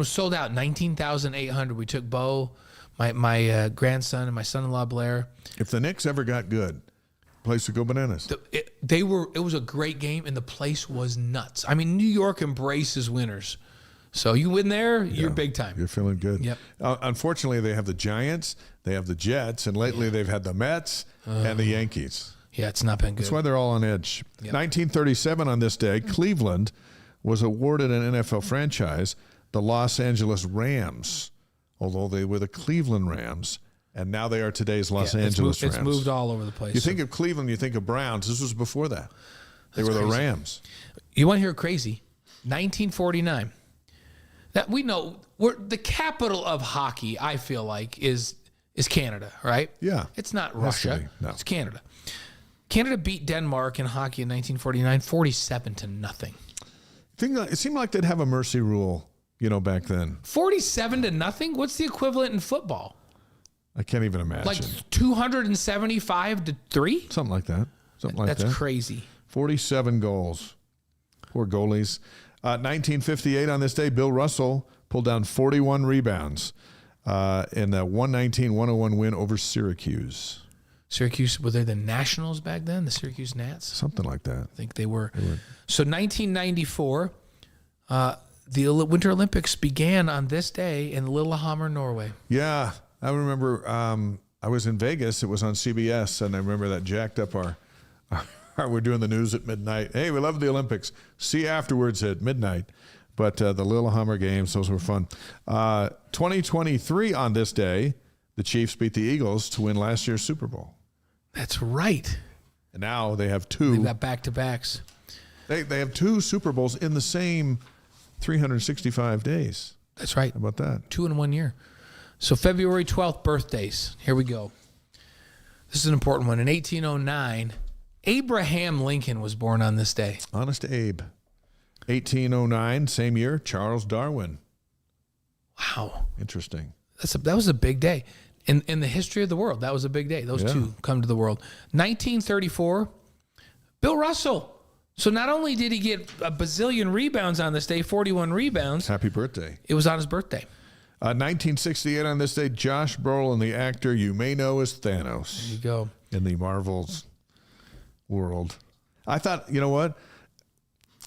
sold out, 19,800. We took Bo, my grandson, and my son-in-law Blair. If the Knicks ever got good, the place would go bananas. It was a great game, and the place was nuts. I mean, New York embraces winners. So you win there, you're big time. You're feeling good. Yep. Unfortunately, they have the Giants, they have the Jets, and lately they've had the Mets and the Yankees. Yeah, it's not been good. That's why they're all on edge. Yep. 1937 on this day, Cleveland was awarded an NFL franchise, the Los Angeles Rams, although they were the Cleveland Rams, and now they are today's Los Angeles Rams. It's moved all over the place. You think of Cleveland, you think of Browns. This was before that. They were the Rams. You want to hear crazy? 1949. That we know the capital of hockey, I feel like, is Canada, right? Yeah. It's not Russia. No. It's Canada. Canada beat Denmark in hockey in 1949, 47-0. It seemed like they'd have a mercy rule back then. 47-0. What's the equivalent in football? I can't even imagine. Like 275-3? Something like that. That's crazy. 47 goals. Poor goalies. 1958 on this day, Bill Russell pulled down 41 rebounds in the 119-101 win over Syracuse. Syracuse, were they the Nationals back then? The Syracuse Gnats? Something like that. I think they were. So 1994, the Winter Olympics began on this day in Lillehammer, Norway. Yeah, I remember I was in Vegas. It was on CBS, and I remember that jacked up our we're doing the news at midnight. Hey, we love the Olympics. See you afterwards at midnight. But the Lillehammer games, those were fun. 2023 on this day, the Chiefs beat the Eagles to win last year's Super Bowl. That's right. And now they have two. They've got back-to-backs. They have two Super Bowls in the same 365 days. That's right. How about that? 2 in 1 year. So February 12th, birthdays. Here we go. This is an important one. In 1809, Abraham Lincoln was born on this day. Honest Abe. 1809, same year, Charles Darwin. Wow. Interesting. That was a big day. In the history of the world, that was a big day. Those two come to the world. 1934, Bill Russell. So not only did he get a bazillion rebounds on this day, 41 rebounds. Happy birthday. It was on his birthday. 1968 on this day, Josh Brolin, the actor you may know as Thanos. There you go. In the Marvel's world. I thought, you know what?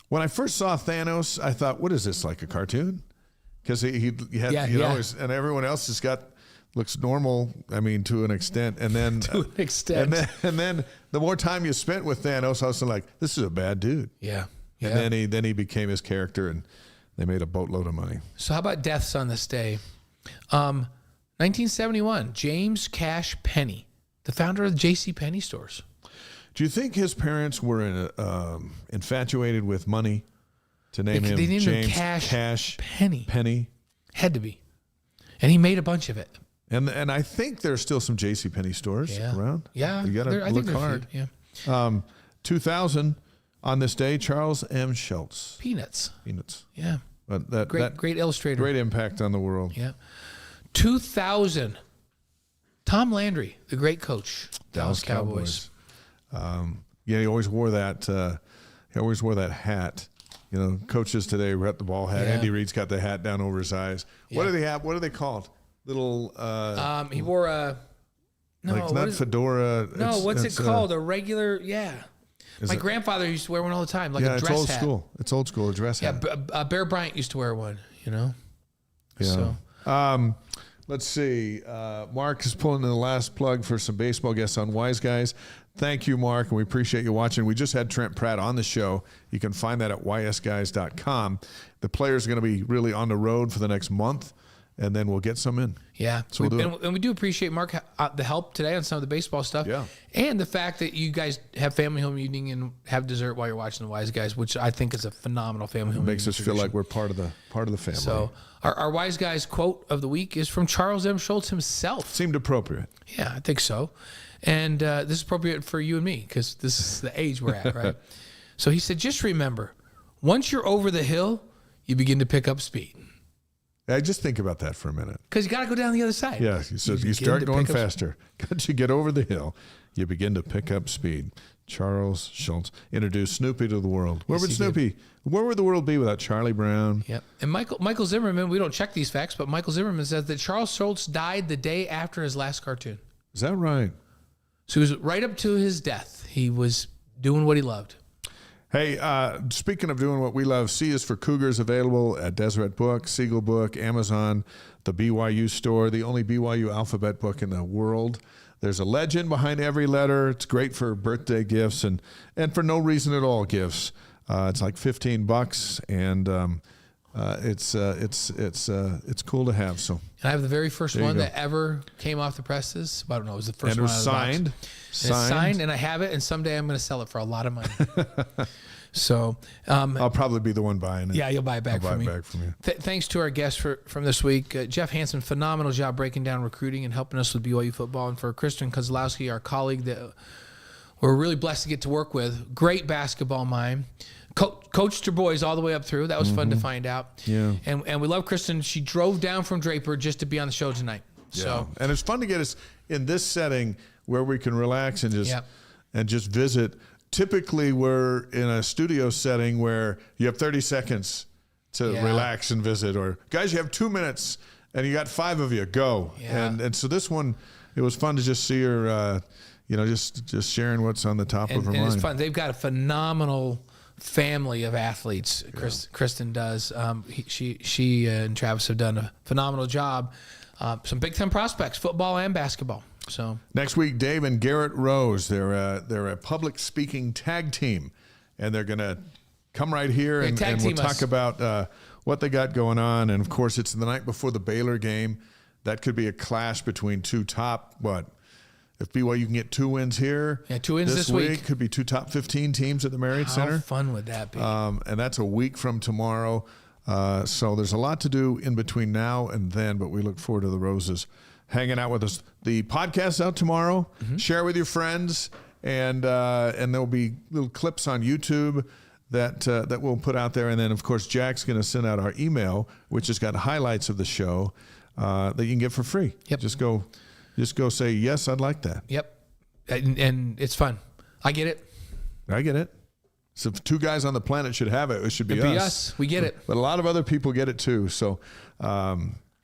When I first saw Thanos, I thought, what is this, like a cartoon? Because he had, and everyone else has looks normal, I mean, to an extent. And then, to an extent. And then the more time you spent with Thanos, I was like, this is a bad dude. Yeah. And then he became his character, and they made a boatload of money. So how about deaths on this day? 1971, James Cash Penney, the founder of the J.C. Penney stores. Do you think his parents were infatuated with money to name him they named James him Cash Penney? Penny Had to be. And he made a bunch of it. And I think there's still some J.C. Penney stores around. Yeah. You got to look hard. Yeah. 2000 on this day, Charles M. Schultz. Peanuts. Yeah. But that great illustrator. Great impact on the world. Yeah. 2000, Tom Landry, the great coach, Dallas Cowboys. He always wore that. He always wore that hat. You know, coaches today were at the ball hat. Yeah. Andy Reid's got the hat down over his eyes. What do they have? What are they called? Little. He wore a. No, like not fedora. No, what's it called? A regular. Yeah. My grandfather used to wear one all the time, like a dress hat. It's old school. It's old school, a dress hat. Yeah, Bear Bryant used to wear one. You know. Yeah. So. Let's see. Mark is pulling in the last plug for some baseball guests on Wise Guys. Thank you, Mark, and we appreciate you watching. We just had Trent Pratt on the show. You can find that at ysguys.com. The players are going to be really on the road for the next month, and then we'll get some in. Yeah. So and we do appreciate, Mark, the help today on some of the baseball stuff. Yeah. And the fact that you guys have family home evening and have dessert while you're watching the Wise Guys, which I think is a phenomenal family home evening. Makes us feel like we're part of the family. So our Wise Guys quote of the week is from Charles M. Schultz himself. Seemed appropriate. Yeah, I think so. And this is appropriate for you and me because this is the age we're at, right? So he said, just remember, once you're over the hill, you begin to pick up speed. I just think about that for a minute. Because you got to go down the other side. Yeah, so you start going faster. Once you get over the hill, you begin to pick up speed. Charles Schultz introduced Snoopy to the world. Where would Snoopy? Where would the world be without Charlie Brown? Yep. And Michael Zimmerman, we don't check these facts, but Michael Zimmerman says that Charles Schultz died the day after his last cartoon. Is that right? So he was right up to his death. He was doing what he loved. Hey, speaking of doing what we love, C is for Cougars available at Deseret Book, Siegel Book, Amazon, the BYU store, the only BYU alphabet book in the world. There's a legend behind every letter. It's great for birthday gifts and for no reason at all gifts. It's like $15, and it's cool to have. So, and I have the very first one that ever came off the presses. I don't know, it was the first one. And it was signed. Signed, and I have it, and someday I'm going to sell it for a lot of money. So I'll probably be the one buying it. Yeah, you'll buy it back from me. Thanks to our guests from this week. Jeff Hansen, phenomenal job breaking down recruiting and helping us with BYU football. And for Kristen Kozlowski, our colleague that we're really blessed to get to work with, great basketball mind. coached her boys all the way up through. That was fun to find out. Yeah. And we love Kristen. She drove down from Draper just to be on the show tonight. Yeah. So And it's fun to get us in this setting where we can relax and just Yep. and just visit. Typically, we're in a studio setting where you have 30 seconds to Yeah. relax and visit, or guys, you have 2 minutes and you got 5 of you, go. Yeah. And so this one, it was fun to just see her, just sharing what's on the top of her and mind. it's fun. They've got a phenomenal family of athletes. Kristen does. She and Travis have done a phenomenal job. Some Big Ten prospects, football and basketball. So Next week, Dave and Garrett Rose, they're a public speaking tag team, and they're going to come right here and tag we'll team talk us. about what they got going on. And of course, it's the night before the Baylor game. That could be a clash between two top, if BYU can get 2 wins here, 2 wins this week. could be 2 top 15 teams at the Marriott how Center. fun would that be? And that's a week from tomorrow. So there's a lot to do in between now and then, but we look forward to the Roses hanging out with us. The podcast's out tomorrow. Share with your friends, and there'll be little clips on YouTube that we'll put out there. And then, of course, Jack's going to send out our email, which has got highlights of the show that you can get for free. Yep. Just go say, yes, I'd like that. Yep. And it's fun. I get it. I get it. So if 2 guys on the planet should have it, it should be It'd us. be us. We get it. But a lot of other people get it too. So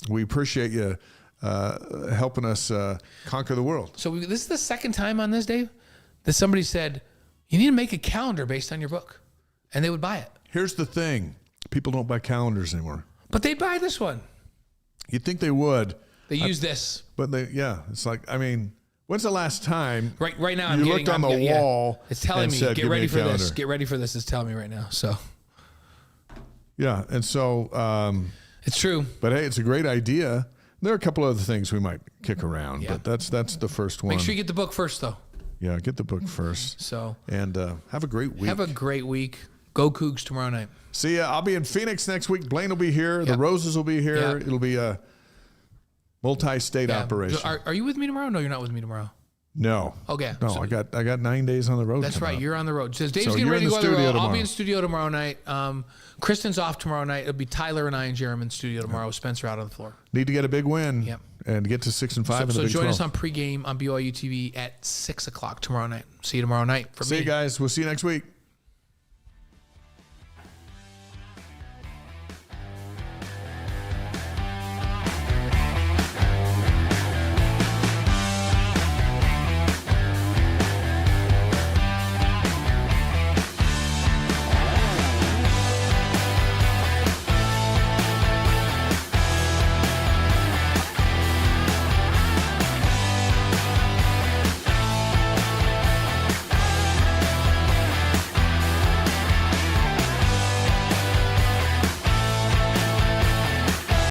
we appreciate you helping us conquer the world. So this is the second time on this, Dave, that somebody said, you need to make a calendar based on your book. And they would buy it. Here's the thing. People don't buy calendars anymore. But they buy this one. You'd think they would. They use this. But it's like, when's the last time Right now, you looked on the wall It's telling and me, said, get "Give me ready a for this. calendar"? Get ready for this. It's telling me right now. So Yeah. And so, it's true. but hey, it's a great idea. There are a couple other things we might kick around, Yeah. but that's the first one. Make sure you get the book first, though. Yeah, get the book first. So And have a great week. have a great week. Go Cougs tomorrow night. See ya. I'll be in Phoenix next week. Blaine will be here. The Yep. Roses will be here. Yep. It'll be a multi-state Yeah. operation. Are you with me tomorrow? No, you're not with me tomorrow. No. Okay. No, So- I got 9 days on the road. That's coming right. up. You're on the road. Says Dave's So getting you're ready in to the go on the studio road. I'll tomorrow. be in studio tomorrow night. Kristen's off tomorrow night. It'll be Tyler and I and Jeremy in studio tomorrow with Spencer out on the floor. Need to get a big win. Yep. And get to 6-5 in the So Big join 12. us on pregame on BYU TV at 6 o'clock tomorrow night. See you tomorrow night. For See me. you guys. We'll see you next week.